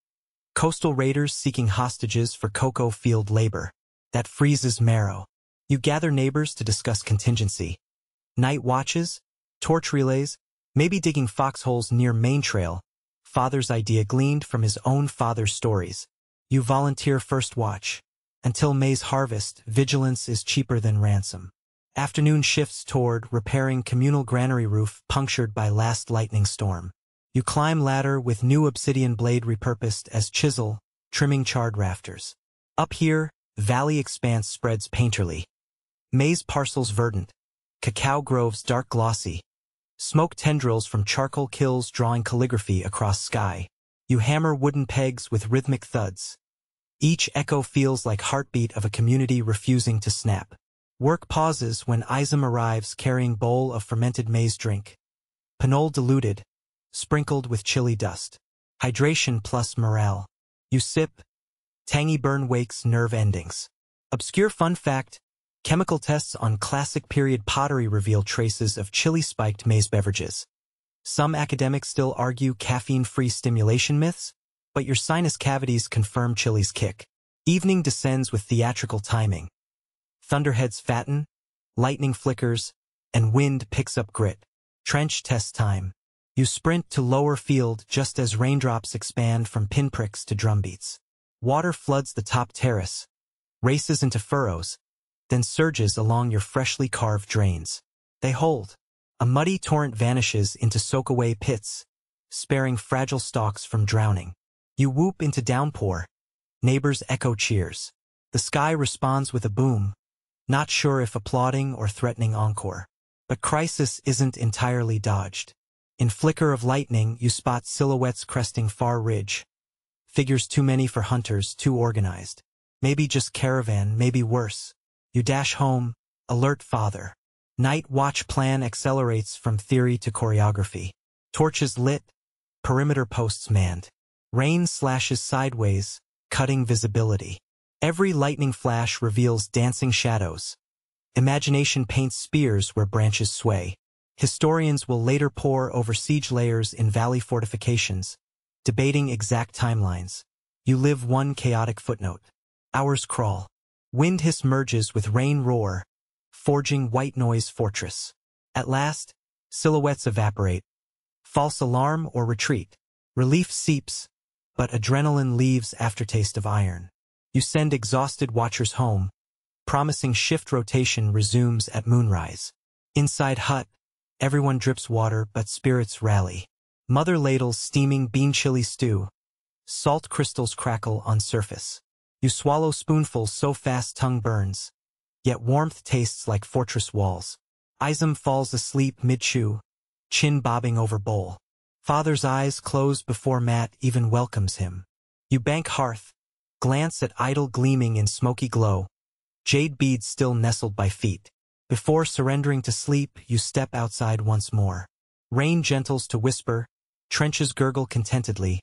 Coastal raiders seeking hostages for cocoa field labor. That freezes marrow. You gather neighbors to discuss contingency. Night watches, torch relays, maybe digging foxholes near main trail. Father's idea gleaned from his own father's stories. You volunteer first watch. Until Maize harvest, vigilance is cheaper than ransom. Afternoon shifts toward repairing communal granary roof punctured by last lightning storm. You climb ladder with new obsidian blade repurposed as chisel, trimming charred rafters. Up here, valley expanse spreads painterly. Maize parcels verdant. Cacao groves dark glossy. Smoke tendrils from charcoal kills drawing calligraphy across sky. You hammer wooden pegs with rhythmic thuds. Each echo feels like heartbeat of a community refusing to snap. Work pauses when Izam arrives carrying bowl of fermented maize drink. Pinole diluted, sprinkled with chili dust. Hydration plus morale. You sip. Tangy burn wakes nerve endings. Obscure fun fact, chemical tests on classic period pottery reveal traces of chili-spiked maize beverages. Some academics still argue caffeine-free stimulation myths, but your sinus cavities confirm chili's kick. Evening descends with theatrical timing. Thunderheads fatten, lightning flickers, and wind picks up grit. Trench test time. You sprint to lower field just as raindrops expand from pinpricks to drumbeats. Water floods the top terrace, races into furrows, then surges along your freshly carved drains. They hold. A muddy torrent vanishes into soak-away pits, sparing fragile stalks from drowning. You whoop into downpour. Neighbors echo cheers. The sky responds with a boom. not sure if applauding or threatening encore. But crisis isn't entirely dodged. In flicker of lightning, you spot silhouettes cresting far ridge. Figures too many for hunters, too organized. Maybe just caravan, maybe worse. You dash home, alert father. Night watch plan accelerates from theory to choreography. Torches lit, perimeter posts manned. Rain slashes sideways, cutting visibility. Every lightning flash reveals dancing shadows. Imagination paints spears where branches sway. Historians will later pore over siege layers in valley fortifications, debating exact timelines. You live one chaotic footnote. Hours crawl. Wind hiss merges with rain roar, forging white noise fortress. At last, silhouettes evaporate. False alarm or retreat. Relief seeps, but adrenaline leaves aftertaste of iron. You send exhausted watchers home, promising shift rotation resumes at moonrise. Inside hut, everyone drips water but spirits rally. Mother ladles steaming bean chili stew. Salt crystals crackle on surface. You swallow spoonfuls so fast tongue burns. Yet warmth tastes like fortress walls. Izem falls asleep mid-chew, chin bobbing over bowl. Father's eyes close before Matt even welcomes him. You bank hearth, glance at idol gleaming in smoky glow. Jade beads still nestled by feet. Before surrendering to sleep, you step outside once more. Rain gentles to whisper, trenches gurgle contentedly,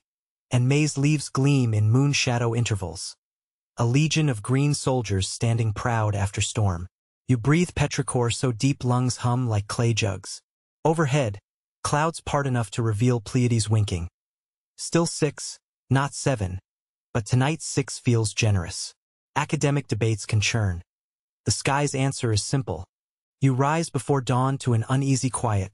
and maize leaves gleam in moon shadow intervals. A legion of green soldiers standing proud after storm. You breathe petrichor so deep lungs hum like clay jugs. Overhead, clouds part enough to reveal Pleiades winking. Still 6, not 7, but tonight's 6 feels generous. Academic debates can churn. The sky's answer is simple. You rise before dawn to an uneasy quiet.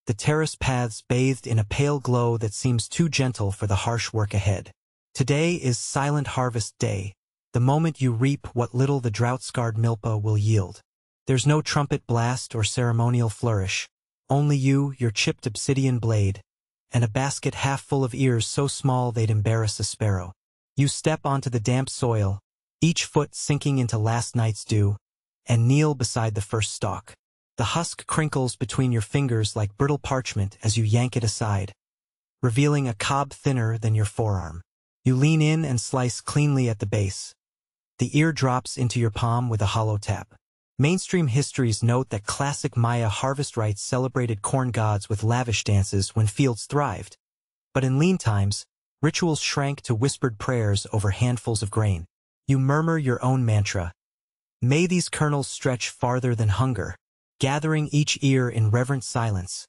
The terrace paths bathed in a pale glow that seems too gentle for the harsh work ahead. Today is silent harvest day, the moment you reap what little the drought-scarred milpa will yield. There's no trumpet blast or ceremonial flourish, only you, your chipped obsidian blade, and a basket half full of ears so small they'd embarrass a sparrow. You step onto the damp soil, each foot sinking into last night's dew, and kneel beside the first stalk. The husk crinkles between your fingers like brittle parchment as you yank it aside, revealing a cob thinner than your forearm. You lean in and slice cleanly at the base. The ear drops into your palm with a hollow tap. Mainstream histories note that classic Maya harvest rites celebrated corn gods with lavish dances when fields thrived. But in lean times, rituals shrank to whispered prayers over handfuls of grain. You murmur your own mantra. May these kernels stretch farther than hunger. Gathering each ear in reverent silence,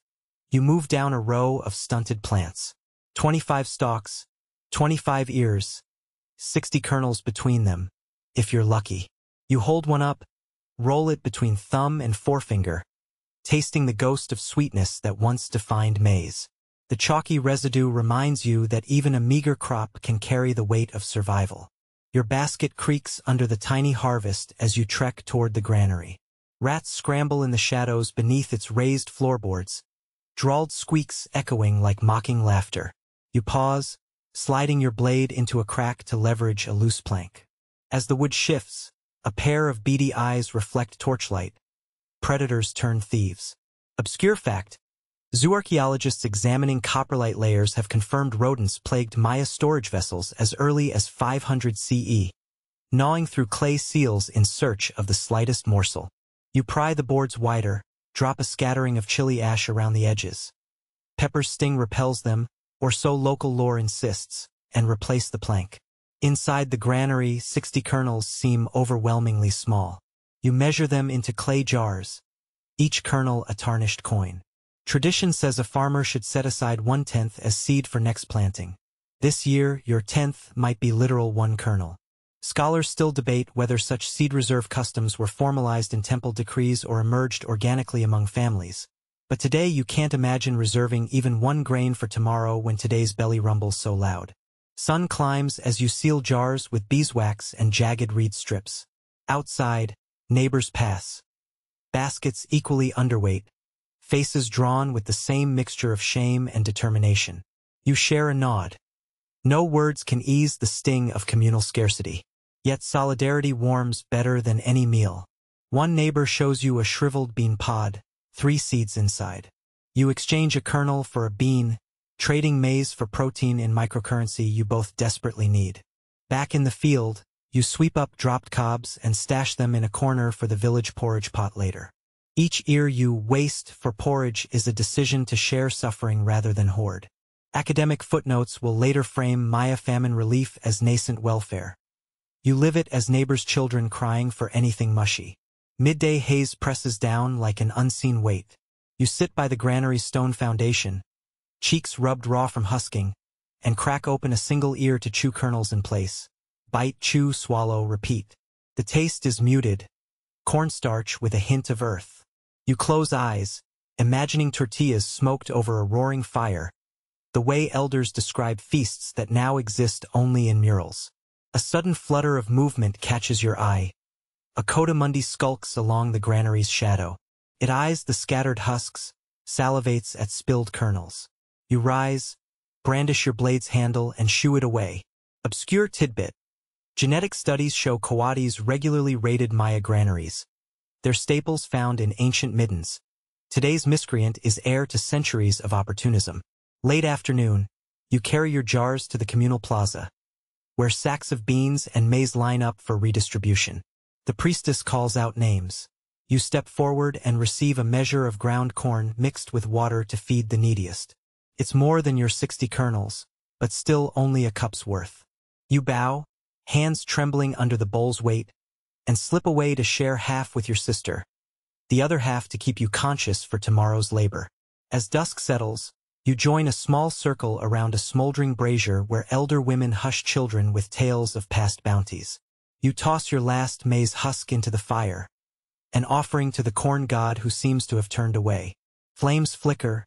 you move down a row of stunted plants. 25 stalks, 25 ears, 60 kernels between them, if you're lucky. You hold one up, roll it between thumb and forefinger, tasting the ghost of sweetness that once defined maize. The chalky residue reminds you that even a meager crop can carry the weight of survival. Your basket creaks under the tiny harvest as you trek toward the granary. Rats scramble in the shadows beneath its raised floorboards, drawled squeaks echoing like mocking laughter. You pause, sliding your blade into a crack to leverage a loose plank. As the wood shifts, a pair of beady eyes reflect torchlight. Predators turn thieves. Obscure fact: zooarchaeologists examining coprolite layers have confirmed rodents plagued Maya storage vessels as early as 500 CE, gnawing through clay seals in search of the slightest morsel. You pry the boards wider, drop a scattering of chili ash around the edges. Pepper's sting repels them, or so local lore insists, and replace the plank. Inside the granary, 60 kernels seem overwhelmingly small. You measure them into clay jars, each kernel a tarnished coin. Tradition says a farmer should set aside 1/10 as seed for next planting. This year, your 10th might be literal 1 kernel. Scholars still debate whether such seed reserve customs were formalized in temple decrees or emerged organically among families. But today you can't imagine reserving even 1 grain for tomorrow when today's belly rumbles so loud. Sun climbs as you seal jars with beeswax and jagged reed strips. Outside, neighbors pass. Baskets equally underweight, faces drawn with the same mixture of shame and determination. You share a nod. No words can ease the sting of communal scarcity. Yet solidarity warms better than any meal. One neighbor shows you a shriveled bean pod, 3 seeds inside. You exchange a kernel for a bean, trading maize for protein in microcurrency you both desperately need. Back in the field, you sweep up dropped cobs and stash them in a corner for the village porridge pot later. Each ear you waste for porridge is a decision to share suffering rather than hoard. Academic footnotes will later frame Maya famine relief as nascent welfare. You live it as neighbors' children crying for anything mushy. Midday haze presses down like an unseen weight. You sit by the granary's stone foundation, cheeks rubbed raw from husking, and crack open a single ear to chew kernels in place. Bite, chew, swallow, repeat. The taste is muted, cornstarch with a hint of earth. You close eyes, imagining tortillas smoked over a roaring fire, the way elders describe feasts that now exist only in murals. A sudden flutter of movement catches your eye. A coatimundi skulks along the granary's shadow. It eyes the scattered husks, salivates at spilled kernels. You rise, brandish your blade's handle, and shoo it away. Obscure tidbit. Genetic studies show coatis regularly raided Maya granaries. They're staples found in ancient middens. Today's miscreant is heir to centuries of opportunism. Late afternoon, you carry your jars to the communal plaza, where sacks of beans and maize line up for redistribution. The priestess calls out names. You step forward and receive a measure of ground corn mixed with water to feed the neediest. It's more than your 60 kernels, but still only a cup's worth. You bow, hands trembling under the bowl's weight, and slip away to share half with your sister, the other half to keep you conscious for tomorrow's labor. As dusk settles, you join a small circle around a smoldering brazier where elder women hush children with tales of past bounties. You toss your last maize husk into the fire, an offering to the corn god who seems to have turned away. Flames flicker,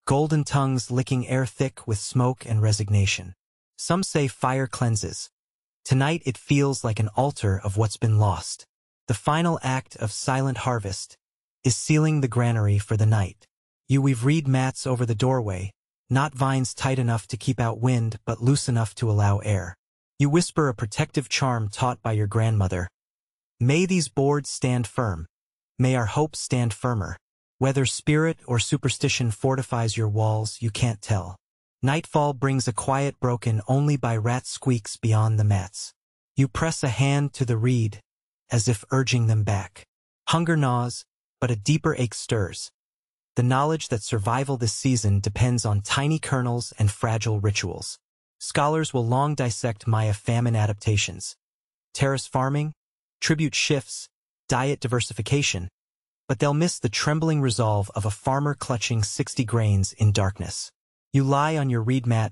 golden tongues licking air thick with smoke and resignation. Some say fire cleanses. Tonight it feels like an altar of what's been lost. The final act of silent harvest is sealing the granary for the night. You weave reed mats over the doorway, not vines tight enough to keep out wind but loose enough to allow air. You whisper a protective charm taught by your grandmother. May these boards stand firm. May our hopes stand firmer. Whether spirit or superstition fortifies your walls, you can't tell. Nightfall brings a quiet broken only by rat squeaks beyond the mats. You press a hand to the reed, as if urging them back. Hunger gnaws, but a deeper ache stirs. The knowledge that survival this season depends on tiny kernels and fragile rituals. Scholars will long dissect Maya famine adaptations. Terrace farming, tribute shifts, diet diversification, but they'll miss the trembling resolve of a farmer clutching 60 grains in darkness. You lie on your reed mat,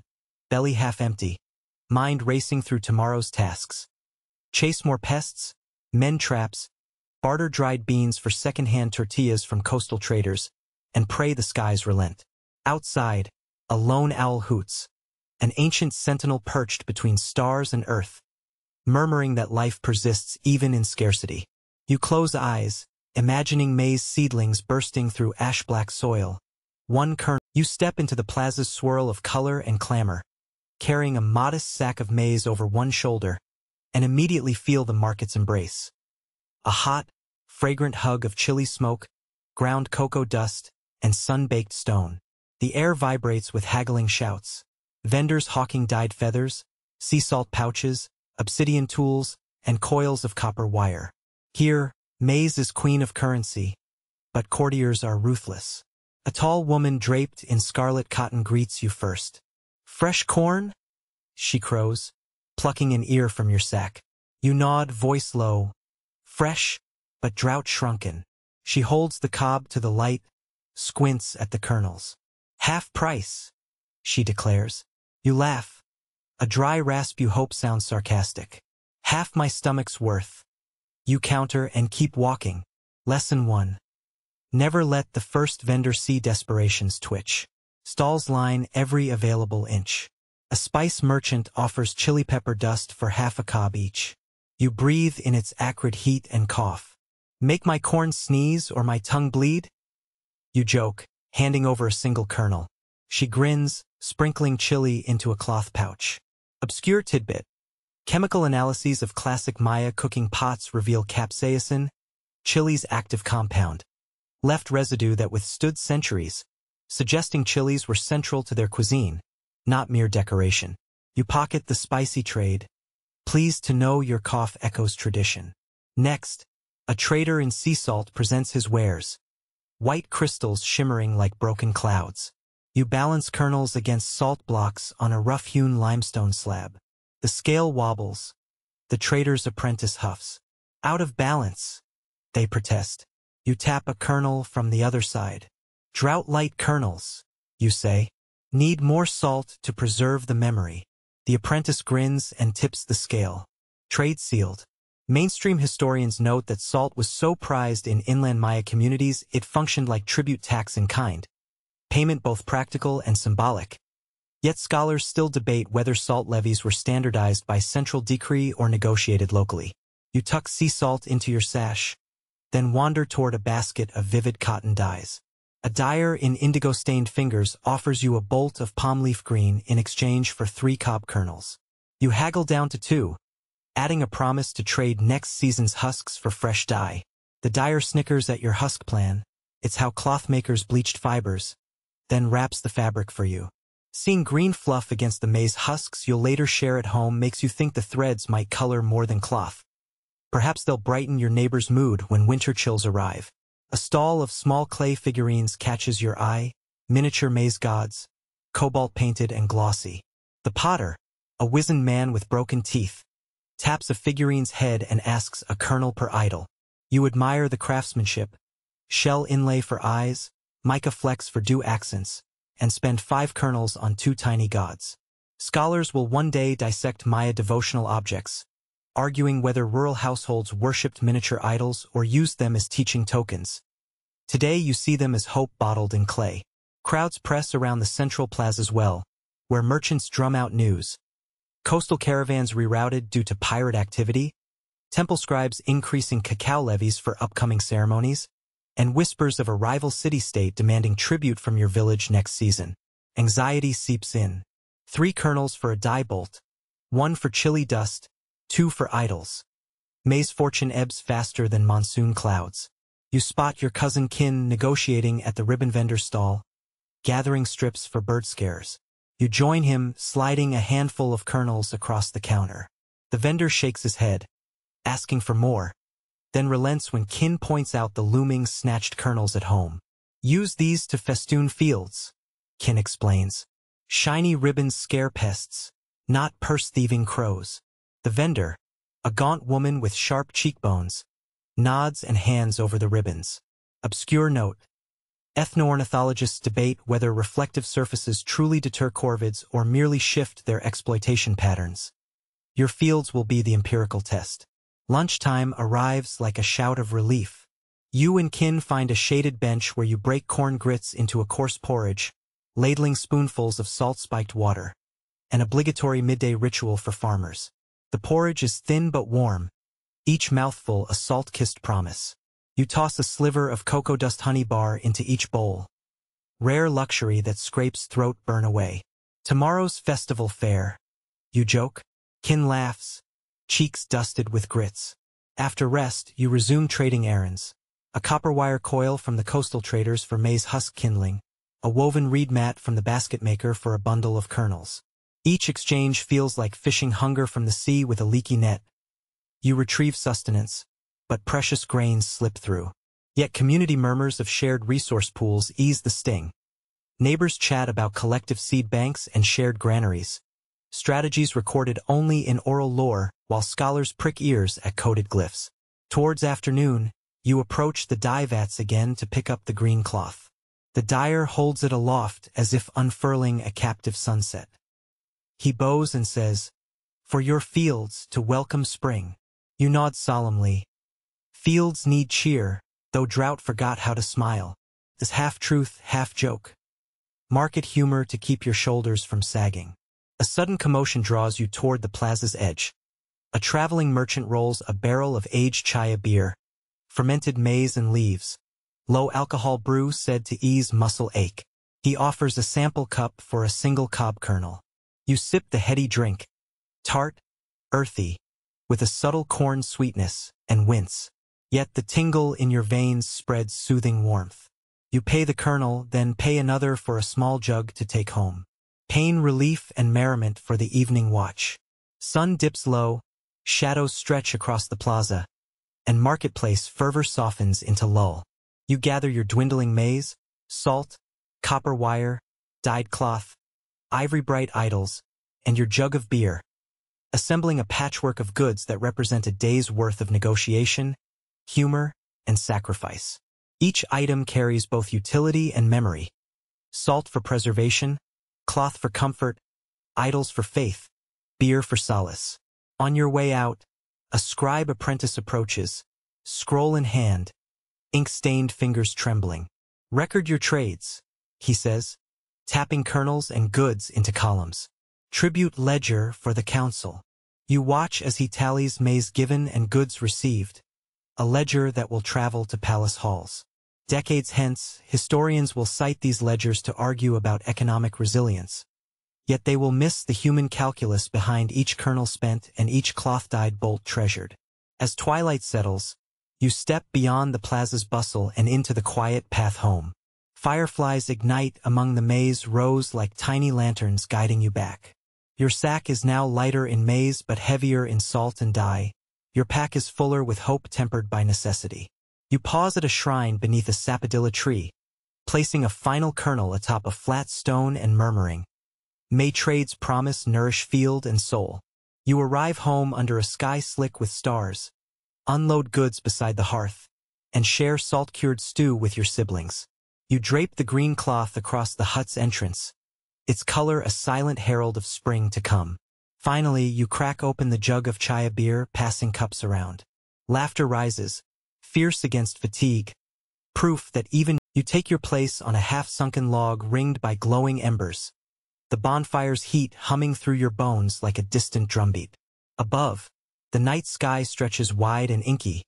belly half empty, mind racing through tomorrow's tasks. Chase more pests, mend traps, barter dried beans for second-hand tortillas from coastal traders, and pray the skies relent. Outside, a lone owl hoots, an ancient sentinel perched between stars and earth, murmuring that life persists even in scarcity. You close eyes, imagining maize seedlings bursting through ash-black soil. One kernel. You step into the plaza's swirl of color and clamor, carrying a modest sack of maize over one shoulder, and immediately feel the market's embrace. A hot, fragrant hug of chili smoke, ground cocoa dust, and sun-baked stone. The air vibrates with haggling shouts. Vendors hawking dyed feathers, sea salt pouches, obsidian tools, and coils of copper wire. Here, maize is queen of currency, but courtiers are ruthless. A tall woman draped in scarlet cotton greets you first. "Fresh corn?" she crows, plucking an ear from your sack. You nod, voice low. Fresh, but drought-shrunken. She holds the cob to the light, squints at the kernels. "Half price," she declares. You laugh. A dry rasp you hope sounds sarcastic. "Half my stomach's worth." You counter and keep walking. Lesson 1. Never let the first vendor see desperation's twitch. Stalls line every available inch. A spice merchant offers chili pepper dust for half a cob each. You breathe in its acrid heat and cough. "Make my corn sneeze or my tongue bleed?" You joke, handing over a single kernel. She grins, sprinkling chili into a cloth pouch. Obscure tidbit. Chemical analyses of classic Maya cooking pots reveal capsaicin, chili's active compound. Left residue that withstood centuries, suggesting chilies were central to their cuisine, not mere decoration. You pocket the spicy trade, pleased to know your cough echoes tradition. Next, a trader in sea salt presents his wares, white crystals shimmering like broken clouds. You balance kernels against salt blocks on a rough-hewn limestone slab. The scale wobbles. The trader's apprentice huffs. Out of balance, they protest. You tap a kernel from the other side. Drought-light kernels, you say. Need more salt to preserve the memory. The apprentice grins and tips the scale. Trade sealed. Mainstream historians note that salt was so prized in inland Maya communities it functioned like tribute tax in kind. Payment both practical and symbolic. Yet scholars still debate whether salt levies were standardized by central decree or negotiated locally. You tuck sea salt into your sash, then wander toward a basket of vivid cotton dyes. A dyer in indigo-stained fingers offers you a bolt of palm leaf green in exchange for 3 cob kernels. You haggle down to 2, adding a promise to trade next season's husks for fresh dye. The dyer snickers at your husk plan. It's how cloth makers bleached fibers, then wraps the fabric for you. Seeing green fluff against the maize husks you'll later share at home makes you think the threads might color more than cloth. Perhaps they'll brighten your neighbor's mood when winter chills arrive. A stall of small clay figurines catches your eye, miniature maize gods, cobalt-painted and glossy. The potter, a wizened man with broken teeth, taps a figurine's head and asks a kernel per idol. You admire the craftsmanship, shell inlay for eyes, mica flecks for dew accents, and spend 5 kernels on 2 tiny gods. Scholars will one day dissect Maya devotional objects, arguing whether rural households worshipped miniature idols or used them as teaching tokens. Today you see them as hope bottled in clay. Crowds press around the central plaza's well, where merchants drum out news. Coastal caravans rerouted due to pirate activity, temple scribes increasing cacao levies for upcoming ceremonies, and whispers of a rival city-state demanding tribute from your village next season. Anxiety seeps in. 3 kernels for a dye bolt, 1 for chili dust, 2 for idols. Maize fortune ebbs faster than monsoon clouds. You spot your cousin Kin negotiating at the ribbon vendor's stall, gathering strips for bird scares. You join him, sliding a handful of kernels across the counter. The vendor shakes his head, asking for more, then relents when Kin points out the looming snatched kernels at home. Use these to festoon fields, Kin explains. Shiny ribbons scare pests, not purse-thieving crows. The vendor, a gaunt woman with sharp cheekbones, nods and hands over the ribbons. Obscure note. Ethno-ornithologists debate whether reflective surfaces truly deter corvids or merely shift their exploitation patterns. Your fields will be the empirical test. Lunchtime arrives like a shout of relief. You and Kin find a shaded bench where you break corn grits into a coarse porridge, ladling spoonfuls of salt-spiked water. An obligatory midday ritual for farmers. The porridge is thin but warm, each mouthful a salt-kissed promise. You toss a sliver of cocoa dust honey bar into each bowl. Rare luxury that scrapes throat burn away. Tomorrow's festival fare. You joke. Kin laughs, cheeks dusted with grits. After rest, you resume trading errands. A copper wire coil from the coastal traders for maize husk kindling. A woven reed mat from the basket maker for a bundle of kernels. Each exchange feels like fishing hunger from the sea with a leaky net. You retrieve sustenance, but precious grains slip through. Yet community murmurs of shared resource pools ease the sting. Neighbors chat about collective seed banks and shared granaries. Strategies recorded only in oral lore, while scholars prick ears at coded glyphs. Towards afternoon, you approach the dye vats again to pick up the green cloth. The dyer holds it aloft as if unfurling a captive sunset. He bows and says, "For your fields to welcome spring." You nod solemnly. Fields need cheer, though drought forgot how to smile. Is half-truth, half-joke. Market humor to keep your shoulders from sagging. A sudden commotion draws you toward the plaza's edge. A traveling merchant rolls a barrel of aged chaya beer, fermented maize and leaves. Low-alcohol brew said to ease muscle ache. He offers a sample cup for a single cob kernel. You sip the heady drink, tart, earthy, with a subtle corn sweetness, and wince. Yet the tingle in your veins spreads soothing warmth. You pay the kernel, then pay another for a small jug to take home. Pain relief and merriment for the evening watch. Sun dips low, shadows stretch across the plaza, and marketplace fervor softens into lull. You gather your dwindling maize, salt, copper wire, dyed cloth, ivory-bright idols, and your jug of beer, assembling a patchwork of goods that represent a day's worth of negotiation, humor, and sacrifice. Each item carries both utility and memory. Salt for preservation, cloth for comfort, idols for faith, beer for solace. On your way out, a scribe apprentice approaches, scroll in hand, ink-stained fingers trembling. "Record your trades," he says, tapping kernels and goods into columns. "Tribute ledger for the council." You watch as he tallies maize given and goods received, a ledger that will travel to palace halls. Decades hence, historians will cite these ledgers to argue about economic resilience. Yet they will miss the human calculus behind each kernel spent and each cloth-dyed bolt treasured. As twilight settles, you step beyond the plaza's bustle and into the quiet path home. Fireflies ignite among the maize rows like tiny lanterns guiding you back. Your sack is now lighter in maize but heavier in salt and dye. Your pack is fuller with hope tempered by necessity. You pause at a shrine beneath a sapodilla tree, placing a final kernel atop a flat stone and murmuring, "May trade's promise nourish field and soul." You arrive home under a sky slick with stars, unload goods beside the hearth, and share salt-cured stew with your siblings. You drape the green cloth across the hut's entrance, its color a silent herald of spring to come. Finally, you crack open the jug of chaya beer, passing cups around. Laughter rises, fierce against fatigue, proof that even you take your place on a half-sunken log ringed by glowing embers, the bonfire's heat humming through your bones like a distant drumbeat. Above, the night sky stretches wide and inky,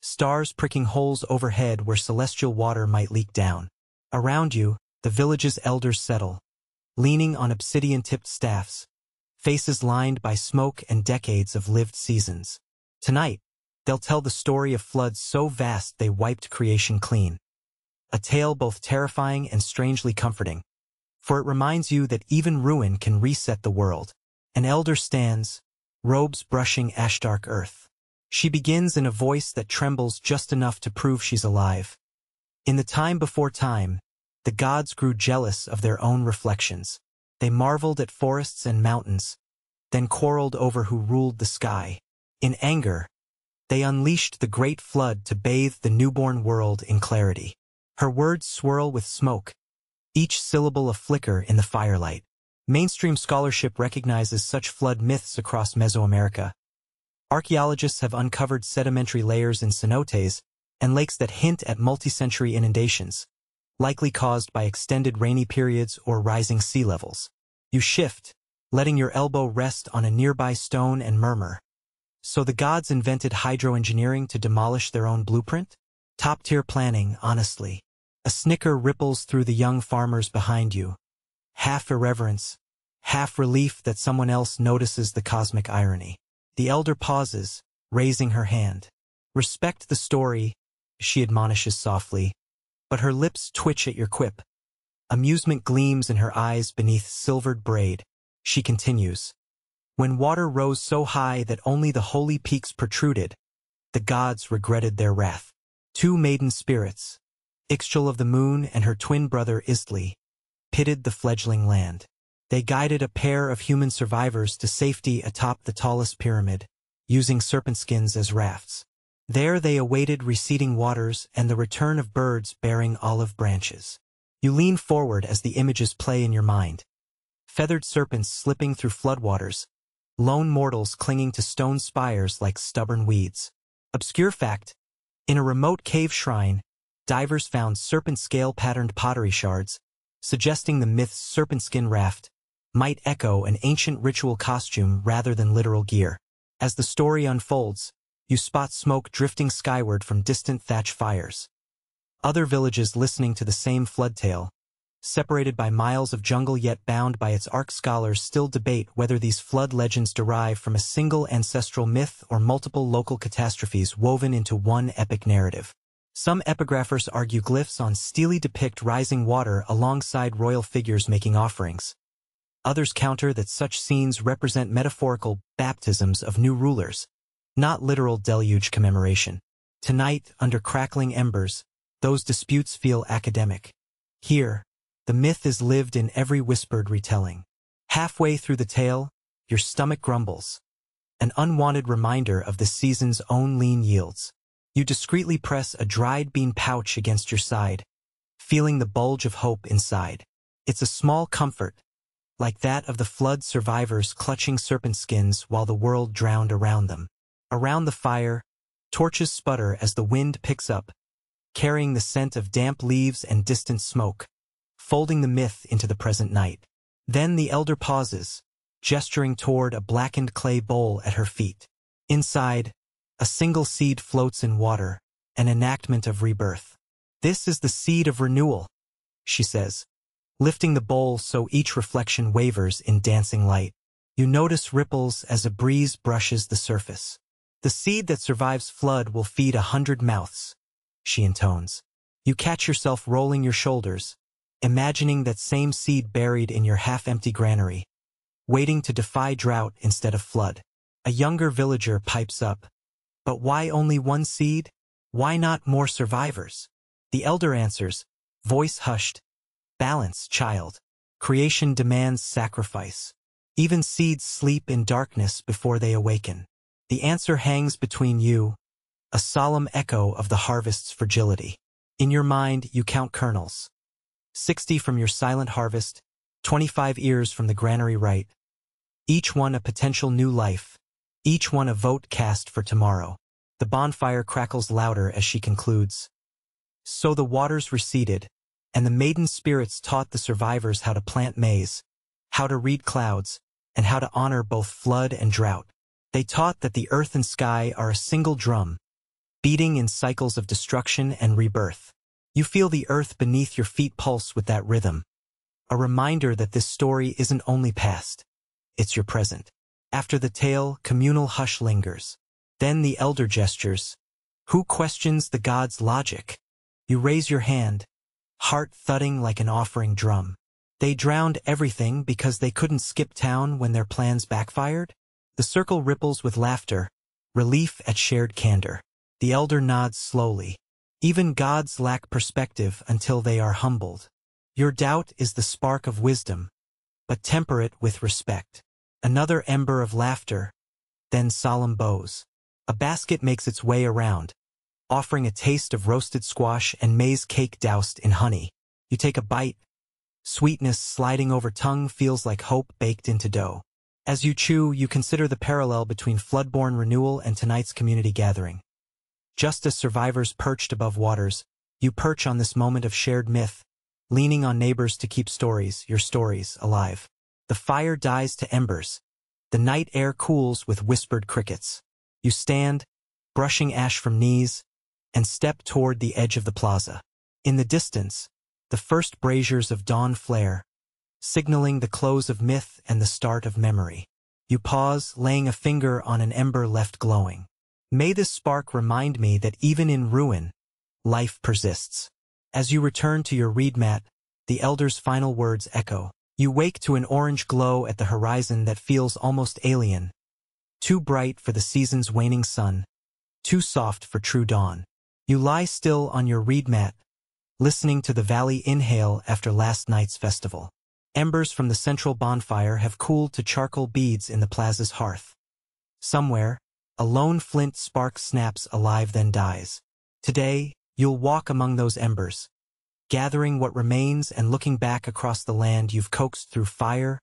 stars pricking holes overhead where celestial water might leak down. Around you, the village's elders settle, leaning on obsidian-tipped staffs, faces lined by smoke and decades of lived seasons. Tonight, they'll tell the story of floods so vast they wiped creation clean. A tale both terrifying and strangely comforting, for it reminds you that even ruin can reset the world. An elder stands, robes brushing ash-dark earth. She begins in a voice that trembles just enough to prove she's alive. In the time before time, the gods grew jealous of their own reflections. They marveled at forests and mountains, then quarreled over who ruled the sky. In anger, they unleashed the great flood to bathe the newborn world in clarity. Her words swirl with smoke, each syllable a flicker in the firelight. Mainstream scholarship recognizes such flood myths across Mesoamerica. Archaeologists have uncovered sedimentary layers in cenotes and lakes that hint at multi-century inundations, likely caused by extended rainy periods or rising sea levels. You shift, letting your elbow rest on a nearby stone and murmur. So the gods invented hydroengineering to demolish their own blueprint? Top-tier planning, honestly. A snicker ripples through the young farmers behind you. Half irreverence, half relief that someone else notices the cosmic irony. The elder pauses, raising her hand. "Respect the story," she admonishes softly, but her lips twitch at your quip. Amusement gleams in her eyes beneath silvered braid. She continues. "When water rose so high that only the holy peaks protruded, the gods regretted their wrath. Two maiden spirits, Ixchel of the moon and her twin brother Istli, pitted the fledgling land. They guided a pair of human survivors to safety atop the tallest pyramid, using serpent skins as rafts. There they awaited receding waters and the return of birds bearing olive branches." You lean forward as the images play in your mind. Feathered serpents slipping through floodwaters, lone mortals clinging to stone spires like stubborn weeds. Obscure fact, in a remote cave shrine, divers found serpent scale-patterned pottery shards, suggesting the myth's serpent skin raft might echo an ancient ritual costume rather than literal gear. As the story unfolds, you spot smoke drifting skyward from distant thatch fires. Other villages listening to the same flood tale, separated by miles of jungle yet bound by its arc. Scholars still debate whether these flood legends derive from a single ancestral myth or multiple local catastrophes woven into one epic narrative. Some epigraphers argue glyphs on stele depict rising water alongside royal figures making offerings. Others counter that such scenes represent metaphorical baptisms of new rulers, not literal deluge commemoration. Tonight, under crackling embers, those disputes feel academic. Here, the myth is lived in every whispered retelling. Halfway through the tale, your stomach grumbles. An unwanted reminder of the season's own lean yields. You discreetly press a dried bean pouch against your side, feeling the bulge of hope inside. It's a small comfort, like that of the flood survivors clutching serpent skins while the world drowned around them. Around the fire, torches sputter as the wind picks up, carrying the scent of damp leaves and distant smoke, folding the myth into the present night. Then the elder pauses, gesturing toward a blackened clay bowl at her feet. Inside, a single seed floats in water, an enactment of rebirth. "This is the seed of renewal," she says, lifting the bowl so each reflection wavers in dancing light. You notice ripples as a breeze brushes the surface. "The seed that survives flood will feed 100 mouths," she intones. You catch yourself rolling your shoulders, imagining that same seed buried in your half-empty granary, waiting to defy drought instead of flood. A younger villager pipes up. "But why only one seed? Why not more survivors?" The elder answers, voice hushed, "Balance, child. Creation demands sacrifice. Even seeds sleep in darkness before they awaken." The answer hangs between you, a solemn echo of the harvest's fragility. In your mind, you count kernels. 60 from your silent harvest, 25 ears from the granary right. Each one a potential new life, each one a vote cast for tomorrow. The bonfire crackles louder as she concludes. So the waters receded, and the maiden spirits taught the survivors how to plant maize, how to read clouds, and how to honor both flood and drought. They taught that the earth and sky are a single drum, beating in cycles of destruction and rebirth. You feel the earth beneath your feet pulse with that rhythm, a reminder that this story isn't only past, it's your present. After the tale, communal hush lingers. Then the elder gestures. Who questions the god's logic? You raise your hand, heart thudding like an offering drum. They drowned everything because they couldn't skip town when their plans backfired? The circle ripples with laughter, relief at shared candor. The elder nods slowly. Even gods lack perspective until they are humbled. Your doubt is the spark of wisdom, but temper it with respect. Another ember of laughter, then solemn bows. A basket makes its way around, offering a taste of roasted squash and maize cake doused in honey. You take a bite. Sweetness sliding over tongue feels like hope baked into dough. As you chew, you consider the parallel between floodborne renewal and tonight's community gathering. Just as survivors perched above waters, you perch on this moment of shared myth, leaning on neighbors to keep your stories, alive. The fire dies to embers. The night air cools with whispered crickets. You stand, brushing ash from knees, and step toward the edge of the plaza. In the distance, the first braziers of dawn flare, signaling the close of myth and the start of memory. You pause, laying a finger on an ember left glowing. May this spark remind me that even in ruin, life persists. As you return to your reed mat, the elder's final words echo. You wake to an orange glow at the horizon that feels almost alien. Too bright for the season's waning sun, too soft for true dawn. You lie still on your reed mat, listening to the valley inhale after last night's festival. Embers from the central bonfire have cooled to charcoal beads in the plaza's hearth. Somewhere, a lone flint spark snaps alive then dies. Today, you'll walk among those embers, gathering what remains and looking back across the land you've coaxed through fire,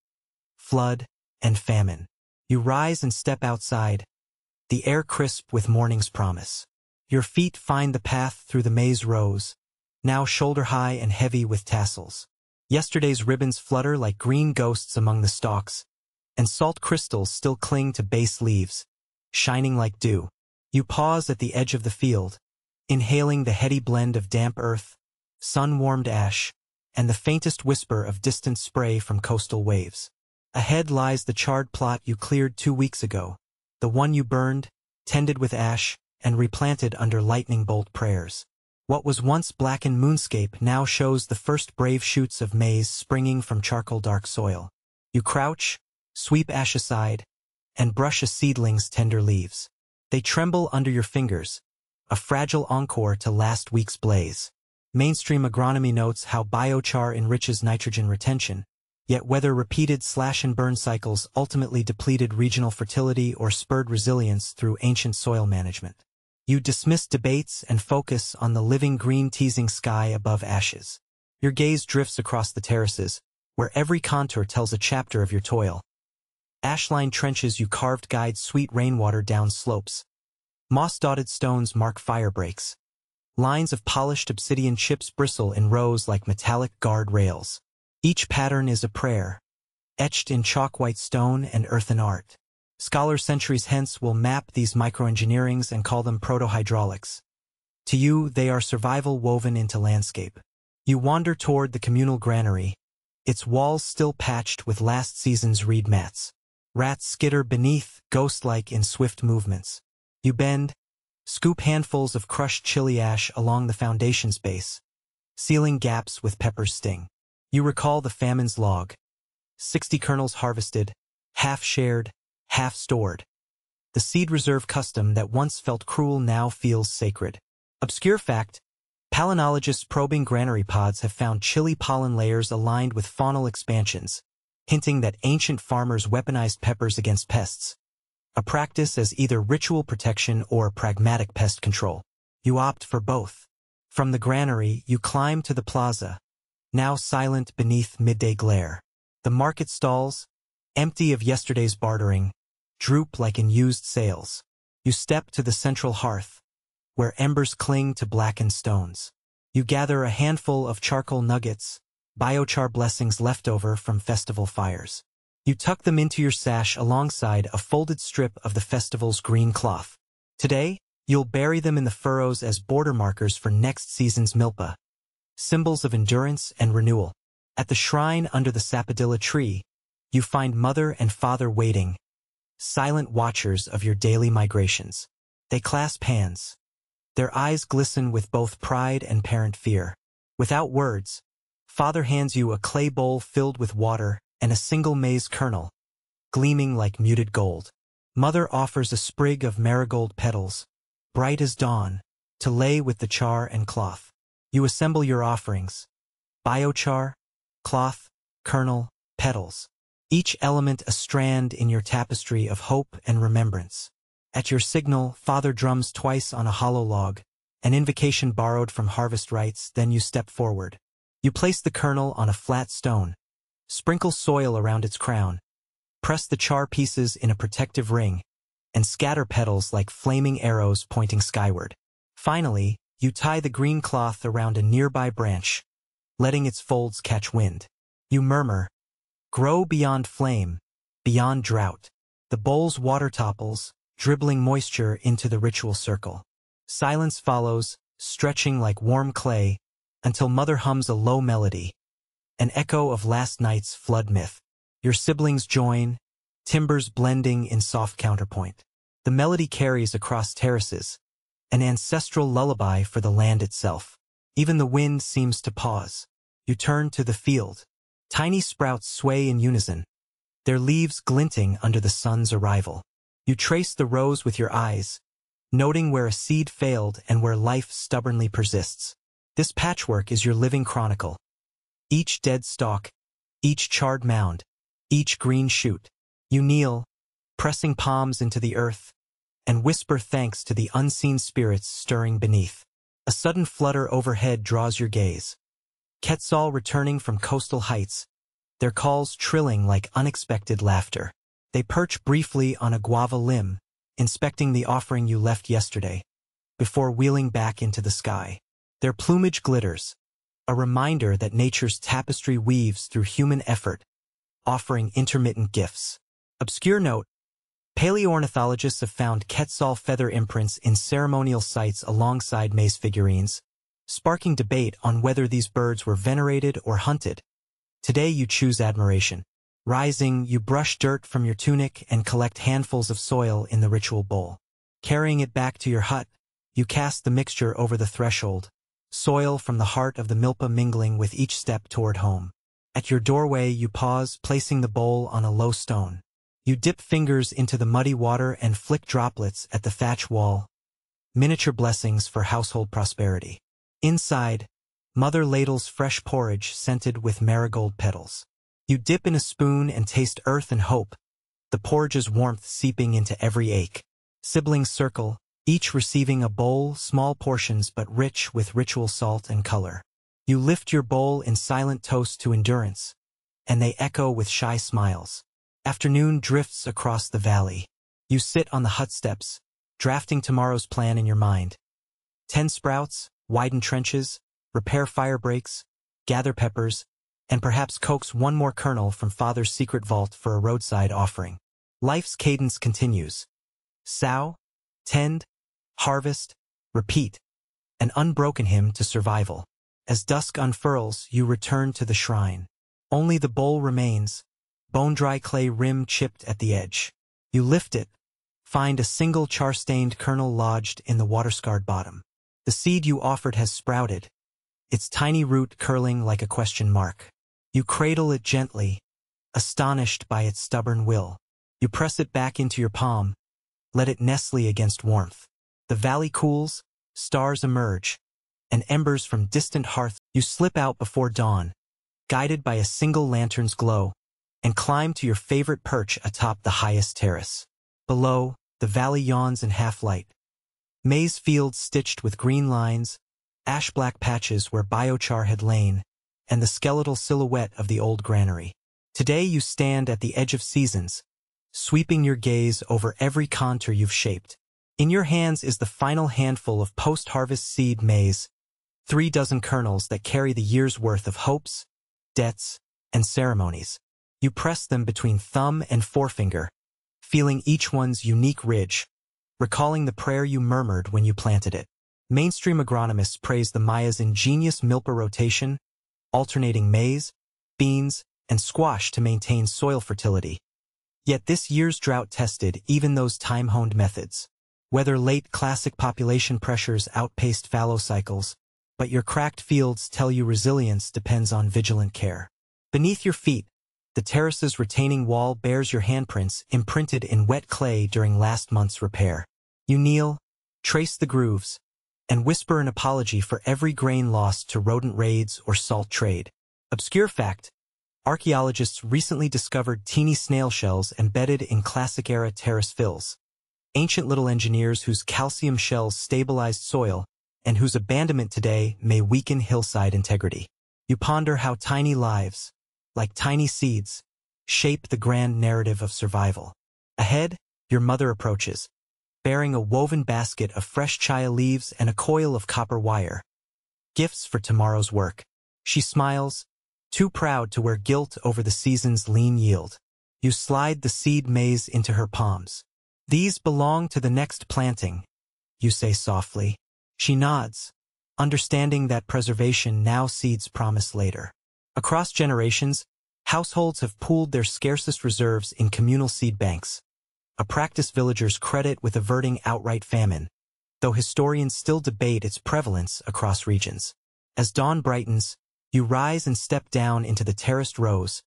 flood, and famine. You rise and step outside, the air crisp with morning's promise. Your feet find the path through the maize rows, now shoulder-high and heavy with tassels. Yesterday's ribbons flutter like green ghosts among the stalks, and salt crystals still cling to base leaves, shining like dew. You pause at the edge of the field, inhaling the heady blend of damp earth, sun-warmed ash, and the faintest whisper of distant spray from coastal waves. Ahead lies the charred plot you cleared 2 weeks ago, the one you burned, tended with ash, and replanted under lightning bolt prayers. What was once blackened moonscape now shows the first brave shoots of maize springing from charcoal-dark soil. You crouch, sweep ash aside, and brush a seedling's tender leaves. They tremble under your fingers, a fragile encore to last week's blaze. Mainstream agronomy notes how biochar enriches nitrogen retention, yet whether repeated slash-and-burn cycles ultimately depleted regional fertility or spurred resilience through ancient soil management. You dismiss debates and focus on the living green teasing sky above ashes. Your gaze drifts across the terraces, where every contour tells a chapter of your toil. Ash-lined trenches you carved guide sweet rainwater down slopes. Moss-dotted stones mark fire breaks. Lines of polished obsidian chips bristle in rows like metallic guard rails. Each pattern is a prayer, etched in chalk-white stone and earthen art. Scholars centuries hence will map these microengineerings and call them proto-hydraulics. To you, they are survival woven into landscape. You wander toward the communal granary, its walls still patched with last season's reed mats. Rats skitter beneath, ghost-like in swift movements. You bend, scoop handfuls of crushed chili ash along the foundation's base, sealing gaps with pepper's sting. You recall the famine's log. 60 kernels harvested, half shared, half stored. The seed reserve custom that once felt cruel now feels sacred. Obscure fact, palynologists probing granary pods have found chili pollen layers aligned with faunal expansions, hinting that ancient farmers weaponized peppers against pests, a practice as either ritual protection or pragmatic pest control. You opt for both. From the granary, you climb to the plaza, now silent beneath midday glare. The market stalls, empty of yesterday's bartering, droop like unused sails. You step to the central hearth, where embers cling to blackened stones. You gather a handful of charcoal nuggets, biochar blessings left over from festival fires. You tuck them into your sash alongside a folded strip of the festival's green cloth. Today, you'll bury them in the furrows as border markers for next season's milpa, symbols of endurance and renewal. At the shrine under the sapodilla tree, you find mother and father waiting, silent watchers of your daily migrations. They clasp hands. Their eyes glisten with both pride and parent fear. Without words, father hands you a clay bowl filled with water and a single maize kernel, gleaming like muted gold. Mother offers a sprig of marigold petals, bright as dawn, to lay with the char and cloth. You assemble your offerings: biochar, cloth, kernel, petals. Each element a strand in your tapestry of hope and remembrance. At your signal, father drums twice on a hollow log, an invocation borrowed from harvest rites. Then you step forward. You place the kernel on a flat stone, sprinkle soil around its crown, press the char pieces in a protective ring, and scatter petals like flaming arrows pointing skyward. Finally, you tie the green cloth around a nearby branch, letting its folds catch wind. You murmur, "Grow beyond flame, beyond drought." The bowl's water topples, dribbling moisture into the ritual circle. Silence follows, stretching like warm clay, until mother hums a low melody, an echo of last night's flood myth. Your siblings join, timbers blending in soft counterpoint. The melody carries across terraces, an ancestral lullaby for the land itself. Even the wind seems to pause. You turn to the field. Tiny sprouts sway in unison, their leaves glinting under the sun's arrival. You trace the rows with your eyes, noting where a seed failed and where life stubbornly persists. This patchwork is your living chronicle. Each dead stalk, each charred mound, each green shoot. You kneel, pressing palms into the earth, and whisper thanks to the unseen spirits stirring beneath. A sudden flutter overhead draws your gaze. Quetzal returning from coastal heights, their calls trilling like unexpected laughter. They perch briefly on a guava limb, inspecting the offering you left yesterday, before wheeling back into the sky. Their plumage glitters, a reminder that nature's tapestry weaves through human effort, offering intermittent gifts. Obscure note: paleoornithologists have found Quetzal feather imprints in ceremonial sites alongside maize figurines, sparking debate on whether these birds were venerated or hunted. Today you choose admiration. Rising, you brush dirt from your tunic and collect handfuls of soil in the ritual bowl. Carrying it back to your hut, you cast the mixture over the threshold, soil from the heart of the milpa mingling with each step toward home. At your doorway you pause, placing the bowl on a low stone. You dip fingers into the muddy water and flick droplets at the thatch wall. Miniature blessings for household prosperity. Inside, Mother ladles fresh porridge scented with marigold petals. You dip in a spoon and taste earth and hope, the porridge's warmth seeping into every ache. Siblings circle, each receiving a bowl, small portions but rich with ritual salt and color. You lift your bowl in silent toast to endurance, and they echo with shy smiles. Afternoon drifts across the valley. You sit on the hut steps, drafting tomorrow's plan in your mind. Tend sprouts, widen trenches, repair fire breaks, gather peppers, and perhaps coax one more kernel from Father's secret vault for a roadside offering. Life's cadence continues. Sow, tend, harvest, repeat, an unbroken hymn to survival. As dusk unfurls, you return to the shrine. Only the bowl remains, bone-dry clay rim chipped at the edge. You lift it, find a single char-stained kernel lodged in the water-scarred bottom. The seed you offered has sprouted, its tiny root curling like a question mark. You cradle it gently, astonished by its stubborn will. You press it back into your palm, let it nestle against warmth. The valley cools, stars emerge, and embers from distant hearths. You slip out before dawn, guided by a single lantern's glow, and climb to your favorite perch atop the highest terrace. Below, the valley yawns in half-light. Maize fields stitched with green lines, ash-black patches where biochar had lain, and the skeletal silhouette of the old granary. Today you stand at the edge of seasons, sweeping your gaze over every contour you've shaped. In your hands is the final handful of post-harvest seed maize, 36 kernels that carry the year's worth of hopes, debts, and ceremonies. You press them between thumb and forefinger, feeling each one's unique ridge, recalling the prayer you murmured when you planted it. Mainstream agronomists praise the Maya's ingenious milpa rotation, alternating maize, beans, and squash to maintain soil fertility. Yet this year's drought tested even those time-honed methods. Whether late classic population pressures outpaced fallow cycles, but your cracked fields tell you resilience depends on vigilant care. Beneath your feet, the terrace's retaining wall bears your handprints imprinted in wet clay during last month's repair. You kneel, trace the grooves, and whisper an apology for every grain lost to rodent raids or salt trade. Obscure fact: archaeologists recently discovered teeny snail shells embedded in classic-era terrace fills. Ancient little engineers whose calcium shells stabilized soil and whose abandonment today may weaken hillside integrity. You ponder how tiny lives, like tiny seeds, shape the grand narrative of survival. Ahead, your mother approaches, bearing a woven basket of fresh chaya leaves and a coil of copper wire. Gifts for tomorrow's work. She smiles, too proud to wear guilt over the season's lean yield. You slide the seed maize into her palms. These belong to the next planting, you say softly. She nods, understanding that preservation now seeds promise later. Across generations, households have pooled their scarcest reserves in communal seed banks, a practice villagers credit with averting outright famine, though historians still debate its prevalence across regions. As dawn brightens, you rise and step down into the terraced rows,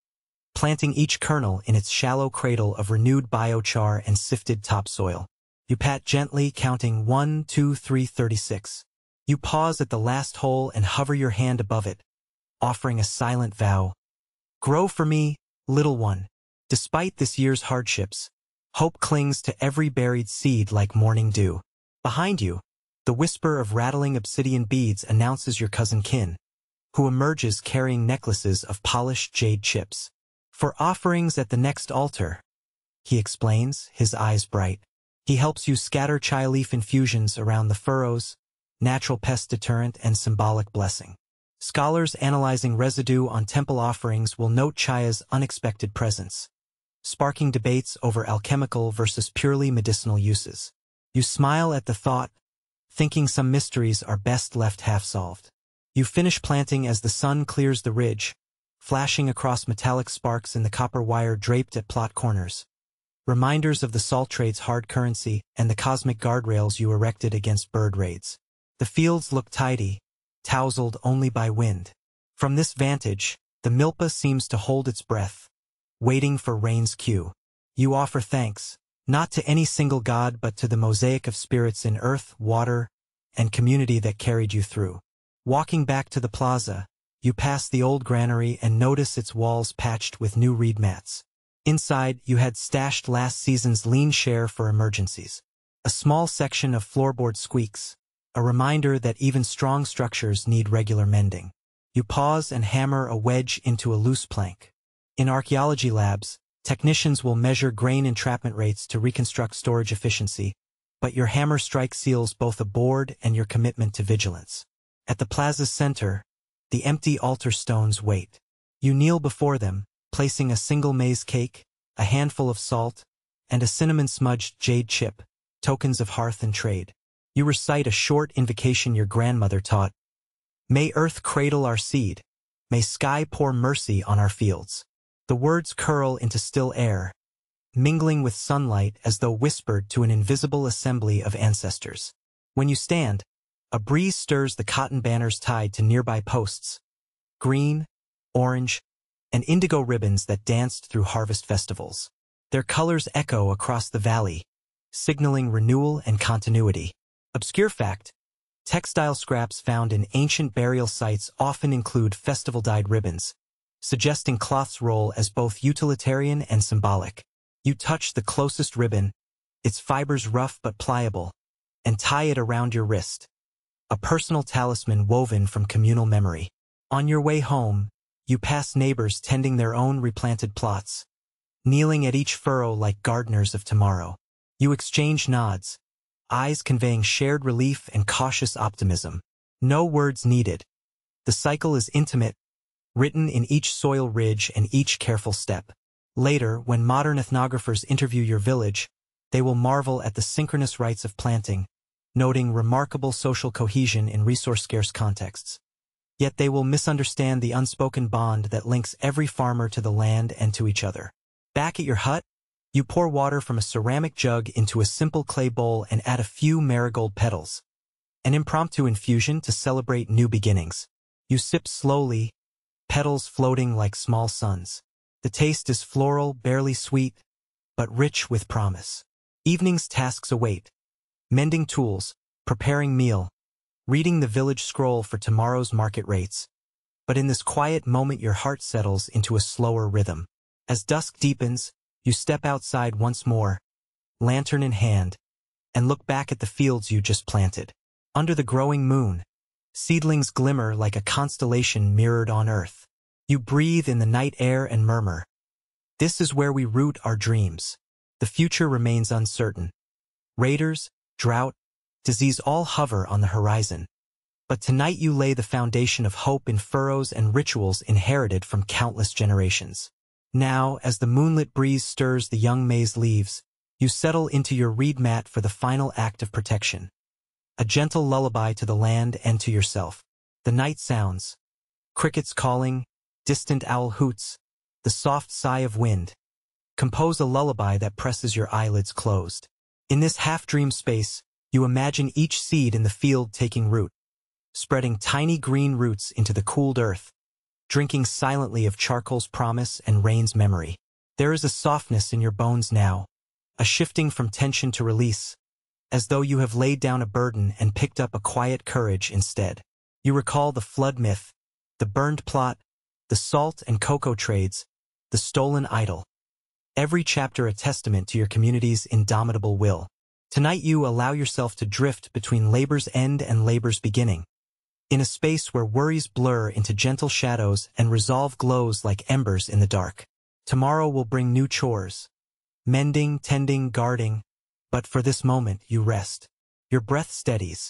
planting each kernel in its shallow cradle of renewed biochar and sifted topsoil. You pat gently, counting 1, 2, 3, 36. You pause at the last hole and hover your hand above it, offering a silent vow. Grow for me, little one. Despite this year's hardships, hope clings to every buried seed like morning dew. Behind you, the whisper of rattling obsidian beads announces your cousin Kin, who emerges carrying necklaces of polished jade chips. For offerings at the next altar, he explains, his eyes bright. He helps you scatter chai leaf infusions around the furrows, natural pest deterrent and symbolic blessing. Scholars analyzing residue on temple offerings will note chaya's unexpected presence, sparking debates over alchemical versus purely medicinal uses. You smile at the thought, thinking some mysteries are best left half-solved. You finish planting as the sun clears the ridge, flashing across metallic sparks in the copper wire draped at plot corners. Reminders of the salt trade's hard currency and the cosmic guardrails you erected against bird raids. The fields look tidy, tousled only by wind. From this vantage, the milpa seems to hold its breath, waiting for rain's cue. You offer thanks, not to any single god but to the mosaic of spirits in earth, water, and community that carried you through. Walking back to the plaza, you pass the old granary and notice its walls patched with new reed mats. Inside, you had stashed last season's lean share for emergencies. A small section of floorboard squeaks, a reminder that even strong structures need regular mending. You pause and hammer a wedge into a loose plank. In archaeology labs, technicians will measure grain entrapment rates to reconstruct storage efficiency, but your hammer strike seals both a board and your commitment to vigilance. At the plaza's center, the empty altar stones wait. You kneel before them, placing a single maize cake, a handful of salt, and a cinnamon-smudged jade chip, tokens of hearth and trade. You recite a short invocation your grandmother taught. May earth cradle our seed. May sky pour mercy on our fields. The words curl into still air, mingling with sunlight as though whispered to an invisible assembly of ancestors. When you stand, a breeze stirs the cotton banners tied to nearby posts, green, orange, and indigo ribbons that danced through harvest festivals. Their colors echo across the valley, signaling renewal and continuity. Obscure fact: textile scraps found in ancient burial sites often include festival-dyed ribbons, suggesting cloth's role as both utilitarian and symbolic. You touch the closest ribbon, its fibers rough but pliable, and tie it around your wrist, a personal talisman woven from communal memory. On your way home, you pass neighbors tending their own replanted plots, kneeling at each furrow like gardeners of tomorrow. You exchange nods, eyes conveying shared relief and cautious optimism. No words needed. The cycle is intimate, written in each soil ridge and each careful step. Later, when modern ethnographers interview your village, they will marvel at the synchronous rites of planting, noting remarkable social cohesion in resource-scarce contexts. Yet they will misunderstand the unspoken bond that links every farmer to the land and to each other. Back at your hut, you pour water from a ceramic jug into a simple clay bowl and add a few marigold petals, an impromptu infusion to celebrate new beginnings. You sip slowly, petals floating like small suns. The taste is floral, barely sweet, but rich with promise. Evening's tasks await: mending tools, preparing meal, reading the village scroll for tomorrow's market rates. But in this quiet moment your heart settles into a slower rhythm. As dusk deepens, you step outside once more, lantern in hand, and look back at the fields you just planted. Under the growing moon, seedlings glimmer like a constellation mirrored on earth. You breathe in the night air and murmur. This is where we root our dreams. The future remains uncertain. Raiders, drought, disease all hover on the horizon. But tonight you lay the foundation of hope in furrows and rituals inherited from countless generations. Now, as the moonlit breeze stirs the young maize leaves, you settle into your reed mat for the final act of protection. A gentle lullaby to the land and to yourself. The night sounds, crickets calling, distant owl hoots, the soft sigh of wind. Compose a lullaby that presses your eyelids closed. In this half-dream space, you imagine each seed in the field taking root, spreading tiny green roots into the cooled earth, drinking silently of charcoal's promise and rain's memory. There is a softness in your bones now, a shifting from tension to release, as though you have laid down a burden and picked up a quiet courage instead. You recall the flood myth, the burned plot, the salt and cocoa trades, the stolen idol. Every chapter a testament to your community's indomitable will. Tonight you allow yourself to drift between labor's end and labor's beginning, in a space where worries blur into gentle shadows and resolve glows like embers in the dark. Tomorrow will bring new chores, mending, tending, guarding, but for this moment you rest. Your breath steadies,